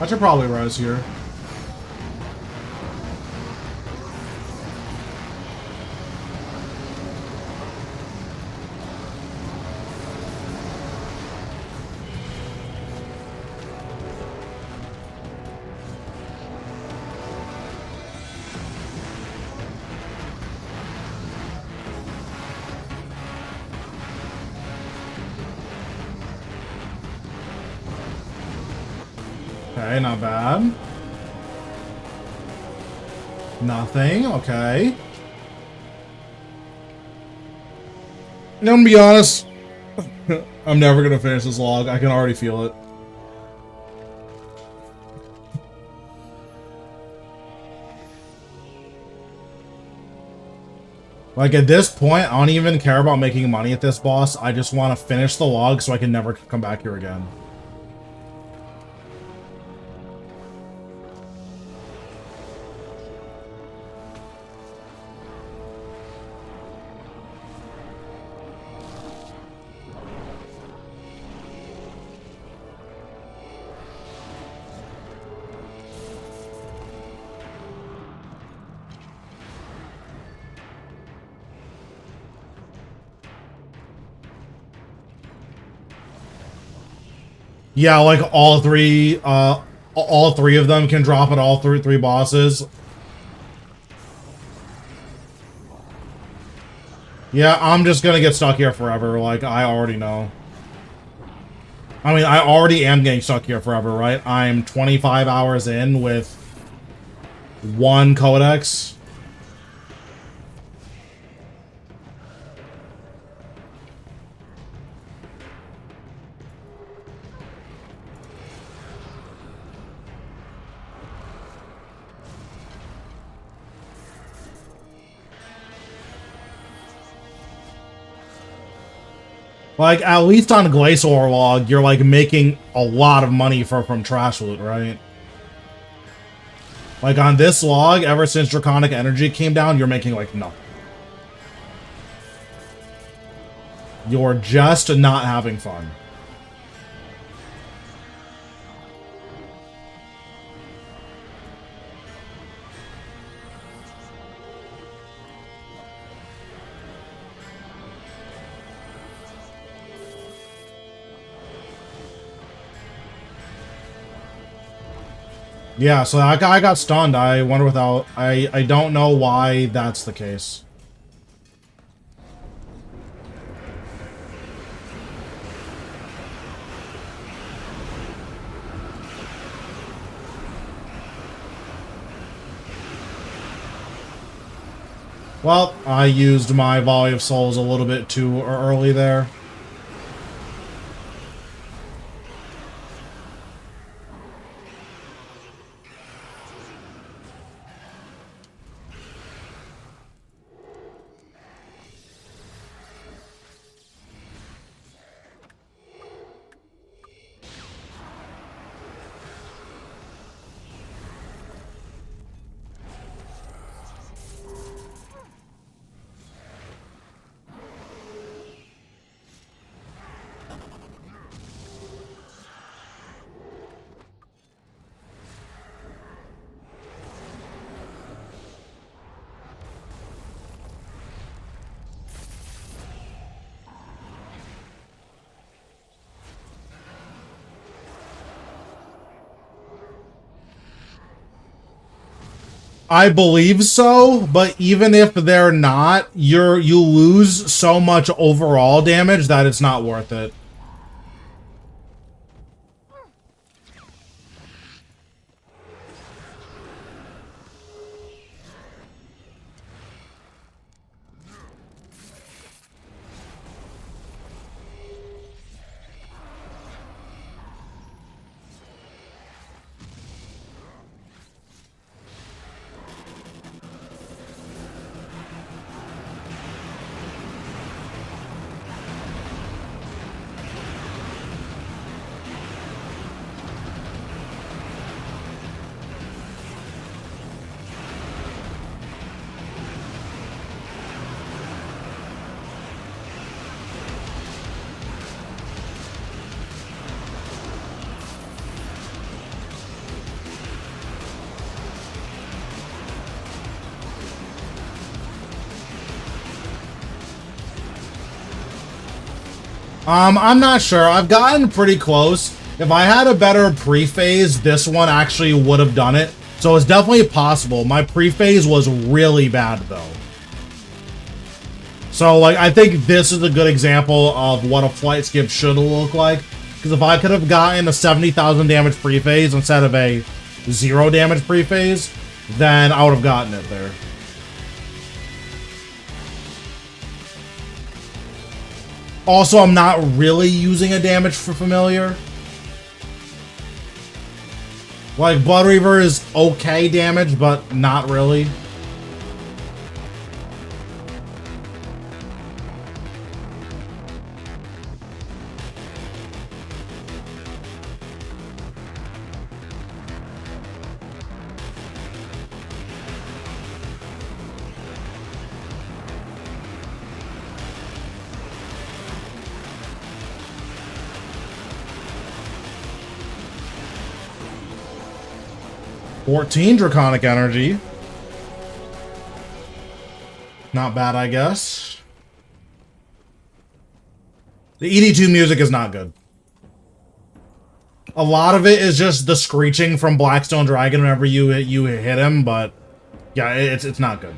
I should probably res here. Okay, not bad. Nothing, okay. I'm gonna be honest. I'm never gonna finish this log. I can already feel it. Like, at this point, I don't even care about making money at this boss. I just want to finish the log so I can never come back here again. Yeah, like all three of them can drop at all three bosses. Yeah, I'm just gonna get stuck here forever, like, I already know. I mean, I already am getting stuck here forever, right? I'm 25 hours in with one codex. Like, at least on Glacier Log, you're, like, making a lot of money from trash loot, right? Like, on this log, ever since Draconic Energy came down, you're making, like, nothing. You're just not having fun. Yeah, so that guy got stunned. I wonder without... I don't know why that's the case. Well, I used my Volley of Souls a little bit too early there. I believe so, but even if they're not, you lose so much overall damage that it's not worth it. I'm not sure. I've gotten pretty close. If I had a better pre-phase, this one actually would have done it. So it's definitely possible. My pre-phase was really bad, though. So, like, I think this is a good example of what a flight skip should look like. Because if I could have gotten a 70,000 damage pre-phase instead of a 0 damage pre-phase, then I would have gotten it there. Also, I'm not really using a damage for familiar. Like, Blood Reaver is okay damage, but not really. $14 Draconic Energy. Not bad, I guess. The ED2 music is not good. A lot of it is just the screeching from Blackstone Dragon whenever you hit him, but yeah, it's not good.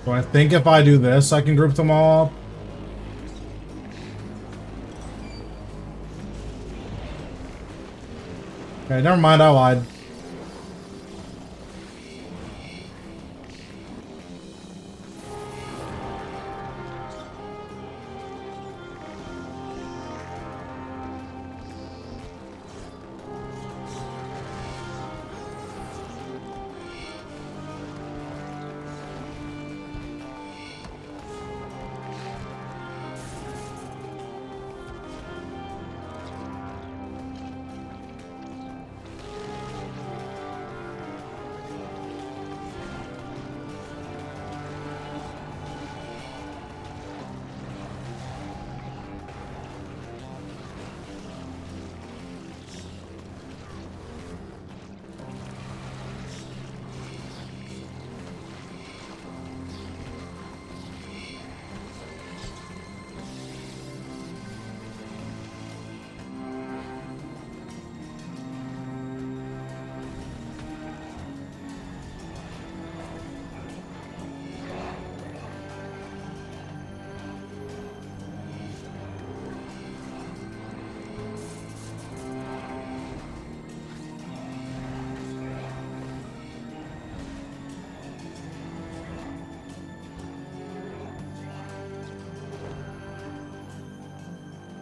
So I think if I do this, I can group them all up. Okay, never mind, I lied.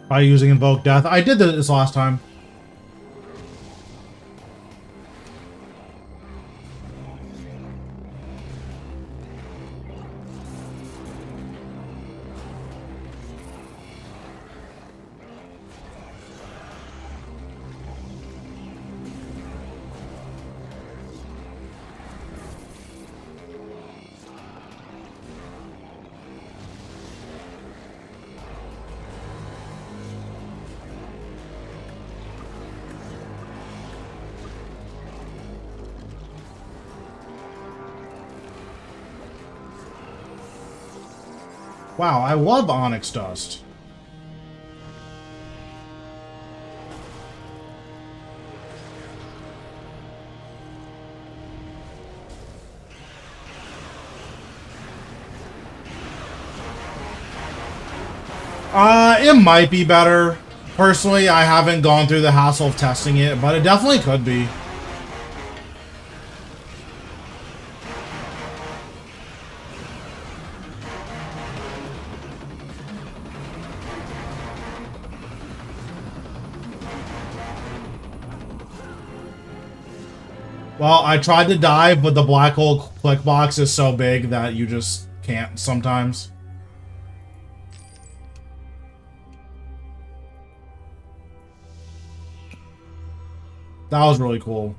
By using Invoke Death. I did this last time. Wow, I love Onyx Dust. It might be better. Personally, I haven't gone through the hassle of testing it, but it definitely could be. Well, I tried to dive, but the black hole click box is so big that you just can't sometimes. That was really cool.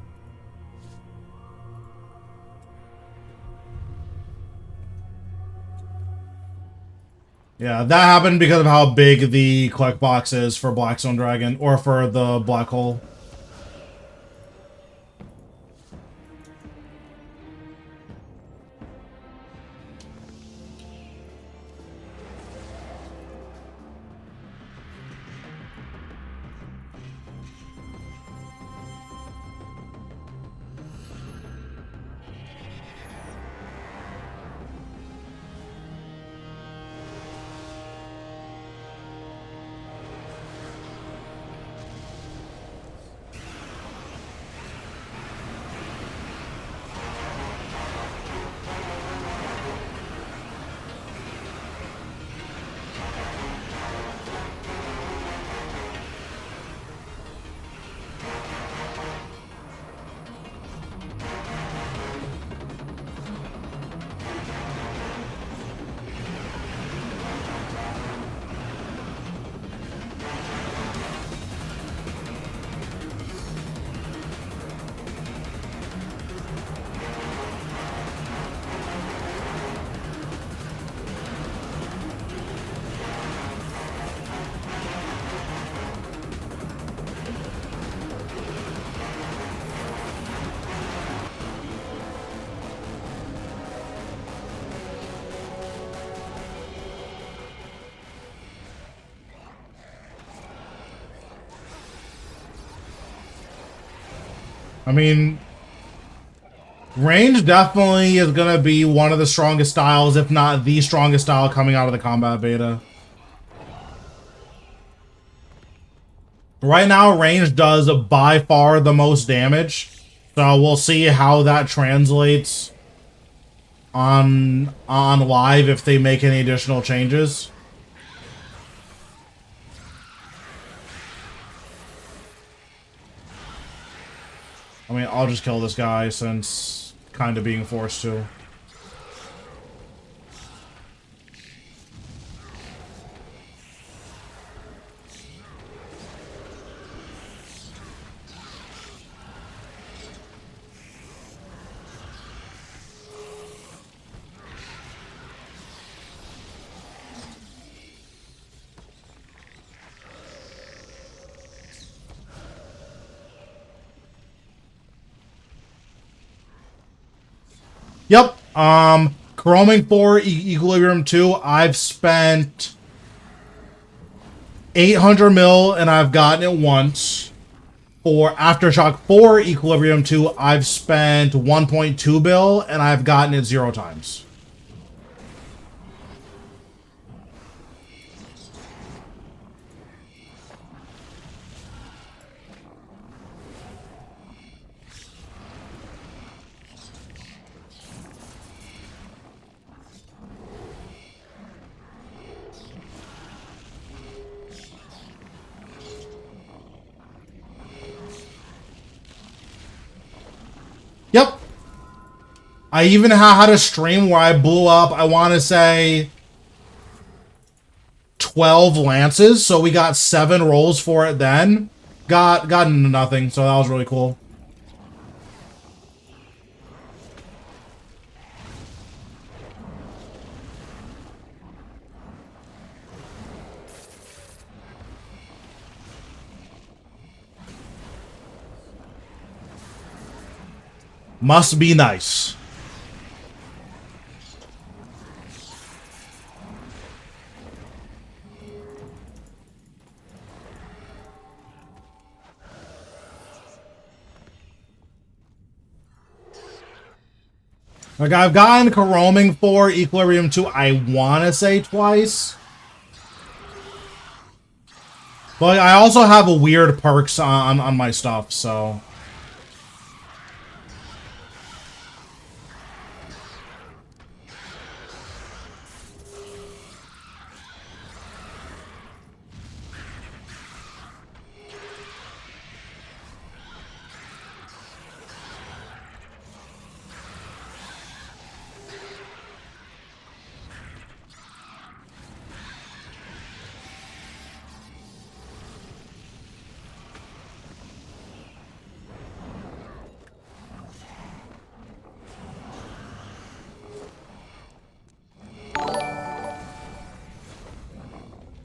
Yeah, that happened because of how big the click box is for Blackstone Dragon, or for the black hole. I mean, range definitely is going to be one of the strongest styles, if not the strongest style coming out of the combat beta. Right now, range does by far the most damage, so we'll see how that translates on live if they make any additional changes. I mean, I'll just kill this guy since kind of being forced to. Yep. Chroming 4, Equilibrium 2, I've spent 800 mil and I've gotten it once. For Aftershock 4, Equilibrium 2, I've spent 1.2 bill and I've gotten it 0 times. Yep. I even had a stream where I blew up, I want to say, 12 lances, so we got 7 rolls for it then. Got nothing, so that was really cool. Must be nice. Like, I've gotten Chroming 4, Equilibrium 2, I want to say twice. But I also have a weird perks on my stuff, so...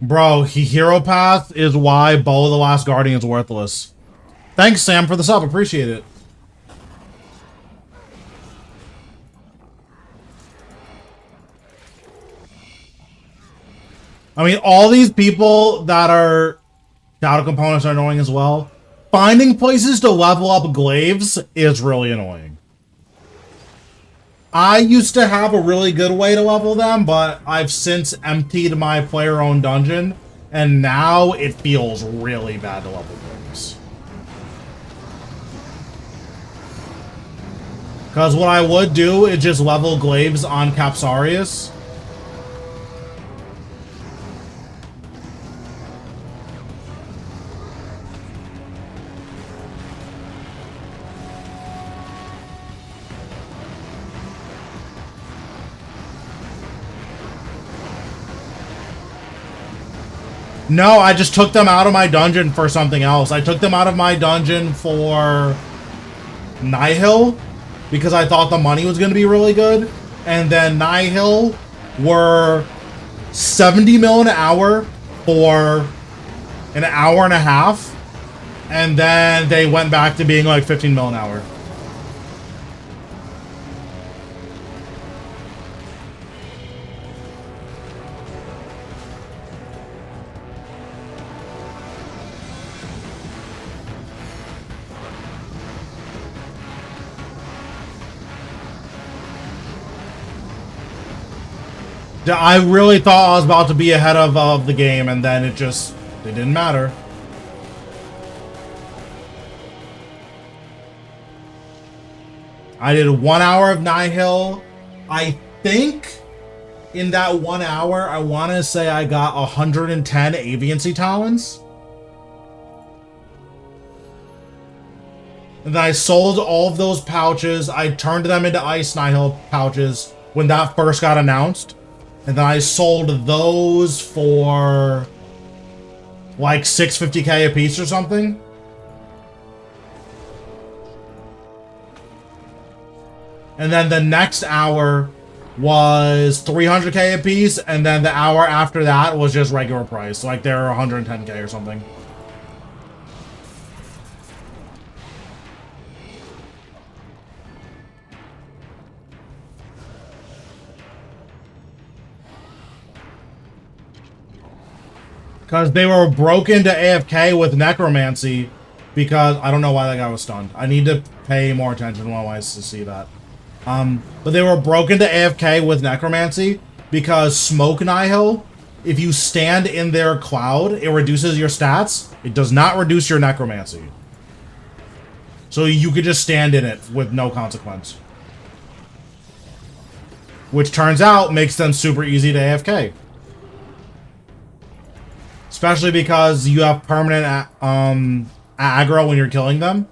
Bro, Hero Path is why Bow of the Last Guardian is worthless. Thanks, Sam, for the sub. Appreciate it. I mean, all these people that are shadow components are annoying as well. Finding places to level up glaives is really annoying. I used to have a really good way to level them, but I've since emptied my player-owned dungeon, and now it feels really bad to level glaives. Because what I would do is just level glaives on Capsarius. No, I just took them out of my dungeon for something else. I took them out of my dungeon for Nihil because I thought the money was going to be really good. And then Nihil were 70 mil an hour for an hour and a half. And then they went back to being like 15 mil an hour. I really thought I was about to be ahead of the game, and then it didn't matter. I did 1 hour of Nihil. I think in that 1 hour, I want to say I got 110 Aviancy Talons. And then I sold all of those pouches. I turned them into Ice Nihil pouches when that first got announced. And then I sold those for like 650k a piece or something. And then the next hour was 300k a piece, and then the hour after that was just regular price. Like they're 110k or something. Because they were broken to AFK with Necromancy, because I don't know why that guy was stunned. I need to pay more attention while I see that. But they were broken to AFK with Necromancy because Smoke Nihil, if you stand in their cloud, it reduces your stats. It does not reduce your Necromancy. So you could just stand in it with no consequence. Which turns out makes them super easy to AFK. Especially because you have permanent aggro when you're killing them.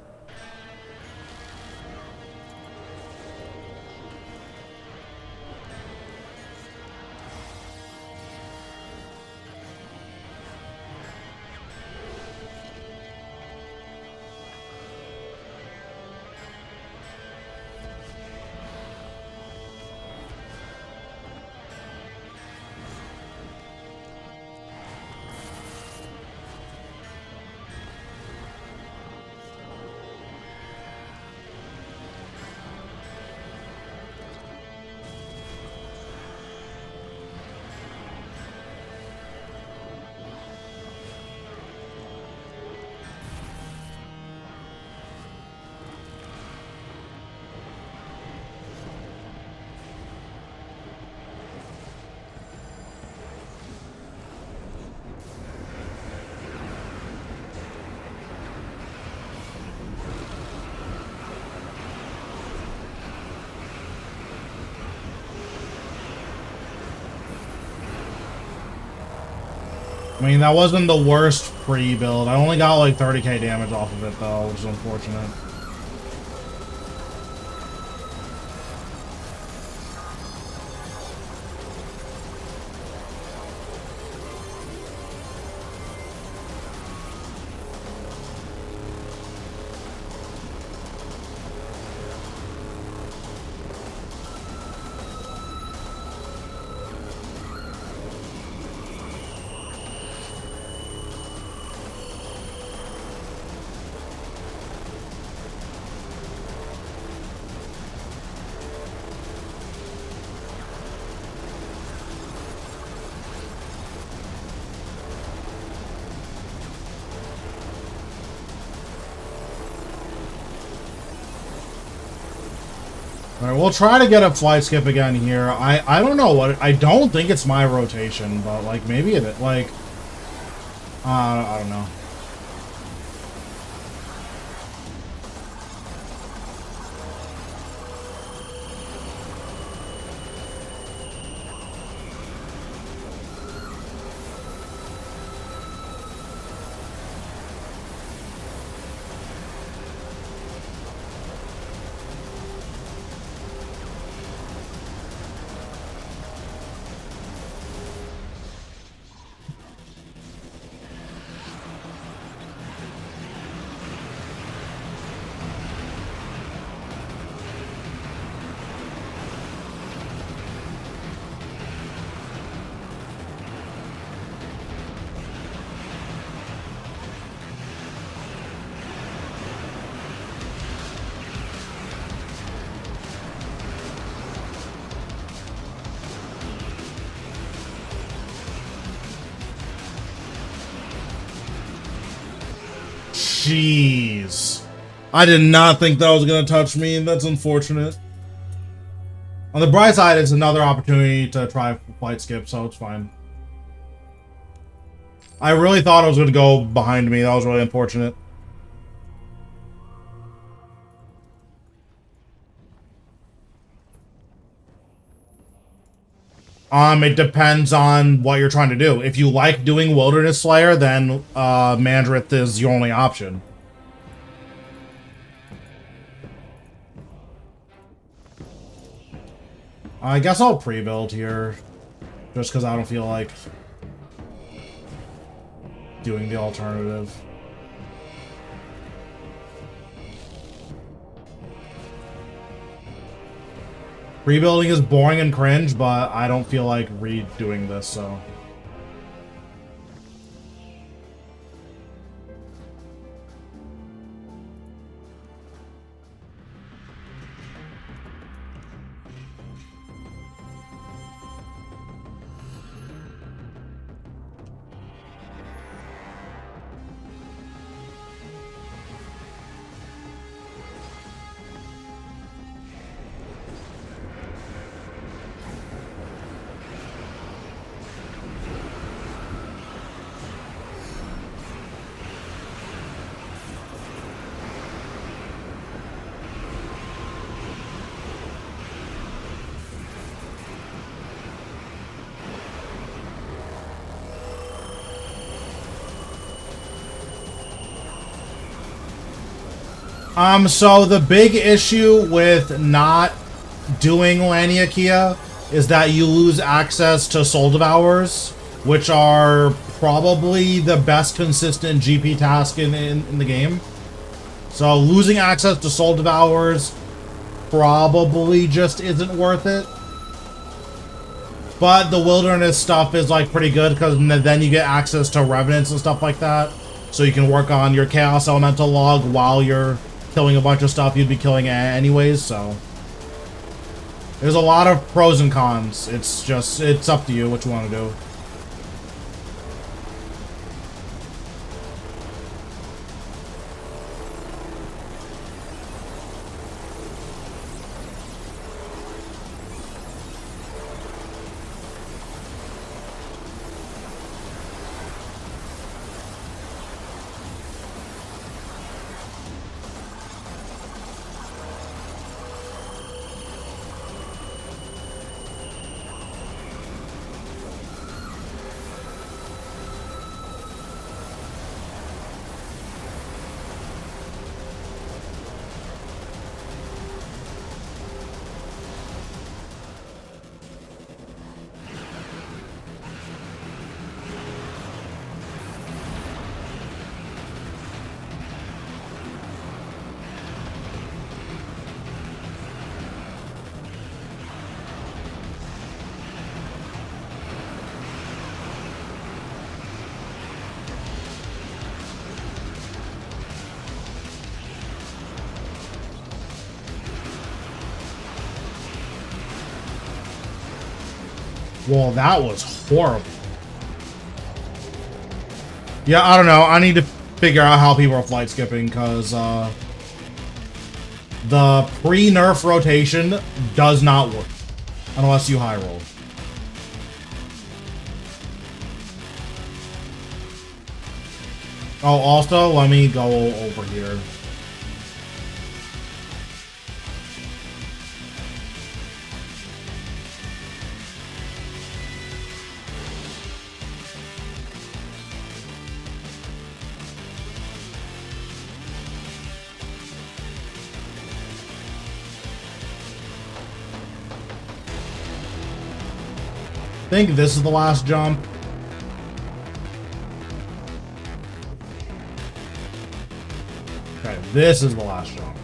I mean, that wasn't the worst pre-build. I only got like 30k damage off of it though, which is unfortunate. Alright, we'll try to get a flight skip again here. I don't know what... I don't think it's my rotation, but, like, maybe it... Like... I don't know. Jeez. I did not think that was going to touch me, and that's unfortunate. On the bright side, it's another opportunity to try flight skip, so it's fine. I really thought it was going to go behind me. That was really unfortunate. It depends on what you're trying to do. If you like doing Wilderness Slayer, then Mandrith is your only option. I guess I'll pre-build here, just because I don't feel like doing the alternative. Rebuilding is boring and cringe, but I don't feel like redoing this, so... So the big issue with not doing Laniakia is that you lose access to Soul Devours, which are probably the best consistent GP task in the game. So losing access to Soul Devours probably just isn't worth it. But the Wilderness stuff is like pretty good because then you get access to Revenants and stuff like that. So you can work on your Chaos Elemental log while you're killing a bunch of stuff you'd be killing anyways, so there's a lot of pros and cons. It's up to you what you want to do. Well, that was horrible. Yeah, I don't know. I need to figure out how people are flight skipping, because the pre-nerf rotation does not work. Unless you high roll. Oh, also, let me go over here. I think this is the last jump. Okay, this is the last jump.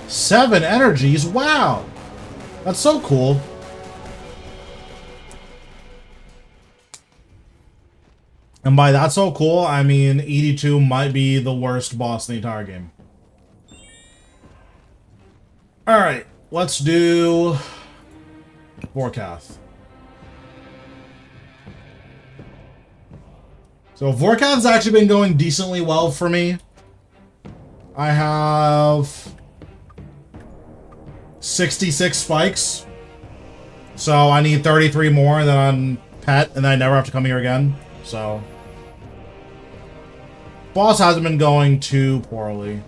Seven energies? Wow! That's so cool. And by that's so cool, I mean ED2 might be the worst boss in the entire game. Alright, let's do Vorkath. So Vorkath's actually been going decently well for me. I have 66 spikes. So I need 33 more, and then I'm pet, and then I never have to come here again. So boss hasn't been going too poorly.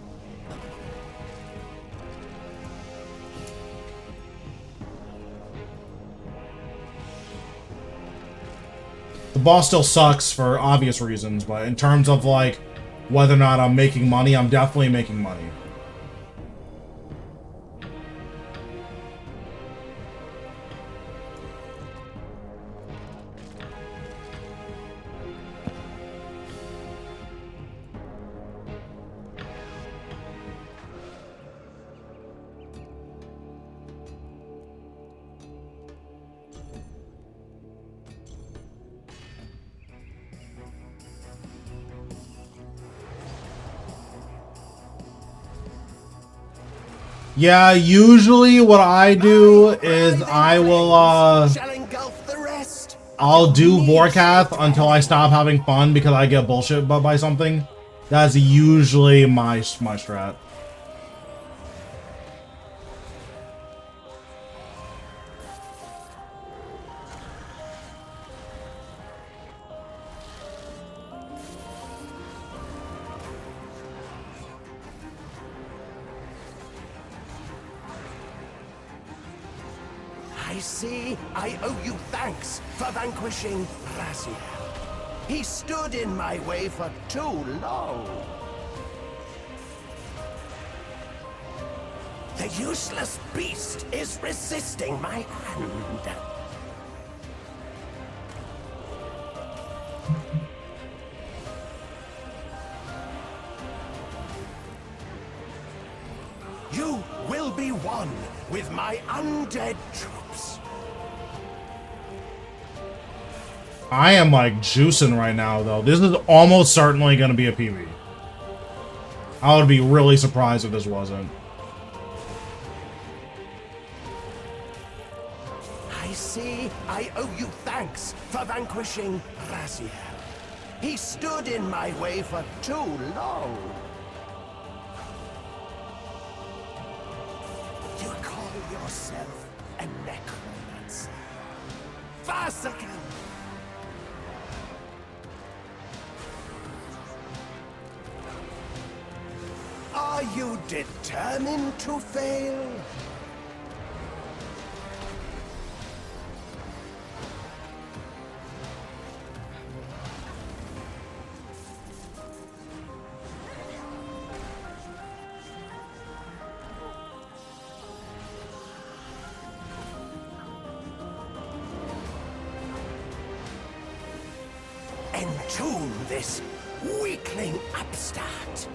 The boss still sucks for obvious reasons, but in terms of like whether or not I'm making money, I'm definitely making money. Yeah, usually what I do is I will, I'll do Vorkath until I stop having fun because I get bullshit by something. That's usually my strat. I owe you thanks for vanquishing Rasal. He stood in my way for too long. The useless beast is resisting my hand. You will be one with my undead troops. I am like juicing right now though. This is almost certainly going to be a PB. I would be really surprised if this wasn't. I see. I owe you thanks for vanquishing Rasal. He stood in my way for too long. You call yourself a necromancer. Farcical! Are you determined to fail? Entomb this weakling upstart.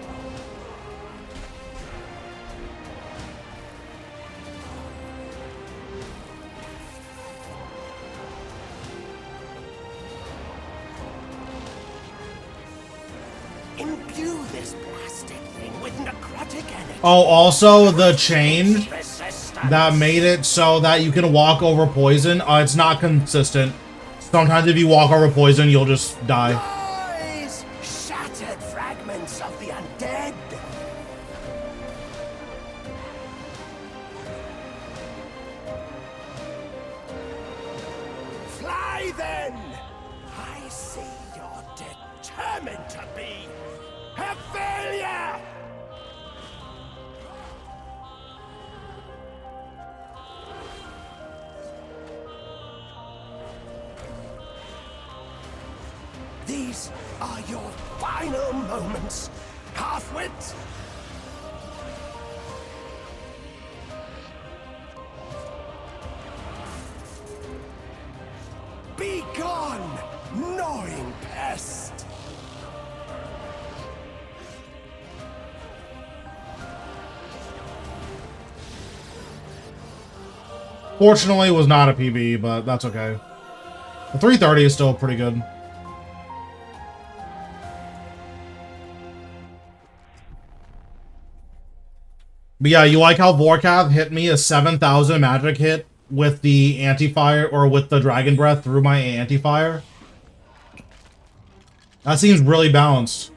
Imbue this plastic thing with necrotic energy. Oh, also the change Resistance. that made it so that you can walk over poison. It's not consistent. Sometimes if you walk over poison, you'll just die. Rise! Shattered fragments of the undead. Fly then! I see you're determined to be a failure! These are your final moments, half-wit! Be gone, gnawing pest! Fortunately, it was not a PB, but that's okay. The 330 is still pretty good. But yeah, you like how Vorkath hit me a 7,000 magic hit with the anti-fire, or with the Dragon Breath through my anti-fire? That seems really balanced.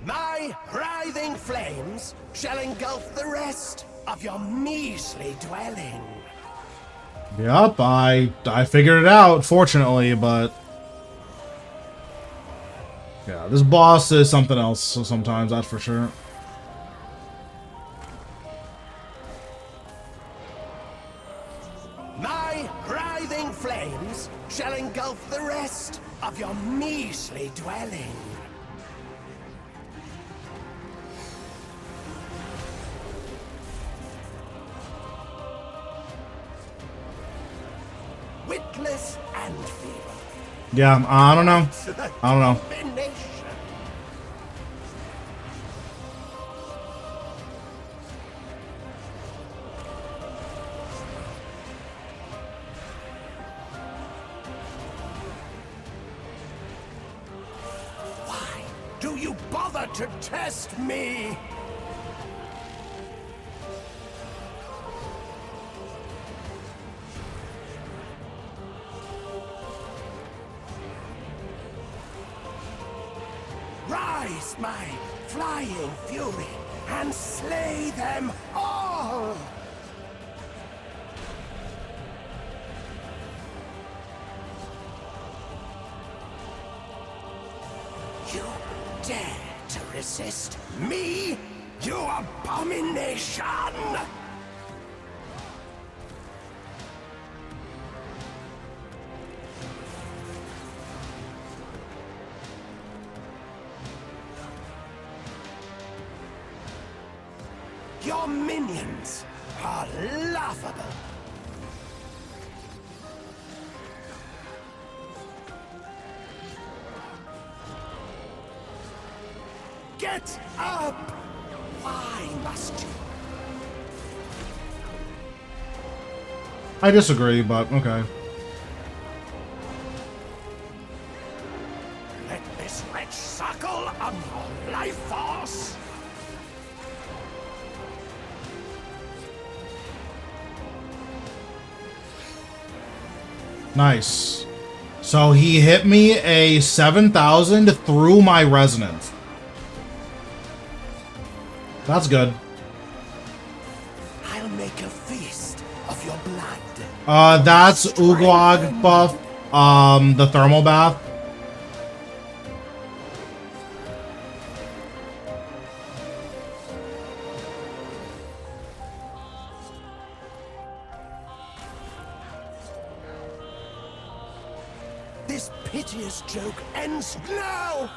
My writhing flames shall engulf the rest of your measly dwelling. Yup, I figured it out, fortunately, but... yeah, this boss is something else sometimes, that's for sure. My writhing flames shall engulf the rest of your measly dwelling. Witless and feeble. Yeah, I don't know. I don't know. Combination. Why do you bother to test me? Rise, my flying fury, and slay them all! You dare to resist me, you abomination! Your minions are laughable. Get up! Why must you? I disagree, but okay. Let this wretch suckle on your life force! Nice. So he hit me a 7,000 through my resonance. That's good. I'll make a feast of your blood. That's Ugwag buff, the thermal bath. This piteous joke ends now!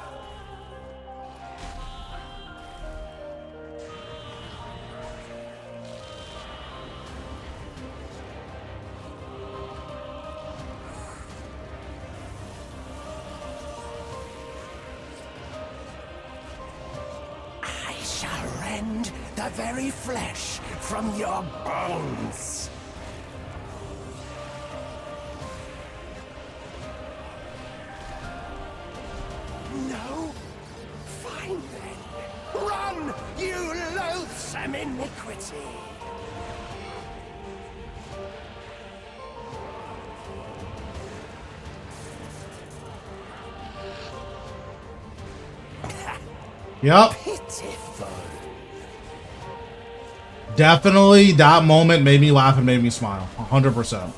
very flesh from your bones. No? Fine then. Run, you loathsome iniquity! Yep. Pitiful. Definitely that moment made me laugh and made me smile. 100%.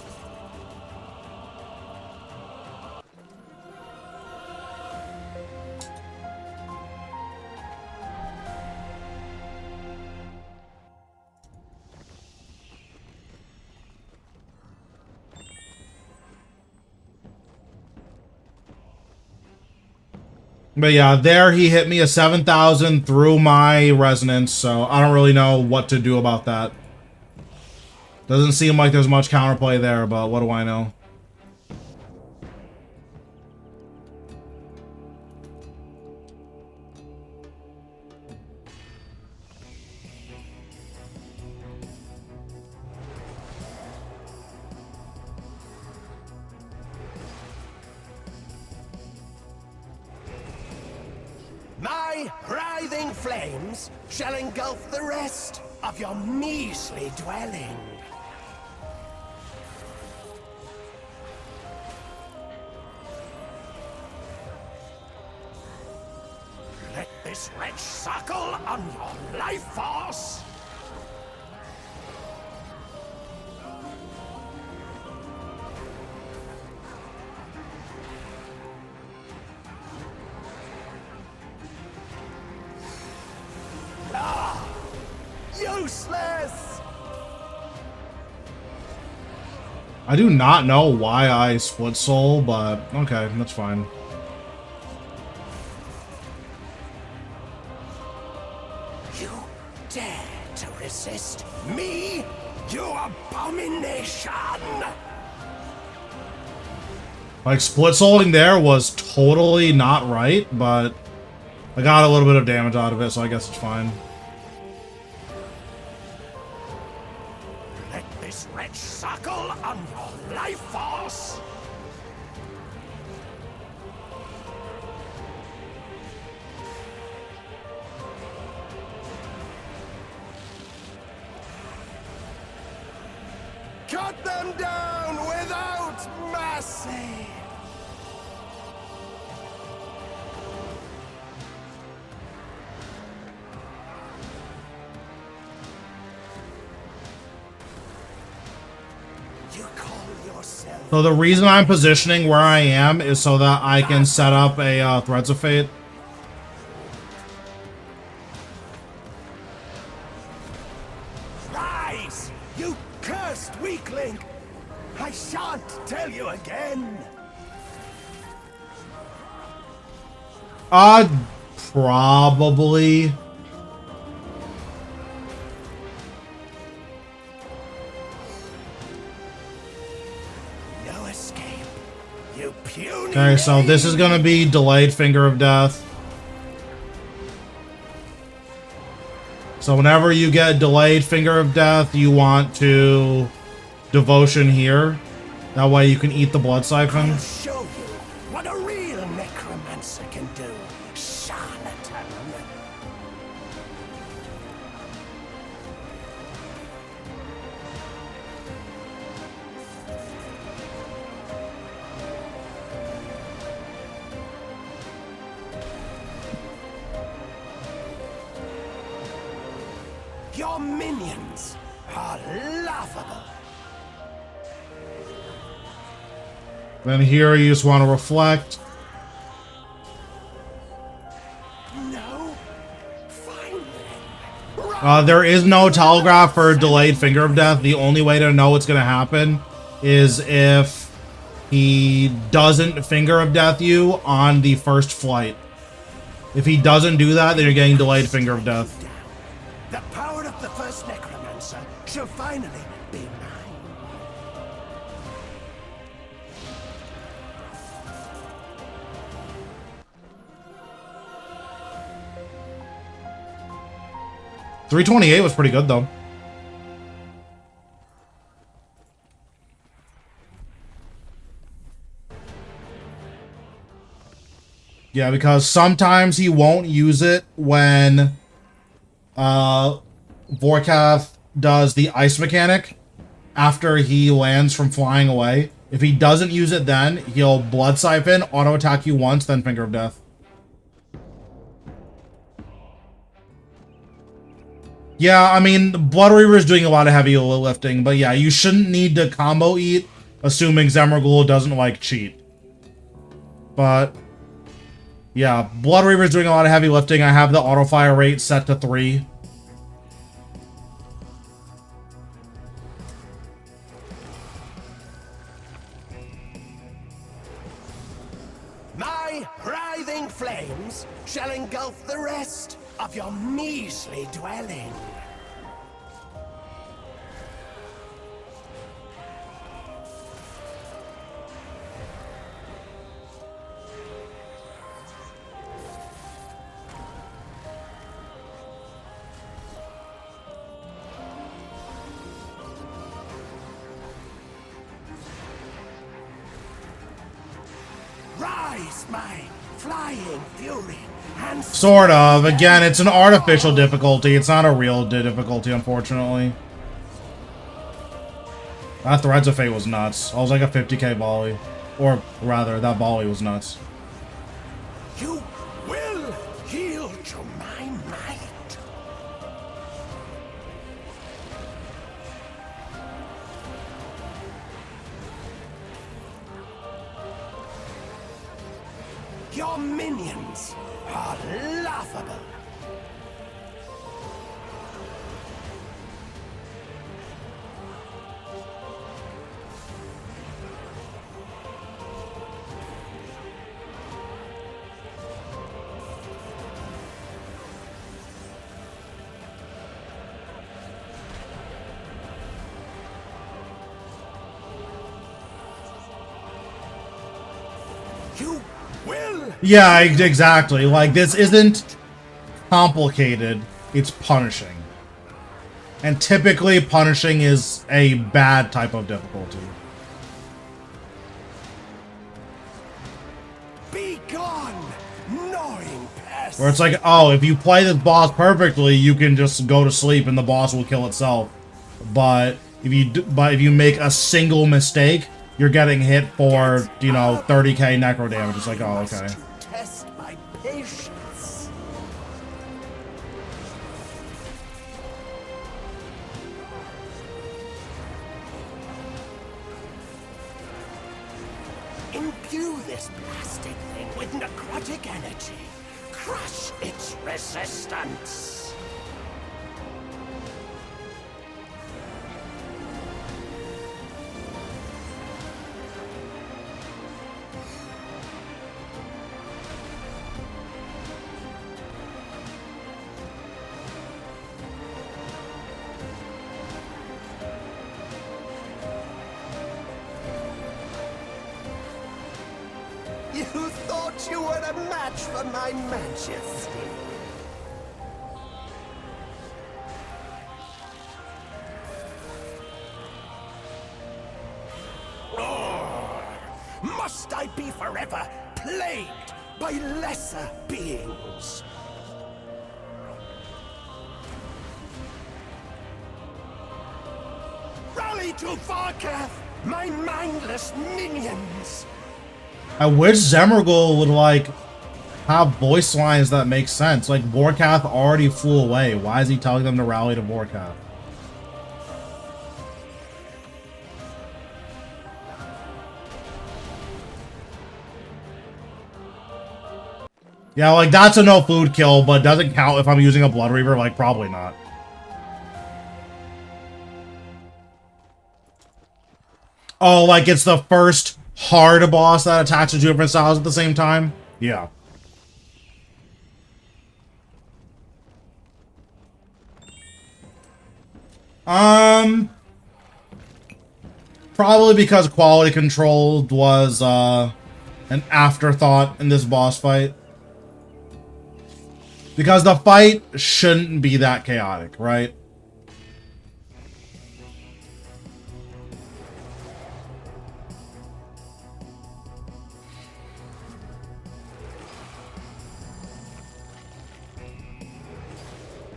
But yeah, there he hit me a 7,000 through my resonance, so I don't really know what to do about that. Doesn't seem like there's much counterplay there, but what do I know? My writhing flames shall engulf the rest of your measly dwelling. Let this wretch suckle on your life force. Useless! I do not know why I split soul, but okay, that's fine. You dare to resist me, you abomination! Like, split souling there was totally not right, but I got a little bit of damage out of it, so I guess it's fine. Let this wretch suckle on your life force! Cut them down without mercy! You call yourself... So the reason I'm positioning where I am is so that I can set up a Threads of Fate. Rise, you cursed weakling! I shan't tell you again! Probably. No escape, you puny... Okay, so this is gonna be delayed Finger of Death. So whenever you get delayed Finger of Death, you want to devotion here. That way you can eat the blood siphon. I'll show you what a real necromancer can do, charlatan. Your minions are laughable. Then here you just want to reflect. No? Fine then. There is no telegraph for delayed Finger of Death. The only way to know what's going to happen is if he doesn't Finger of Death you on the first flight. If he doesn't do that, then you're getting delayed Finger of Death. The power of the first necromancer shall finally be mine. 328 was pretty good, though. Yeah, because sometimes he won't use it when Vorkath does the ice mechanic after he lands from flying away. If he doesn't use it then, he'll Blood Siphon, auto attack you once, then Finger of Death. Yeah, I mean, Blood Reaver is doing a lot of heavy lifting, but yeah, you shouldn't need to combo eat, assuming Zamrock doesn't like cheat. But yeah, Blood Reaver is doing a lot of heavy lifting. I have the auto fire rate set to 3. My writhing flames shall engulf the rest of your measly dwelling. Rise, my flying fury, and Sort of. Again, it's an artificial difficulty. It's not a real difficulty, unfortunately. That Threads of Fate was nuts. I was like a 50k volley. Or rather, that volley was nuts. you will yield to my might. Your minions are laughable. You will. Yeah, exactly. Like, this isn't complicated. It's punishing. And typically, punishing is a bad type of difficulty. Be gone, gnawing pest. Where it's like, oh, if you play this boss perfectly, you can just go to sleep and the boss will kill itself. But if you make a single mistake, you're getting hit for, you know, 30k necro damage. It's like, oh, okay. To test my patience. Imbue this plastic thing with necrotic energy. Crush its resistance. You thought you were a match for my majesty. Must I be forever plagued by lesser beings? Rally to Vorkath, my mindless minions! I wish Zamrock would, like, have voice lines that make sense. Like, Vorkath already flew away. Why is he telling them to rally to Vorkath? Yeah, like, that's a no food kill, but doesn't count if I'm using a Blood Reaver. Like, probably not. Oh, like, it's the first hard boss that attacks to two different styles at the same time? Yeah. Probably because quality control was, an afterthought in this boss fight. Because the fight shouldn't be that chaotic, right?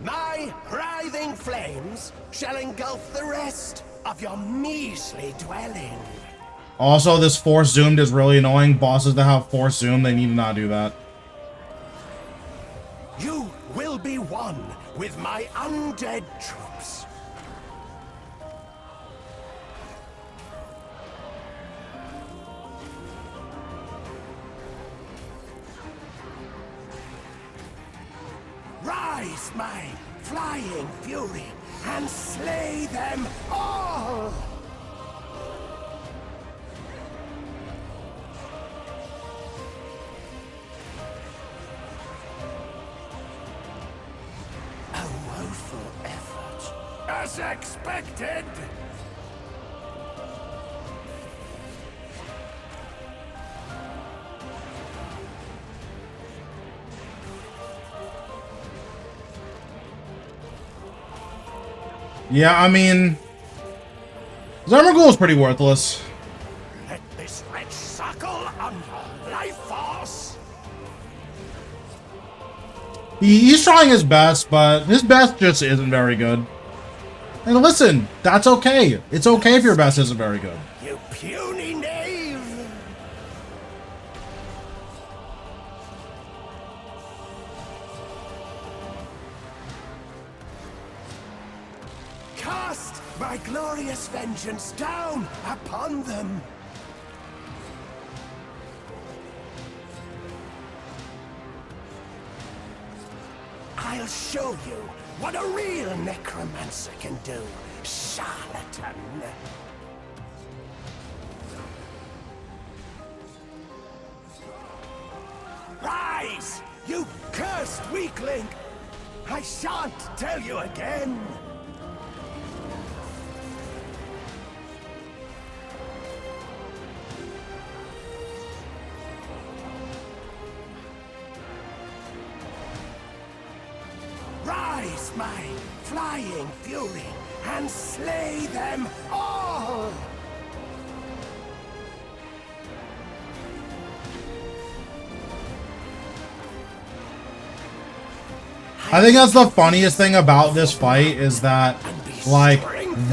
My writhing flames shall engulf the rest of your measly dwelling. Also, this force zoomed is really annoying. Bosses that have force zoom, they need to not do that. You will be one with my undead troops. Rise, my flying fury, and slay them all! A woeful effort. As expected! Yeah, I mean, Zamrock is pretty worthless. Let this wretch suckle on your life force! He's trying his best, but his best just isn't very good. And listen, that's okay. It's okay if your best isn't very good. You puny knave! Cast my glorious vengeance down upon them! I'll show you what a real necromancer can do, charlatan! Rise, you cursed weakling! I shan't tell you again! Rise, my flying fury, and slay them all! I think that's the funniest thing about this fight is that, like,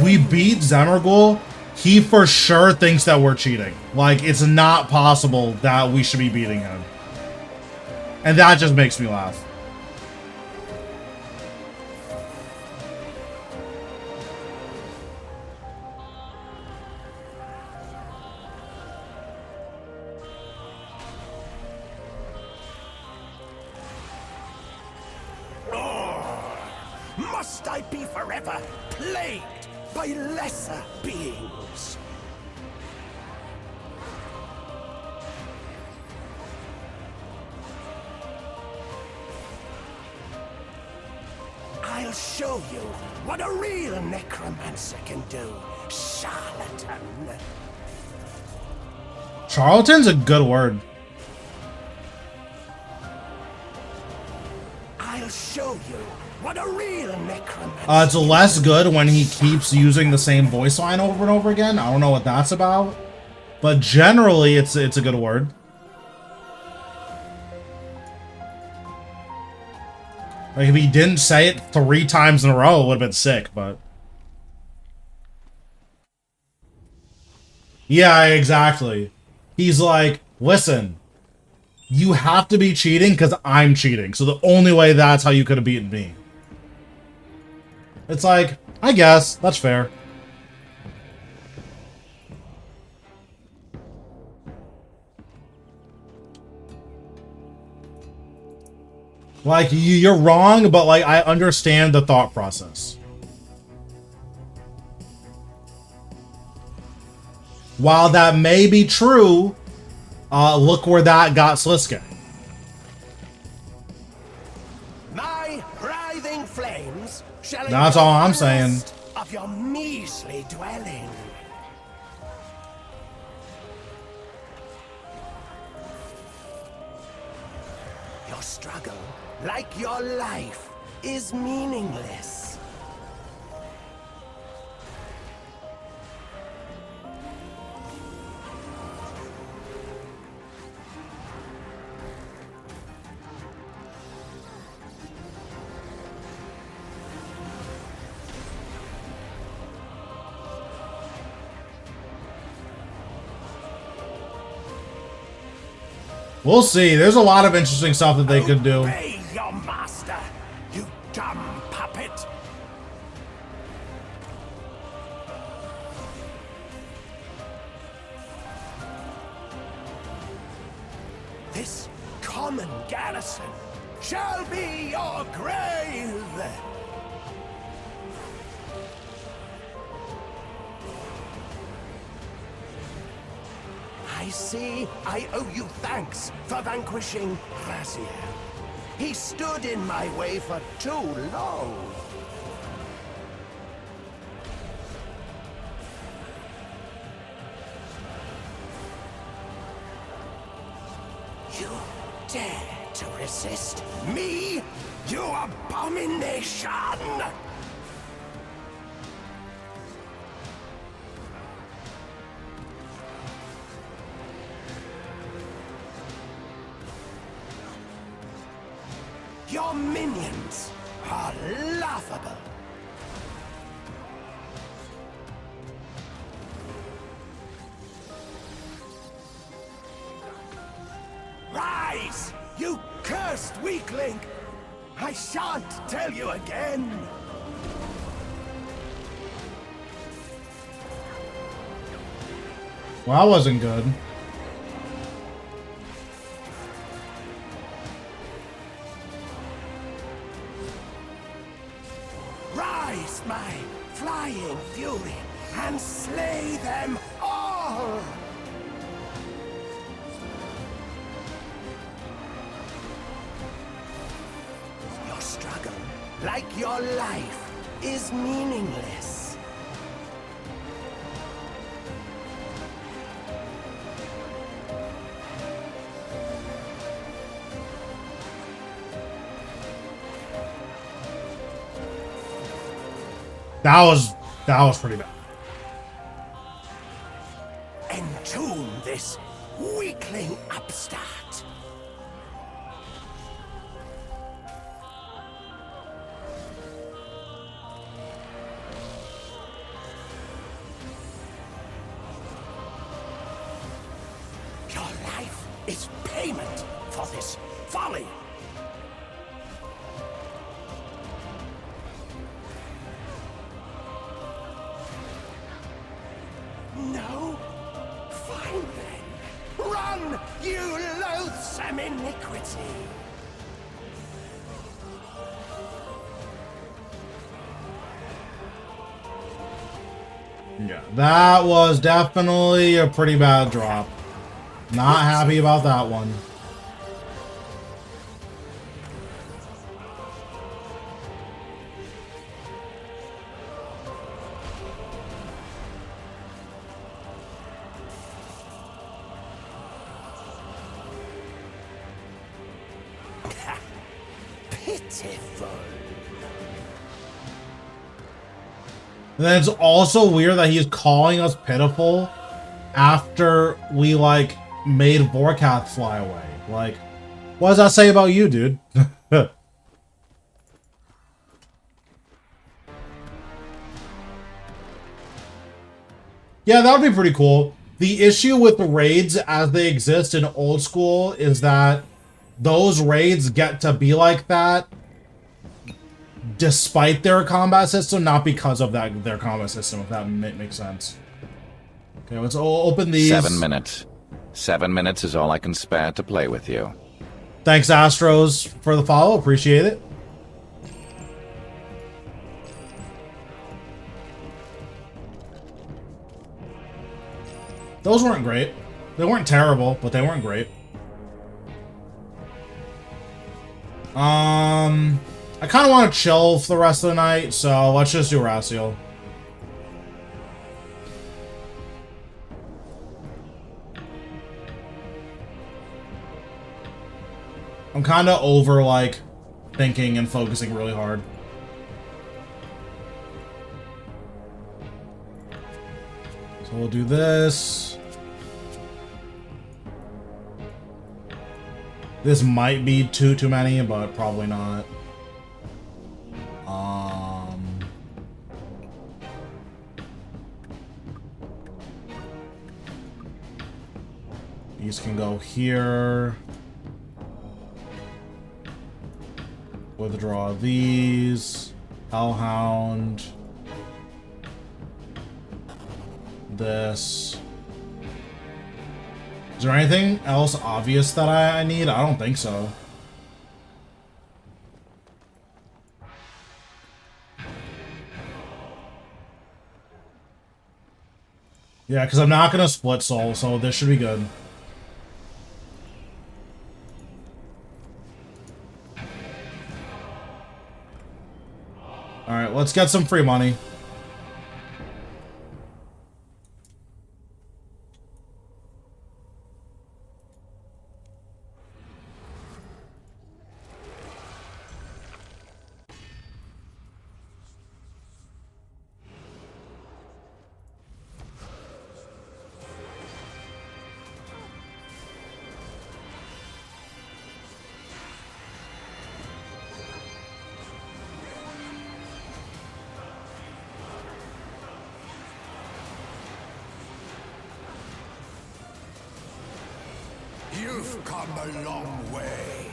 we beat Zamrock. He for sure thinks that we're cheating. Like, it's not possible that we should be beating him. And that just makes me laugh. Must I be forever plagued by lesser beings? I'll show you what a real necromancer can do, charlatan. Charlatan's a good word. I'll show you what a real necromancer. It's less good when he keeps using the same voice line over and over again. I don't know what that's about, but generally it's a good word. Like, if he didn't say it 3 times in a row, it would have been sick, but... Yeah, exactly. He's like, listen, you have to be cheating because I'm cheating. So the only way that's how you could have beaten me. It's like, I guess, that's fair. Like, you're wrong, but, like, I understand the thought process. While that may be true, look where that got Sliske. My writhing flames shall That's all I'm engulf the saying. rest of your measly dwelling. Your struggle like your life is meaningless. We'll see. There's a lot of interesting stuff that they could do. Obey your master, you dumb puppet. This common garrison shall be your grave. I see I owe you thanks for vanquishing Rasal. He stood in my way for too long. You dare to resist me, you abomination! Your minions are laughable. Rise, you cursed weakling! I shan't tell you again. Well, that wasn't good. Rise, my flying fury, and slay them all! Your struggle, like your life, is meaningless. That was pretty bad. Entomb this weakling upstart. Your life is payment for this folly. No? Fine then. Run, you loathsome iniquity! Yeah, that was definitely a pretty bad drop. Not happy about that one. Pitiful. And then it's also weird that he's calling us pitiful after we, like, made Vorkath fly away. Like, what does that say about you, dude? Yeah, that would be pretty cool. The issue with the raids as they exist in old school is that those raids get to be like that despite their combat system, not because of their combat system, if that makes sense. Okay, let's open these. 7 minutes. 7 minutes is all I can spare to play with you. Thanks, Astros, for the follow. Appreciate it. Those weren't great. They weren't terrible, but they weren't great. I kind of want to chill for the rest of the night, so let's just do Rasal. I'm kind of over, like, thinking and focusing really hard. So we'll do this. This might be too many, but probably not. These can go here. Withdraw these. Hellhound. This. Is there anything else obvious that I need? I don't think so. Yeah, because I'm not going to split soul, so this should be good. Alright, let's get some free money. You've come a long way,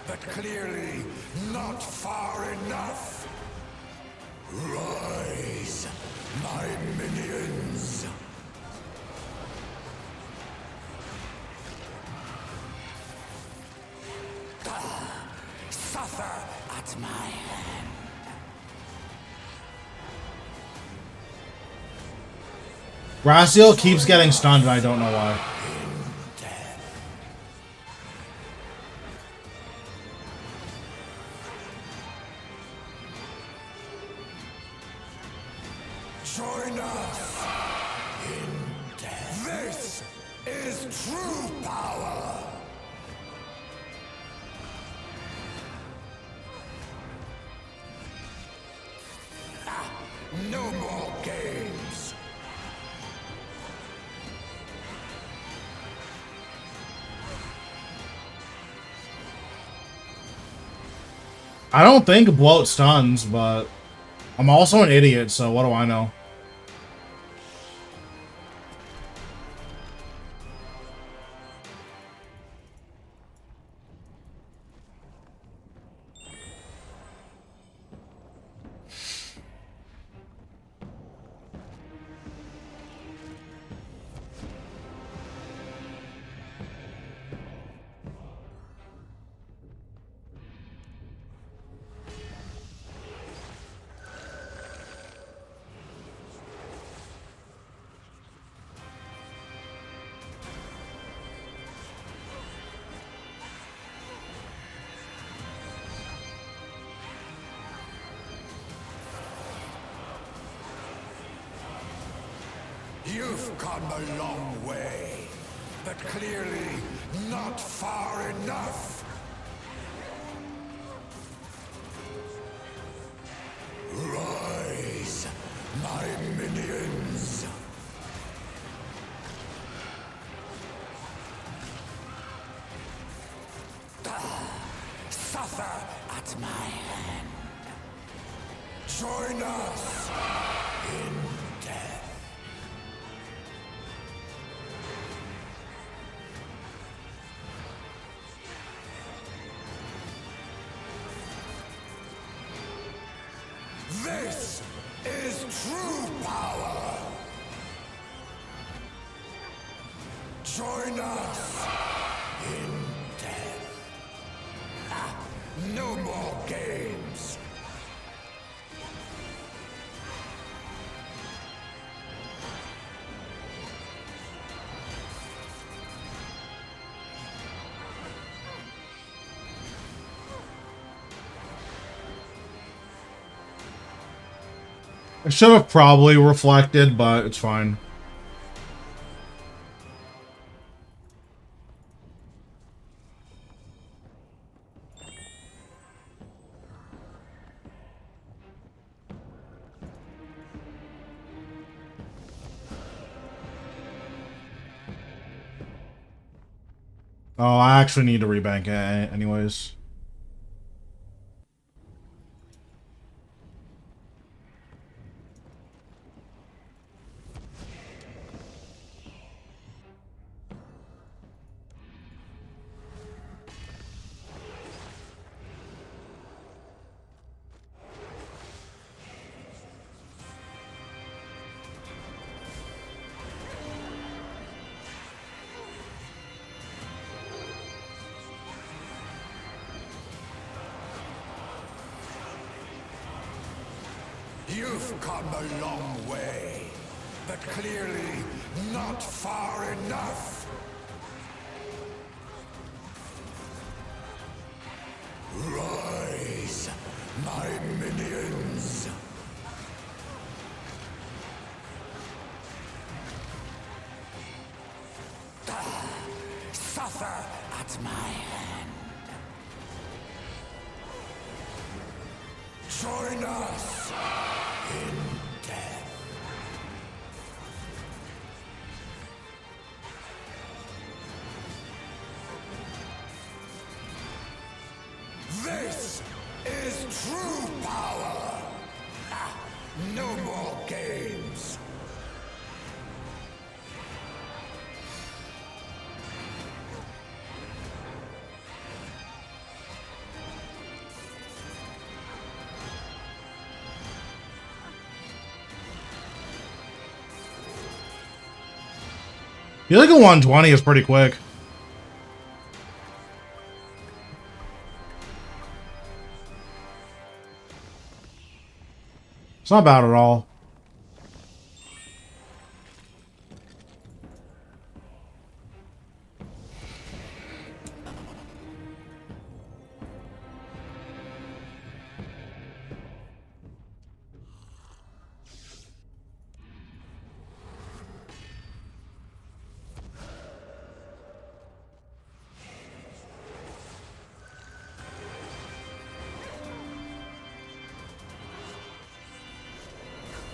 but clearly not far enough. Rise, my minions. Suffer at my hand. Rasal keeps getting stunned and I don't know why. Join us in death. This is true power. No more games. I don't think bloat stuns, but I'm also an idiot, so what do I know? You've come a long way, but clearly not far enough. Rise, my minions. Suffer at my hand. Join us in death. This is true power. Join us in death. No more games. I should have probably reflected, but it's fine. Oh, I actually need to rebank it anyways. You've come a long way, but clearly not far enough. Rise, my minions. Suffer at my hand. Join us in death. This is true power. No more games. I feel like a 120 is pretty quick. It's not bad at all.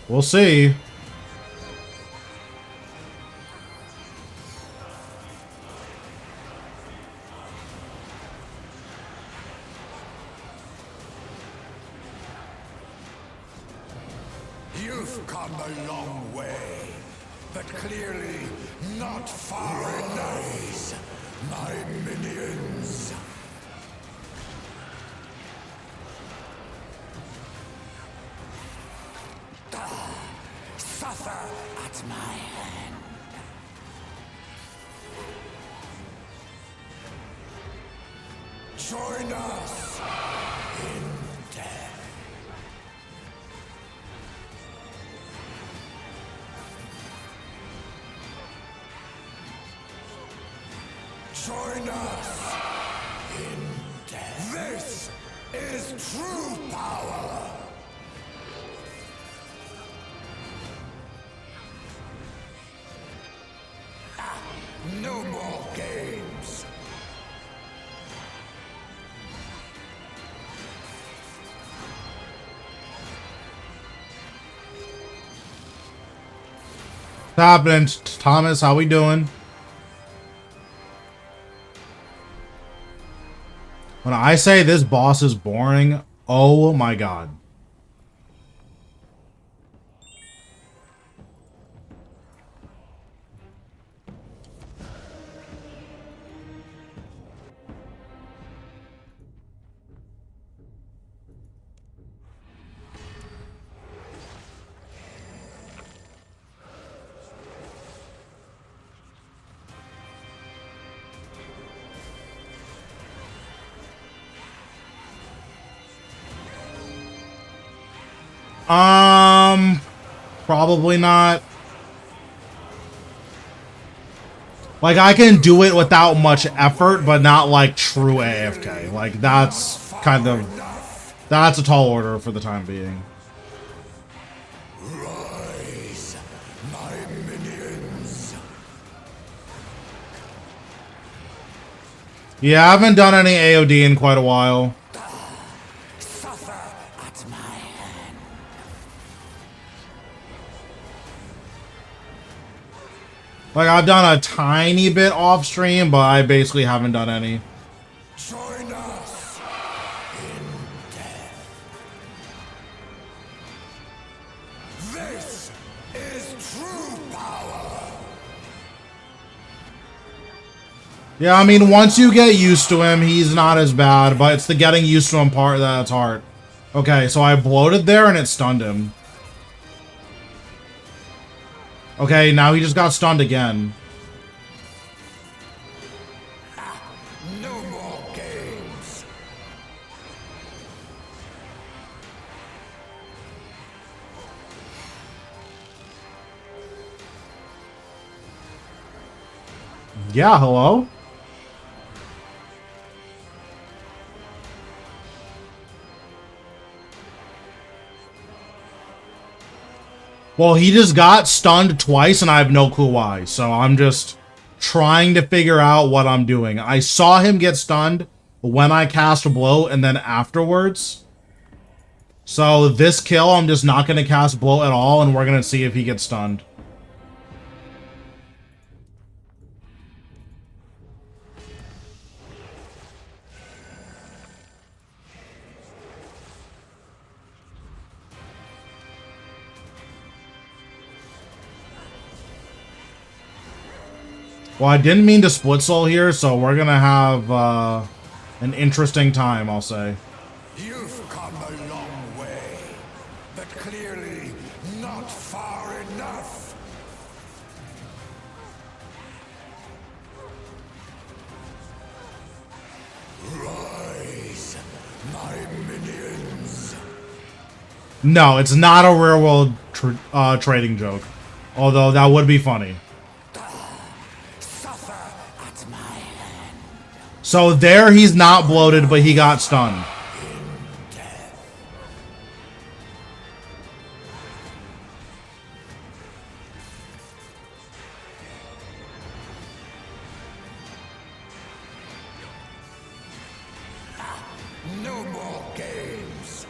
We'll see. You've come a long way, but clearly not far enough, my minions. Suffer at my hand. Join us in death. Join us in death. This is true power. No more games. What's happening, Thomas? How we doing? When I say this boss is boring, oh my god. Probably not. Like, I can do it without much effort, but not like true AFK. Like, that's kind of, that's a tall order for the time being. Rise, my minions. Yeah, I haven't done any AOD in quite a while. Suffer at my hand. Like, I've done a tiny bit off stream, but I basically haven't done any. Join us in death. This is true power. Yeah, I mean, once you get used to him, he's not as bad, but it's the getting used to him part that's hard. Okay, so I bloated there and it stunned him. Okay, now he just got stunned again. No more games. Yeah, hello? Well, he just got stunned twice, and I have no clue why. So I'm just trying to figure out what I'm doing. I saw him get stunned when I cast a blow, and then afterwards. So this kill, I'm just not going to cast blow at all, and we're going to see if he gets stunned. Well, I didn't mean to split soul here, so we're gonna have an interesting time, I'll say. You've come a long way, but clearly not far enough. Rise, my minions. No, it's not a real world trading joke. Although that would be funny. So there he's not bloated, but he got stunned. No more games.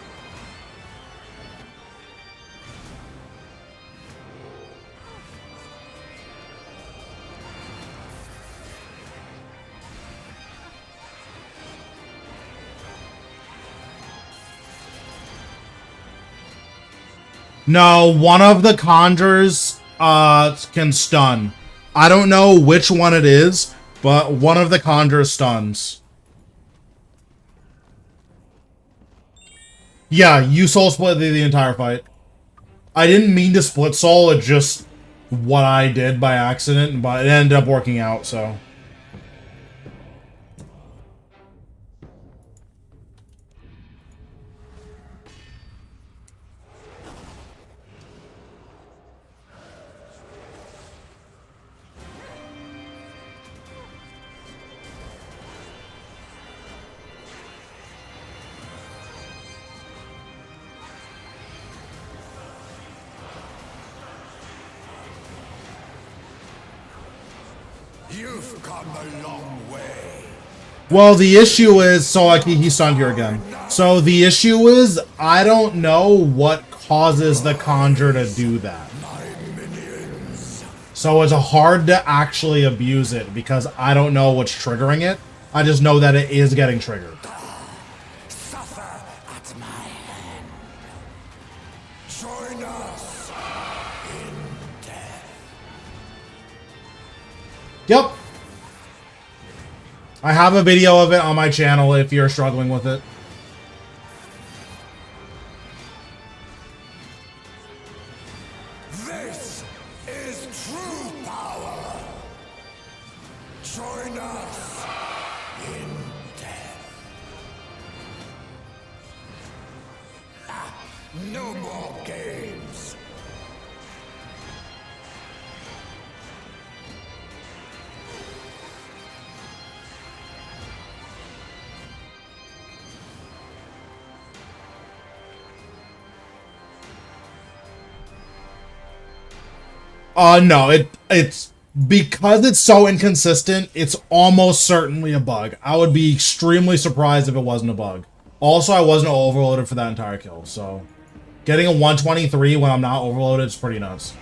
No, one of the conjures can stun. I don't know which one it is, but one of the conjures stuns. Yeah, you soul split the entire fight. I didn't mean to split soul, it's just what I did by accident, but it ended up working out, so. You've come a long way. Well, the issue is, so like he's stunned here again. So the issue is, I don't know what causes the conjure to do that. So it's hard to actually abuse it because I don't know what's triggering it. I just know that it is getting triggered. Suffer at my hand. Join us in death. Yep. I have a video of it on my channel if you're struggling with it. This is true power. Join us in death. No more games. No, it's because it's so inconsistent, it's almost certainly a bug. I would be extremely surprised if it wasn't a bug. Also, I wasn't overloaded for that entire kill, so getting a 123 when I'm not overloaded is pretty nuts.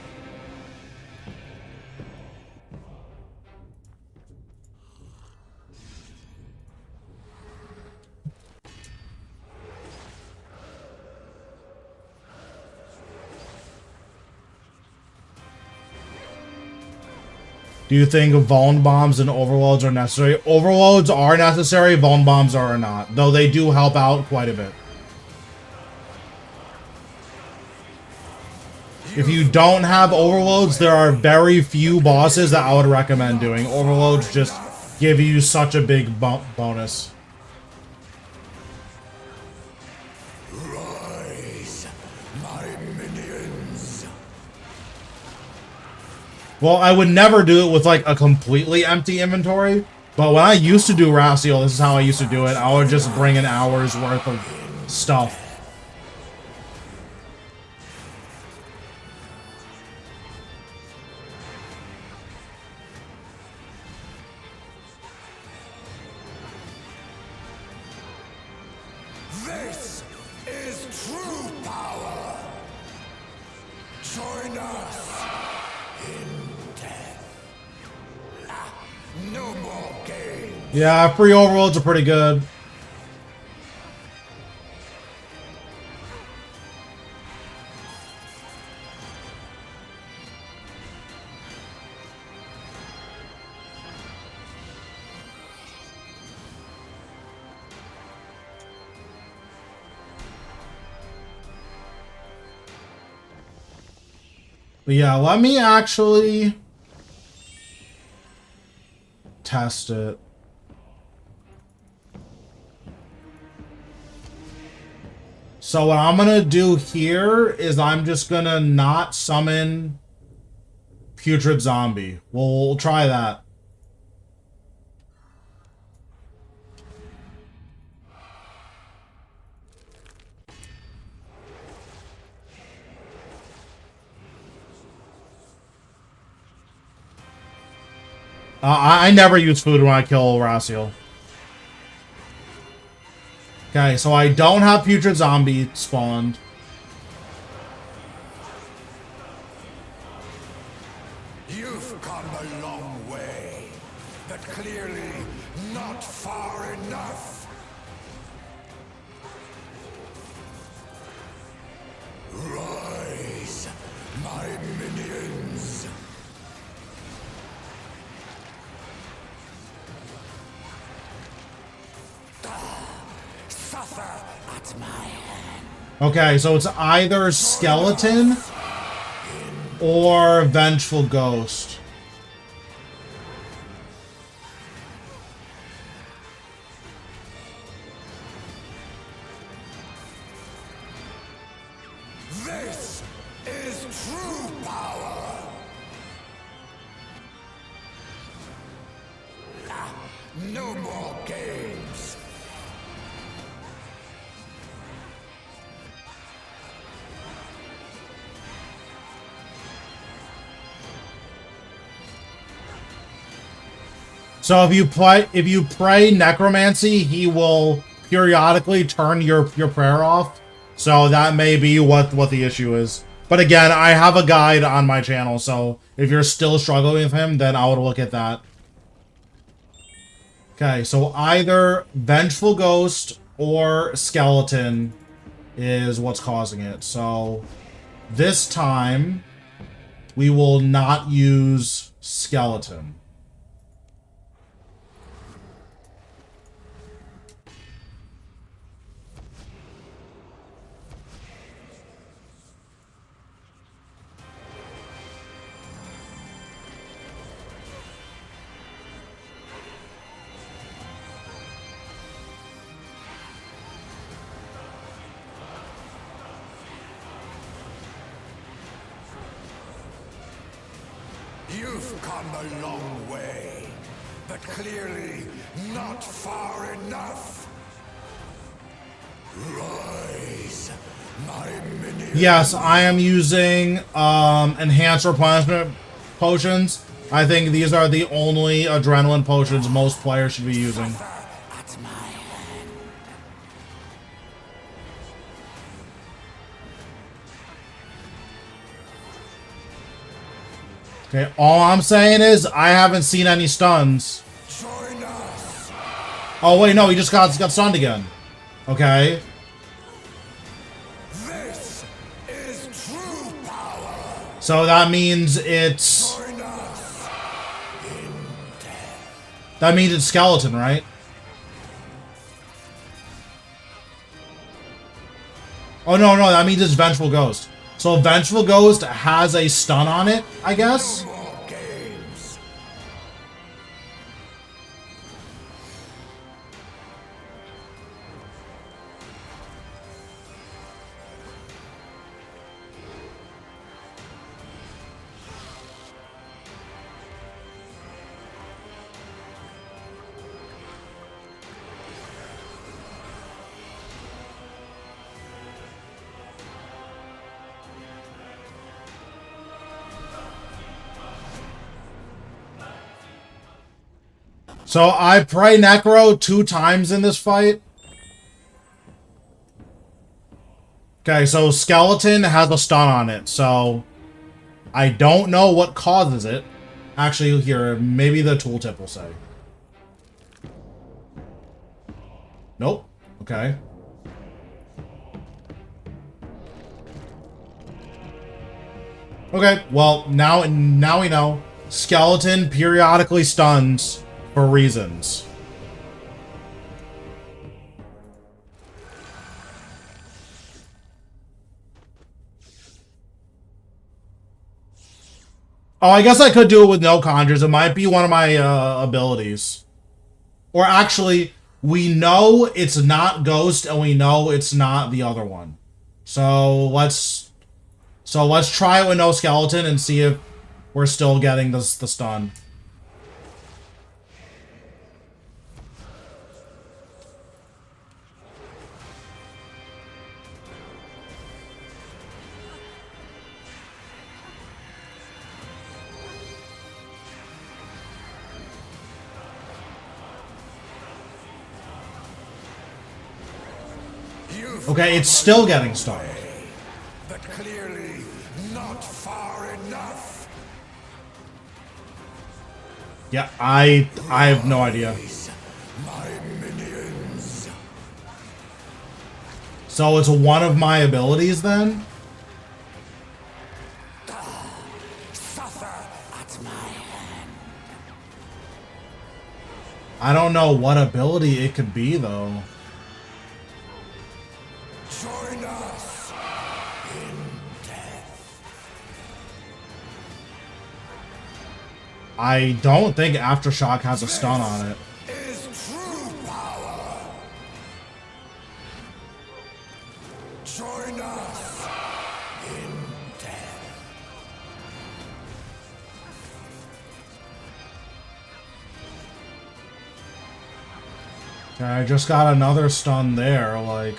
Do you think vuln bombs and overloads are necessary? Overloads are necessary, vuln bombs are not. Though they do help out quite a bit. If you don't have overloads, there are very few bosses that I would recommend doing. Overloads just give you such a big bonus. Rise, my minions. Well, I would never do it with like a completely empty inventory. But when I used to do Rasal, this is how I used to do it. I would just bring an hour's worth of stuff. This is true power. Join us in death. No more games. Yeah, free overloads are pretty good. But yeah, let me actually test it. So what I'm gonna do here is I'm just gonna not summon Putrid Zombie. We'll try that. I never use food when I kill Rasal. Okay, so I don't have Putrid Zombie spawned. You've come a long way, but clearly not far enough. Rise, my minions. Suffer at my hand. Okay, so it's either Skeleton or Vengeful Ghost. This is true power. No more games. So if you pray Necromancy, he will periodically turn your prayer off. So that may be what the issue is. But again, I have a guide on my channel, so if you're still struggling with him, then I would look at that. Okay, so either Vengeful Ghost or Skeleton is what's causing it. So this time, we will not use Skeleton. You've come a long way, but clearly not far enough. Rise, my minions. Yes, I am using enhanced replenishment potions. I think these are the only adrenaline potions most players should be using. At my hand. Okay, all I'm saying is I haven't seen any stuns. Join us. Oh wait, no, he just got stunned again. Okay. This is true power. So that means it's Join us. That means it's skeleton, right? Oh, no, no, that means it's Vengeful Ghost. So Vengeful Ghost has a stun on it, I guess? So I pray Necro 2 times in this fight. Okay, so Skeleton has a stun on it, so I don't know what causes it. Actually, here, maybe the tooltip will say. Nope. Okay. Okay, well, now we know. Skeleton periodically stuns for reasons. Oh, I guess I could do it with no conjures. It might be one of my abilities. Or actually, we know it's not Ghost, and we know it's not the other one. So let's try it with no skeleton and see if we're still getting the stun. Okay, it's still getting stunned. But clearly not far enough. Yeah, I have no idea. My minions. So it's one of my abilities then? Suffer at my hand. I don't know what ability it could be though. Join us in death. I don't think Aftershock has a stun on it. Is true power. Join us in death. Okay, I just got another stun there, like...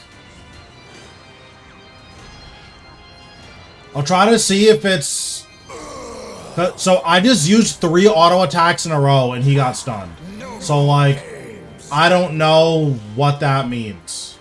I'll try to see if it's... So I just used 3 auto attacks in a row and he got stunned. So like, I don't know what that means.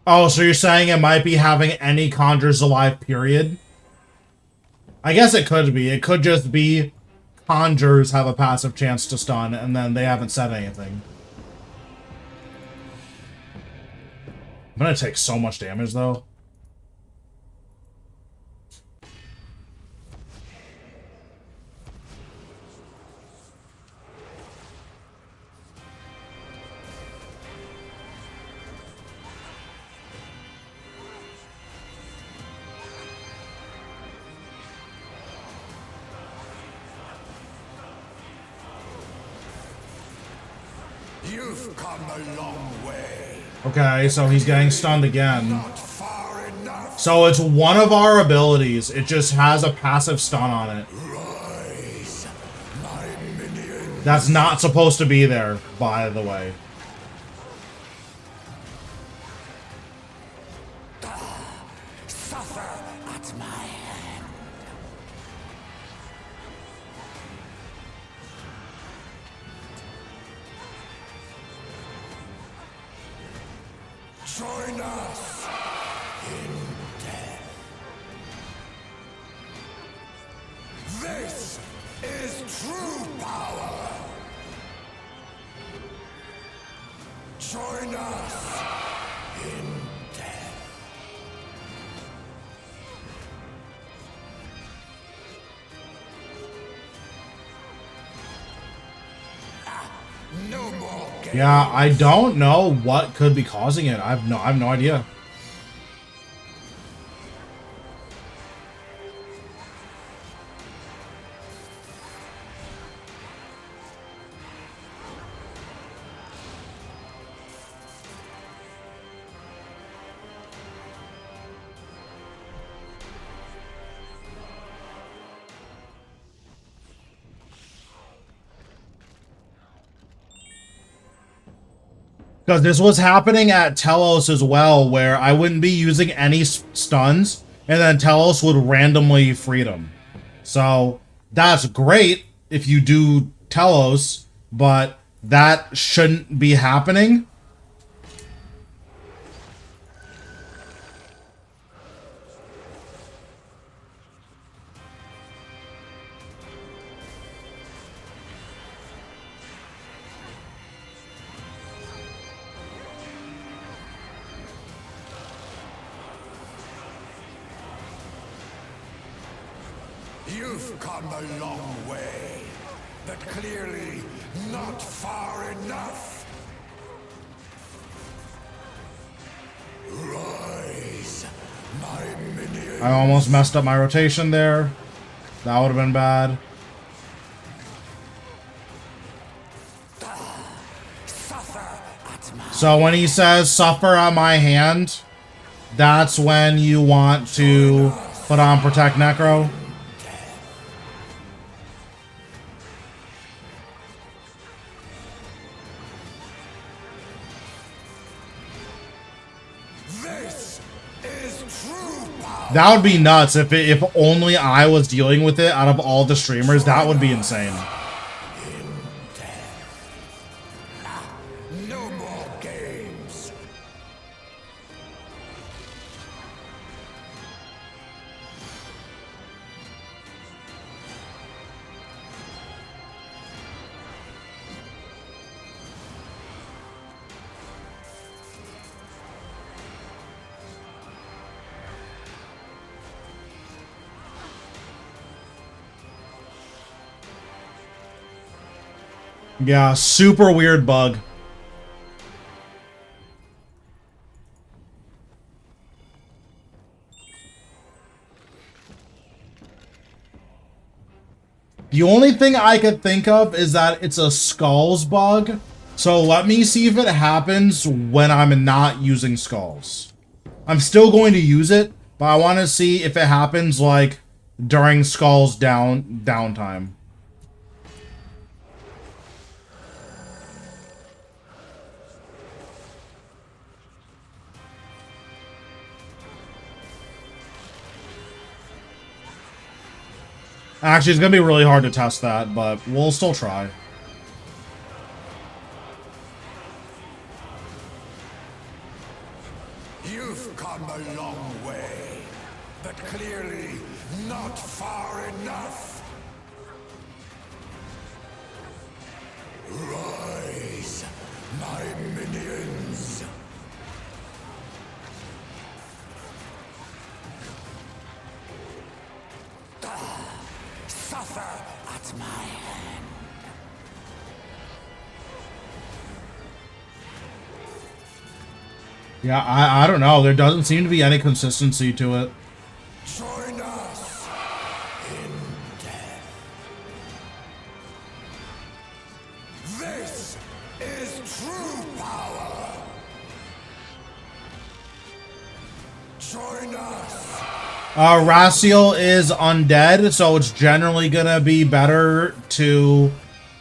Oh, so you're saying it might be having any conjures alive, period? I guess it could be. It could just be conjures have a passive chance to stun, and then they haven't said anything. I'm gonna take so much damage, though. You've come a long way. Okay, so he's getting stunned again. Not far enough. So it's one of our abilities. It just has a passive stun on it. Rise, my minions. That's not supposed to be there, by the way. Suffer at my hand. Join us in death. Join us in death. No more games. Yeah, I don't know what could be causing it. I have no idea. Because this was happening at Telos as well, where I wouldn't be using any stuns, and then Telos would randomly free them. So that's great if you do Telos, but that shouldn't be happening. You've come a long way, but clearly not far enough. Rise, my minions. I almost messed up my rotation there. That would have been bad. So when he says suffer at my hand, that's when you want to put on Protect Necro. That would be nuts if only I was dealing with it out of all the streamers. That would be insane. No more games. Yeah, super weird bug. The only thing I could think of is that it's a skulls bug. So let me see if it happens when I'm not using skulls. I'm still going to use it, but I want to see if it happens like during skulls downtime. Actually, it's going to be really hard to test that, but we'll still try. You've come a long way, but clearly not far enough. Rise, my minions. Suffer at my hand. Yeah, I don't know. There doesn't seem to be any consistency to it. Join us in death. This is true power. Join us. Rasal is undead, so it's generally gonna be better to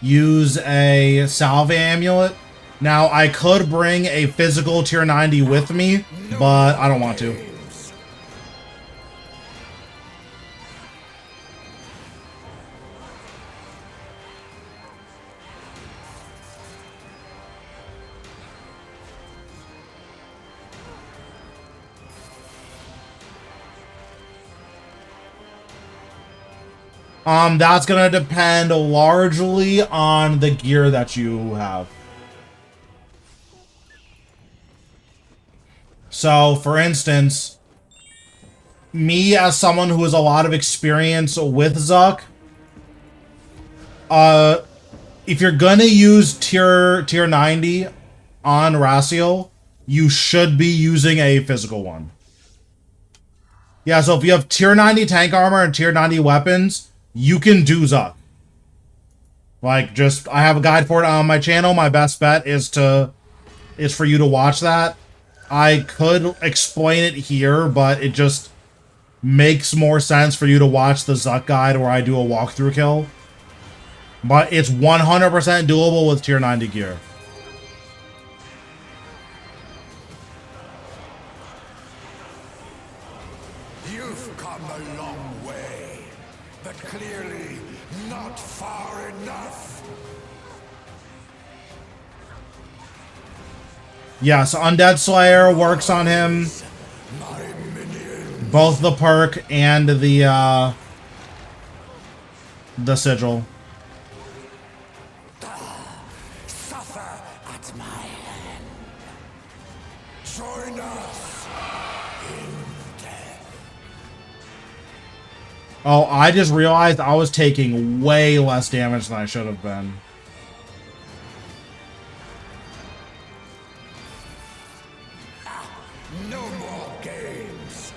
use a salve amulet. Now, I could bring a physical tier 90 with me, but I don't want to. That's gonna depend largely on the gear that you have. So, for instance, me as someone who has a lot of experience with Zuk, if you're gonna use tier 90 on Rasal, you should be using a physical one. Yeah, so if you have tier 90 tank armor and tier 90 weapons, you can do Zuk. Like, just, I have a guide for it on my channel. My best bet is for you to watch that. I could explain it here, but it just makes more sense for you to watch the Zuk guide where I do a walkthrough kill. But it's 100% doable with tier 90 gear. You've come a long way, but clearly not far enough. Yes, Undead Slayer works on him. Both the perk and the sigil. Suffer at my hand. Join us in death. Oh, I just realized I was taking way less damage than I should have been. No more games.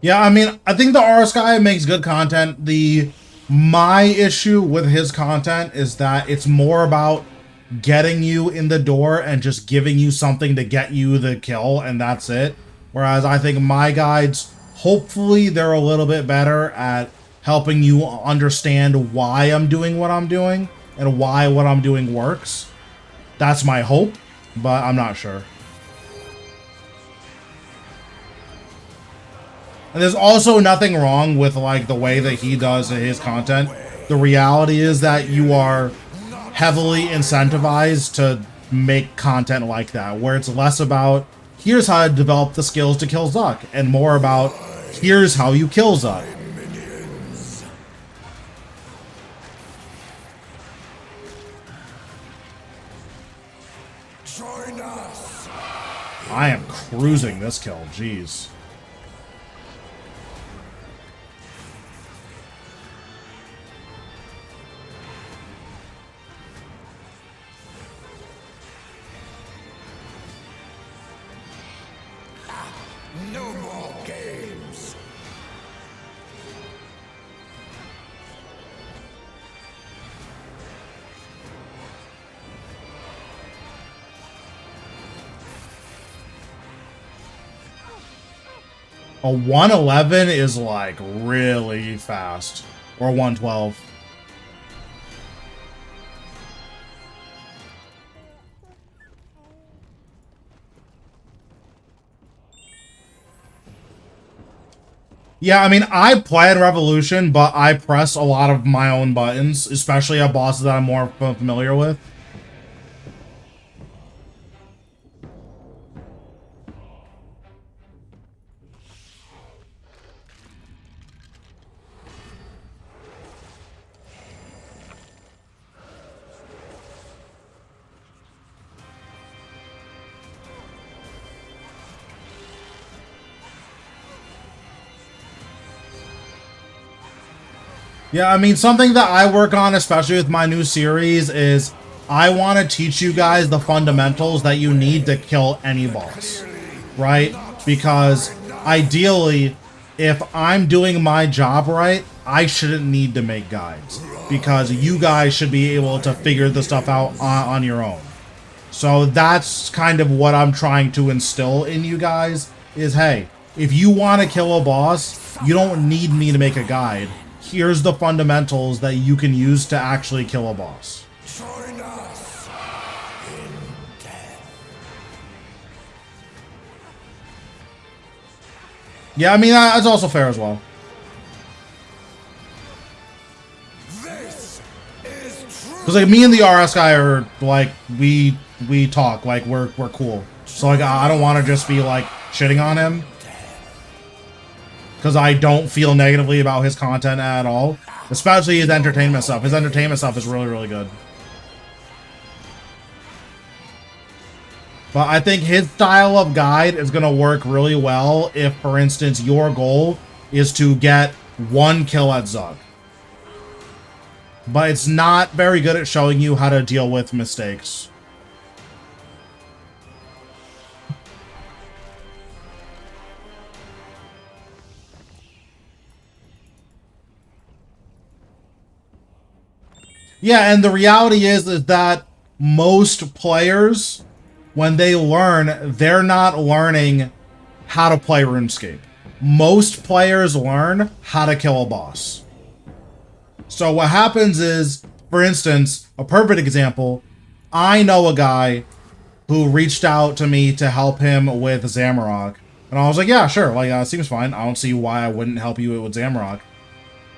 Yeah, I mean, I think the RS guy makes good content. My issue with his content is that it's more about getting you in the door and just giving you something to get you the kill, and that's it. Whereas I think my guides, hopefully they're a little bit better at helping you understand why I'm doing what I'm doing and why what I'm doing works. That's my hope, but I'm not sure. And there's also nothing wrong with, like, the way that he does his content. The reality is that you are heavily incentivized to make content like that, where it's less about, here's how to develop the skills to kill Zuk, and more about, here's how you kill Zuk. Join us. I am cruising this kill, jeez. No more games. A 111 is, like, really fast. Or 112. Yeah, I mean, I play in Revolution, but I press a lot of my own buttons, especially at bosses that I'm more familiar with. Yeah, I mean, something that I work on, especially with my new series, is I want to teach you guys the fundamentals that you need to kill any boss, right? Because ideally, if I'm doing my job right, I shouldn't need to make guides, because you guys should be able to figure the stuff out on your own. So that's kind of what I'm trying to instill in you guys, is, hey, if you want to kill a boss, you don't need me to make a guide. Here's the fundamentals that you can use to actually kill a boss. Join us in death. Yeah, I mean, that's also fair as well. Because like me and the RS guy are like we talk like we're cool. So like I don't want to just be like shitting on him because I don't feel negatively about his content at all, especially his entertainment stuff. His entertainment stuff is really good. But I think his style of guide is gonna work really well if, for instance, your goal is to get 1 kill at Zuk. But it's not very good at showing you how to deal with mistakes. Yeah, and the reality is that most players, when they learn, they're not learning how to play RuneScape. Most players learn how to kill a boss. So what happens is, for instance, a perfect example, I know a guy who reached out to me to help him with Zamrock. And I was like, yeah, sure, like, seems fine. I don't see why I wouldn't help you with Zamrock.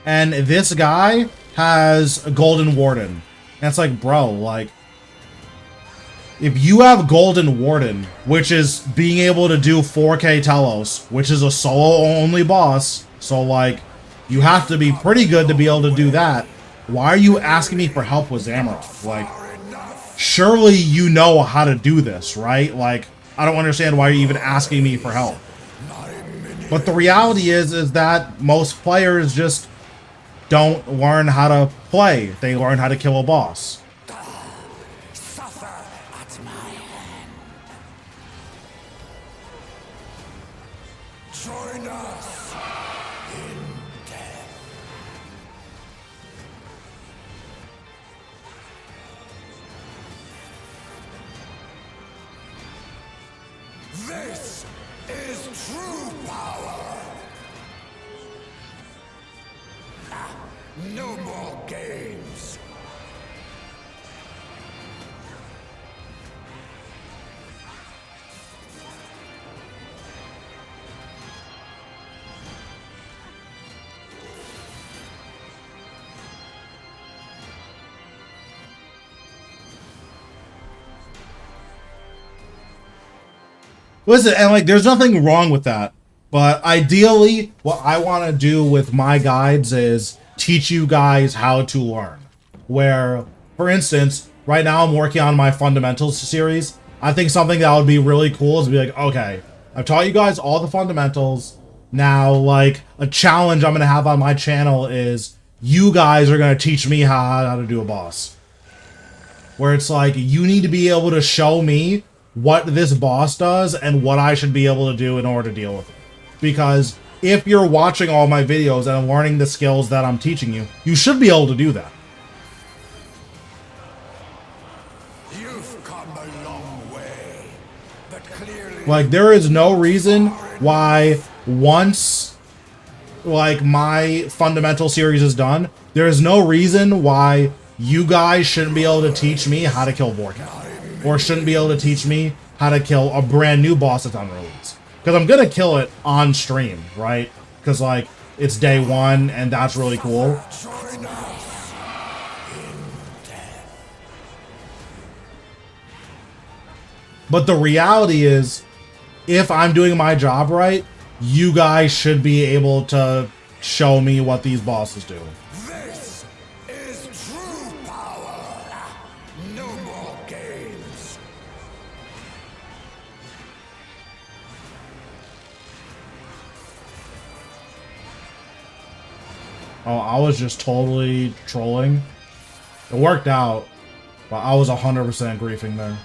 And this guy has a Golden Warden. And it's like, bro, like, if you have Golden Warden, which is being able to do 4K Telos, which is a solo-only boss, so, like, you have to be pretty good to be able to do that. Why are you asking me for help with Zamrock? Like, surely you know how to do this, right? Like, I don't understand why you're even asking me for help. But the reality is that most players just don't learn how to play. They learn how to kill a boss. This is true power! No more games! Listen, and like, there's nothing wrong with that. But ideally, what I want to do with my guides is teach you guys how to learn. Where, for instance, right now I'm working on my fundamentals series. I think something that would be really cool is to be like, okay, I've taught you guys all the fundamentals. Now, like, a challenge I'm going to have on my channel is you guys are going to teach me how to do a boss. Where it's like, you need to be able to show me what this boss does and what I should be able to do in order to deal with it. Because if you're watching all my videos and I'm learning the skills that I'm teaching you, you should be able to do that. You've come a long way, but clearly... Like, there is no reason why once, like, my fundamental series is done, there is no reason why you guys shouldn't be able to teach me how to kill Vorka. Or shouldn't be able to teach me how to kill a brand new boss that's on release. Because I'm going to kill it on stream, right? Because, like, it's day one, and that's really cool. But the reality is, if I'm doing my job right, you guys should be able to show me what these bosses do. This is true power! No more games! Oh, I was just totally trolling. It worked out, but I was 100% griefing there.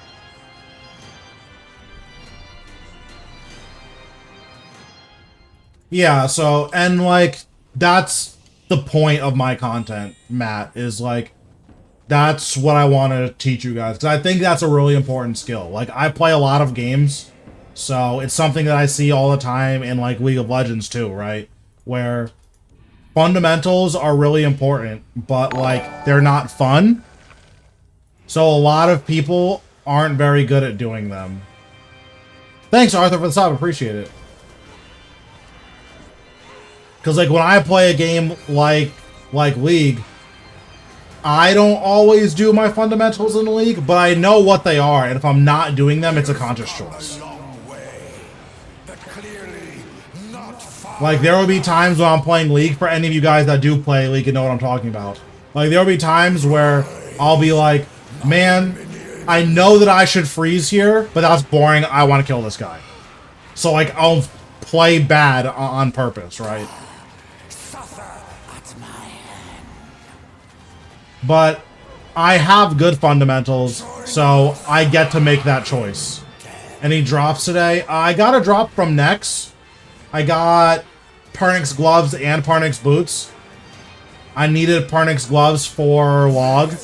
Yeah, so, and like, that's the point of my content, Matt, is like, that's what I want to teach you guys, because I think that's a really important skill. Like, I play a lot of games, so it's something that I see all the time in, like, League of Legends too, right? Where fundamentals are really important, but, like, they're not fun. So a lot of people aren't very good at doing them. Thanks, Arthur, for the sub. Appreciate it. Because like when I play a game like League, I don't always do my fundamentals in the League, but I know what they are, and if I'm not doing them, it's a conscious choice. Like, there will be times when I'm playing League, for any of you guys that do play League and know what I'm talking about. Like, there will be times where I'll be like, man, I know that I should freeze here, but that's boring, I want to kill this guy. So, like, I'll play bad on purpose, right? But I have good fundamentals, so I get to make that choice. Any drops today? I got a drop from Nex. I got Parnix gloves and Parnix boots. I needed Parnix gloves for log.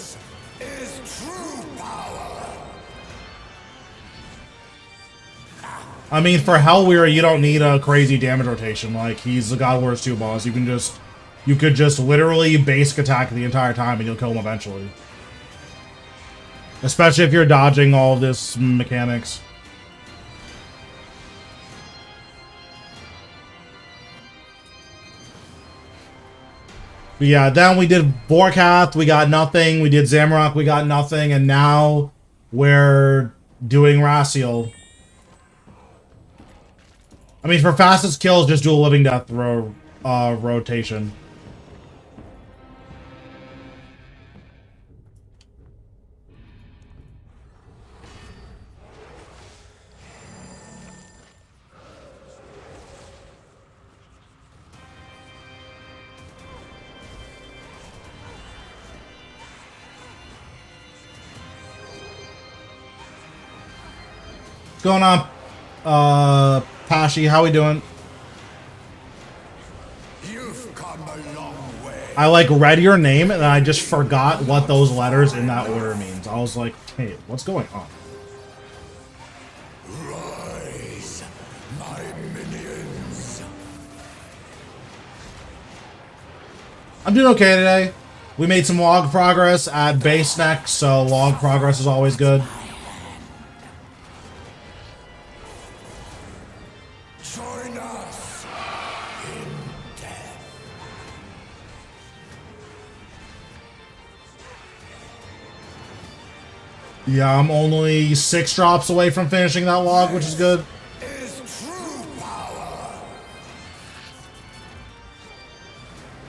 I mean, for Hellweir, you don't need a crazy damage rotation. Like, he's the God Wars 2 boss. You could just literally basic attack the entire time and you'll kill him eventually. Especially if you're dodging all of this mechanics. But yeah, then we did Vorkath, we got nothing. We did Zamrock, we got nothing. And now we're doing Rasal. I mean, for fastest kills, just do a Living Death rotation. What's going on, Pashi? How we doing? You've come a long way. I like read your name and I just forgot what those letters in that order means. I was like, hey, what's going on? Rise, my minions. I'm doing okay today. We made some log progress at base Nex, so log progress is always good. Join us in death. Yeah, I'm only 6 drops away from finishing that log, which is good. Is true power.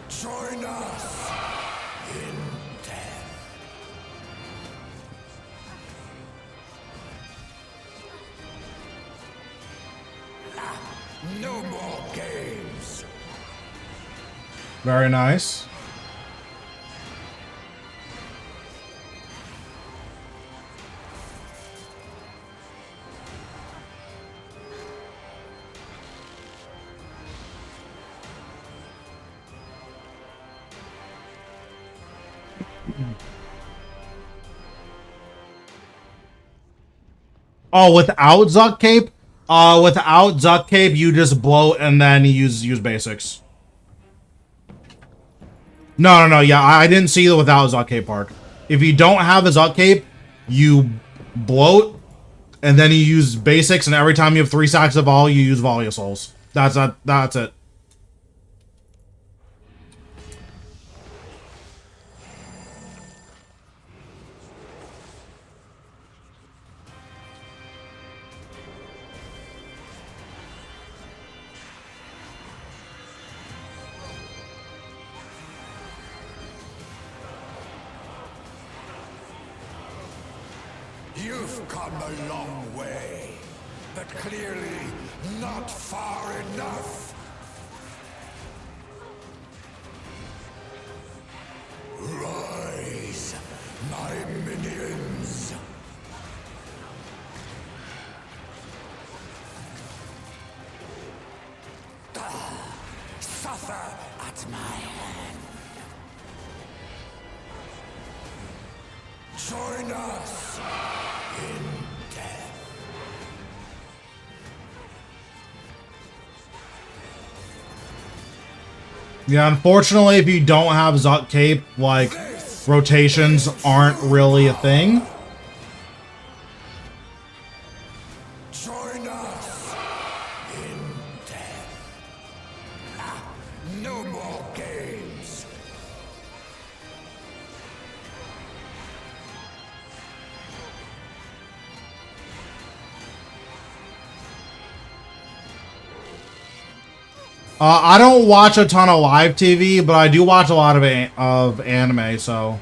Join us in death. No more games. Very nice. Oh, without Zuk Cape? Without Zuk Cape, you just bloat and then you use basics. No, yeah, I didn't see the without Zuk Cape part. If you don't have a Zuk Cape, you bloat, and then you use basics, and every time you have 3 stacks of vol, you use Volley of Souls. That's it. You've come a long way, but clearly not far enough. Rise, my minions. Suffer at my hand. Join us in death. Yeah, unfortunately, if you don't have Zuk Cape, like, rotations aren't really a thing. Join us in death. No I don't watch a ton of live TV, but I do watch a lot of anime, so...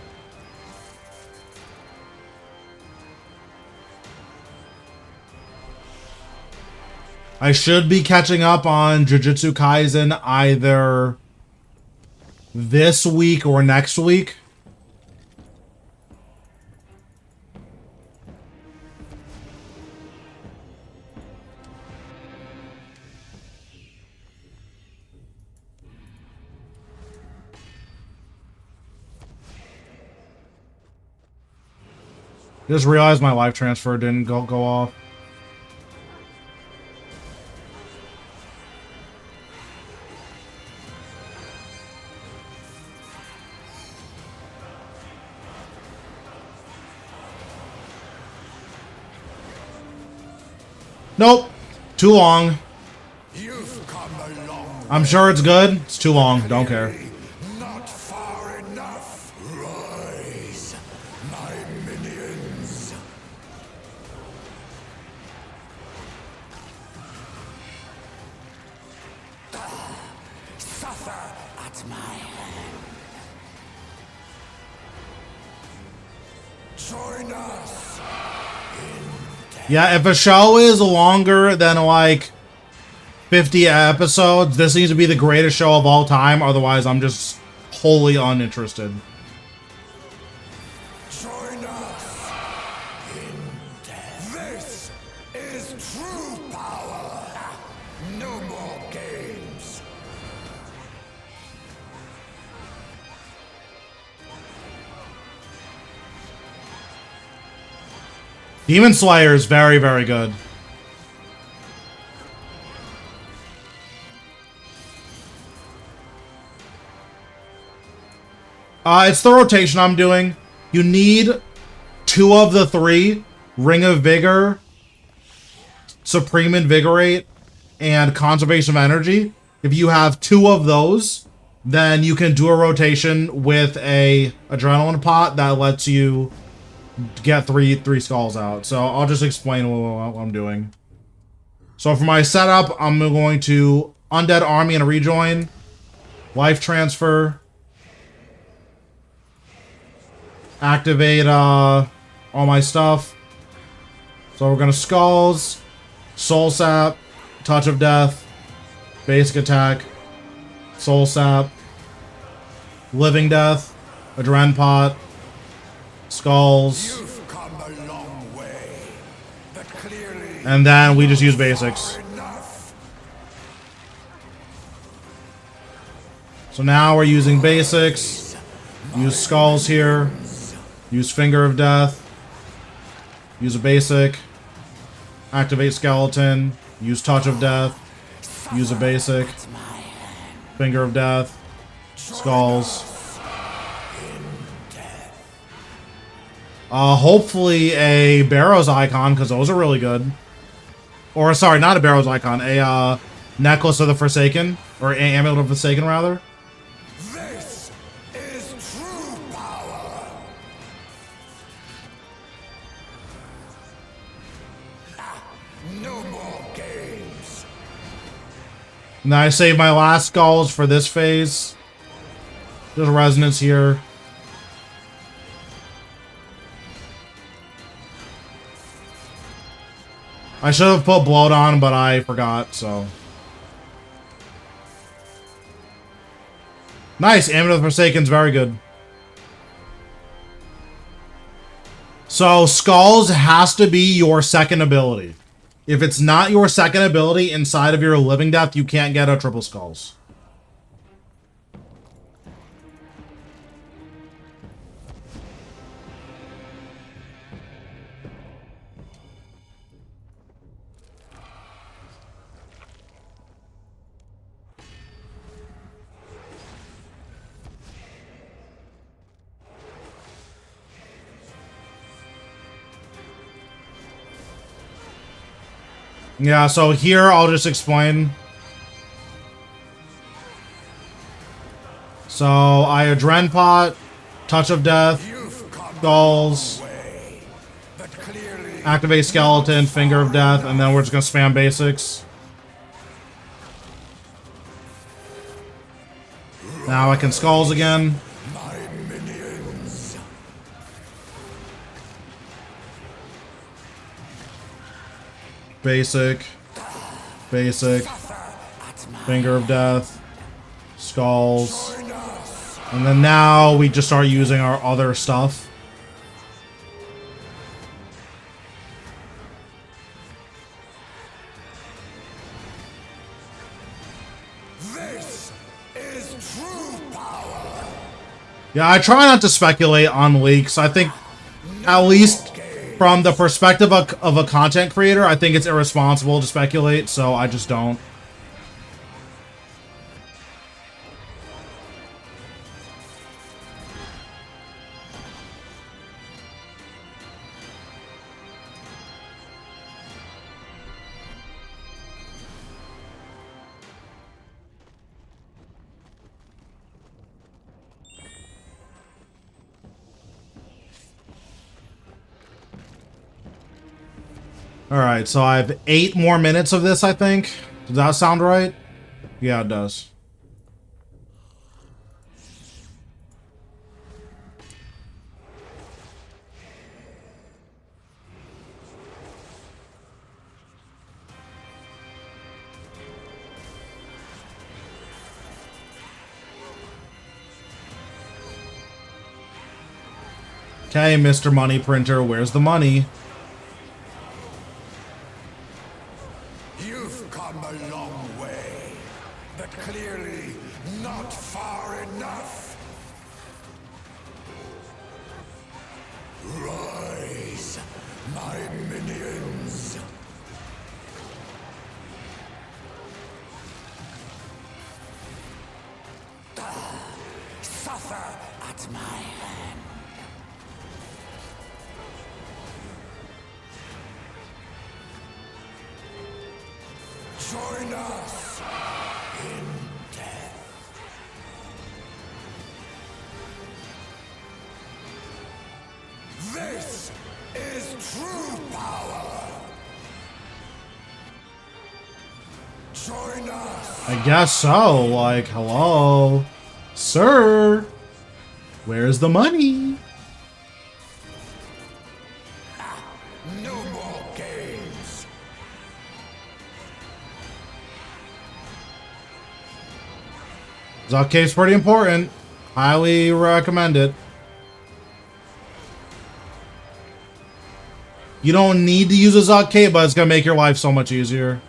I should be catching up on Jujutsu Kaisen either this week or next week. Just realized my life transfer didn't go off. Nope. Too long. You've come a long I'm sure it's good. It's too long. Don't care. Not far enough. Rise, my minions. Suffer at my hand. Join us. Yeah, if a show is longer than like 50 episodes, this needs to be the greatest show of all time. Otherwise, I'm just wholly uninterested. Join us in death. This is true power. No more games. Demon Slayer is very, very good. It's the rotation I'm doing. You need 2 of the 3. Ring of Vigor, Supreme Invigorate, and Conservation of Energy. If you have 2 of those, then you can do a rotation with a Adrenaline Pot that lets you get three skulls out. So I'll just explain what I'm doing. So for my setup, I'm going to Undead Army and Rejoin, Life Transfer, activate all my stuff. So we're gonna Skulls, Soul Sap, Touch of Death, Basic Attack, Soul Sap, Living Death, Adren Pot, Skulls, You've come a long way, but clearly and then we just use basics. enough. So now we're using basics, use Skulls here, use Finger of Death, use a basic, activate Skeleton, use Touch of Death, use a basic, Finger of Death, Skulls. Hopefully a Barrows icon, because those are really good. Or, sorry, not a Barrows icon, a Necklace of the Forsaken, or Amulet of the Forsaken, rather. This is true power. No more games. And then I save my last Skulls for this phase. There's Resonance here. I should have put Bloat on, but I forgot, so. Nice, Amulet of the Forsaken's very good. So, Skulls has to be your second ability. If it's not your second ability inside of your Living Death, you can't get a triple Skulls. Yeah, so here I'll just explain. So I Adren Pot, Touch of Death, You've come Skulls, a long way, but clearly activate Skeleton, Finger of Death, and then we're just gonna spam basics. Now I can skulls again. My minions. Basic. Basic. Finger of Death. Skulls. And then now we just start using our other stuff. This is true power. Yeah, I try not to speculate on leaks. I think, at least from the perspective of a content creator, I think it's irresponsible to speculate, so I just don't. Alright, so I have 8 more minutes of this, I think. Does that sound right? Yeah, it does. Okay, Mr. Money Printer, where's the money? You've come a long way, but clearly not far enough. Rise, my minions. Suffer at my hand. Join us in death. This is true power. Join us. I guess so. Like, hello? Sir? Where's the money? No more games. Zuck cape's pretty important. Highly recommend it. You don't need to use a Zuck cape, but it's gonna make your life so much easier.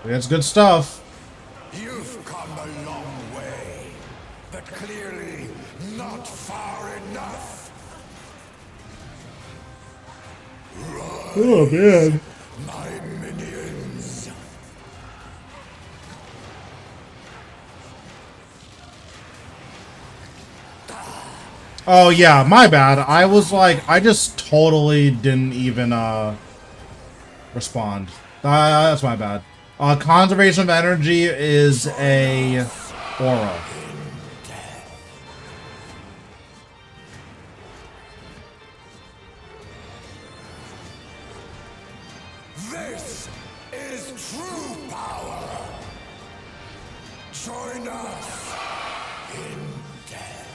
It's good stuff. You've come a long way, but clearly not far enough. Oh, man. My minions. Oh, yeah, my bad. I was like, I just totally didn't even, respond. That's my bad. Conservation of energy is a aura. This is true power. Join us in death.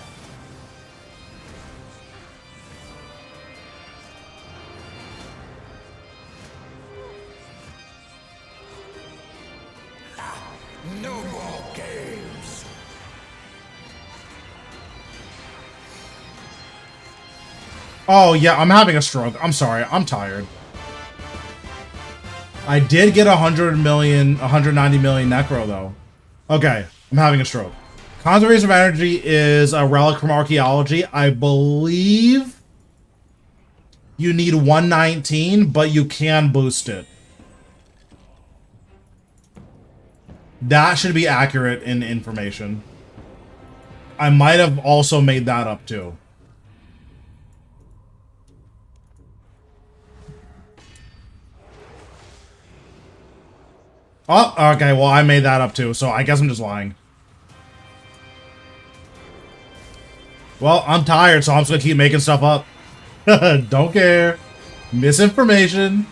No more games. Oh, yeah, I'm having a stroke. I'm sorry. I'm tired. I did get 190 million necro, though. Okay, I'm having a stroke. Conservation of energy is a relic from archaeology. I believe you need 119, but you can boost it. That should be accurate in information. I might have also made that up too. Oh, okay, well I made that up too, so I guess I'm just lying. Well, I'm tired, so I'm just gonna keep making stuff up. Don't care. Misinformation.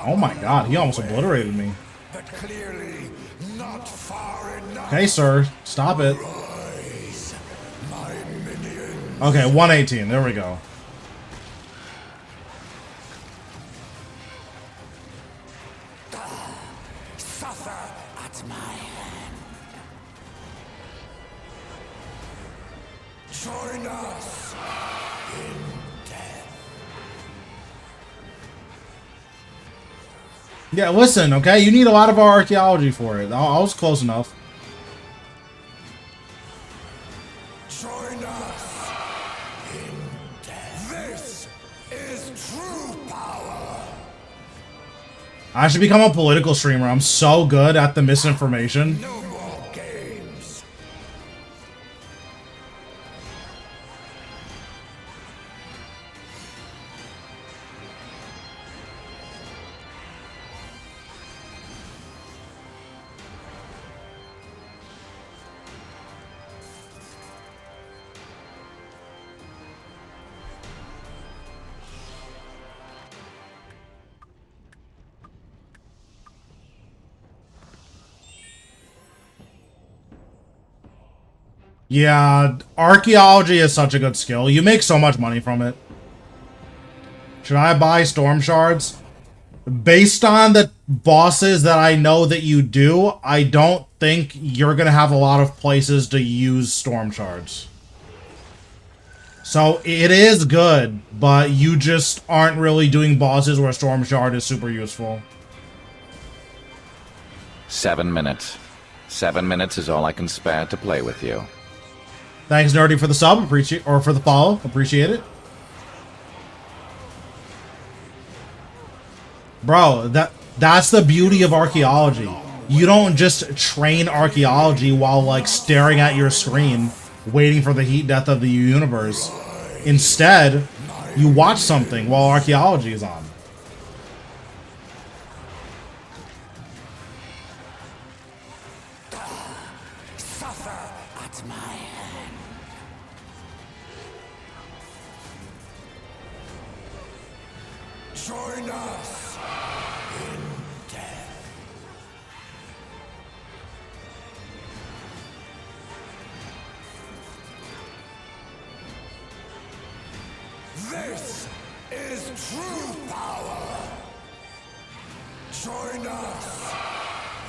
Oh my god, he almost obliterated me. But clearly not far enough. Okay, sir, stop it. Rise, my minions. Okay, 118, there we go. Suffer at my hand. Join us in death. Yeah, listen, okay? You need a lot of our archaeology for it. I was close enough. Join us in death. This is true power. I should become a political streamer. I'm so good at the misinformation. No more games. Yeah, archaeology is such a good skill. You make so much money from it. Should I buy storm shards? Based on the bosses that I know that you do, I don't think you're going to have a lot of places to use storm shards. So it is good, but you just aren't really doing bosses where storm shard is super useful. 7 minutes. 7 minutes is all I can spare to play with you. Thanks, Nerdy, for the sub, appreciate, or for the follow, appreciate it. Bro, that's the beauty of archaeology. You don't just train archaeology while, like, staring at your screen, waiting for the heat death of the universe. Instead, you watch something while archaeology is on. Suffer at my hand. Join us in death. This is true power. Join us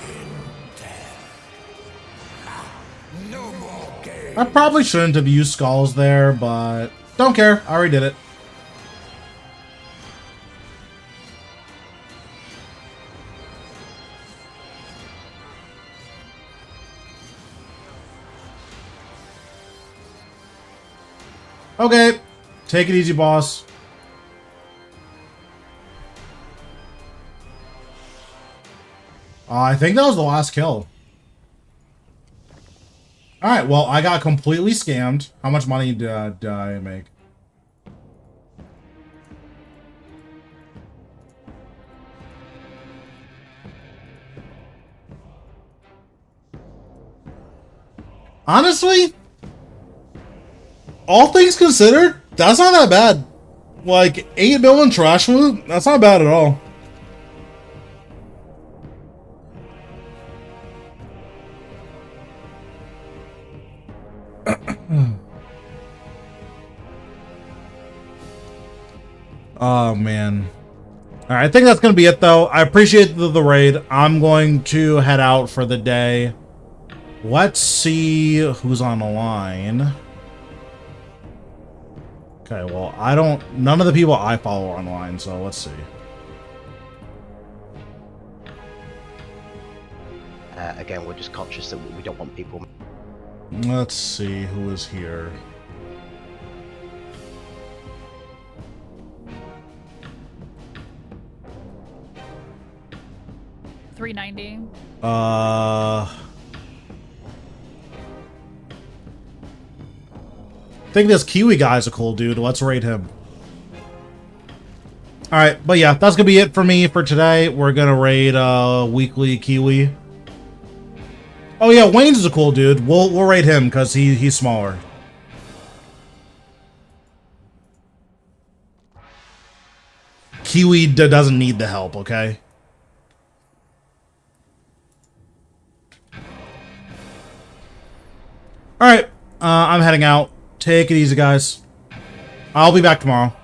in death. No more games. I probably shouldn't have used skulls there, but don't care. I already did it. Okay, take it easy, boss. I think that was the last kill. Alright, well, I got completely scammed. How much money did I make? Honestly, all things considered, that's not that bad. Like, 8 billion trash loot, that's not bad at all. Oh, man. Alright, I think that's going to be it, though. I appreciate the raid. I'm going to head out for the day. Let's see who's on the line. Okay, well, I don't... None of the people I follow are online, so let's see. Again, we're just conscious that we don't want people... Let's see who is here. $3.90. I think this Kiwi guy's a cool dude. Let's raid him. Alright, but yeah, that's gonna be it for me for today. We're gonna raid weekly Kiwi. Oh yeah, Wayne's is a cool dude. We'll raid him because he's smaller. Kiwi doesn't need the help, okay? Alright, I'm heading out. Take it easy, guys. I'll be back tomorrow.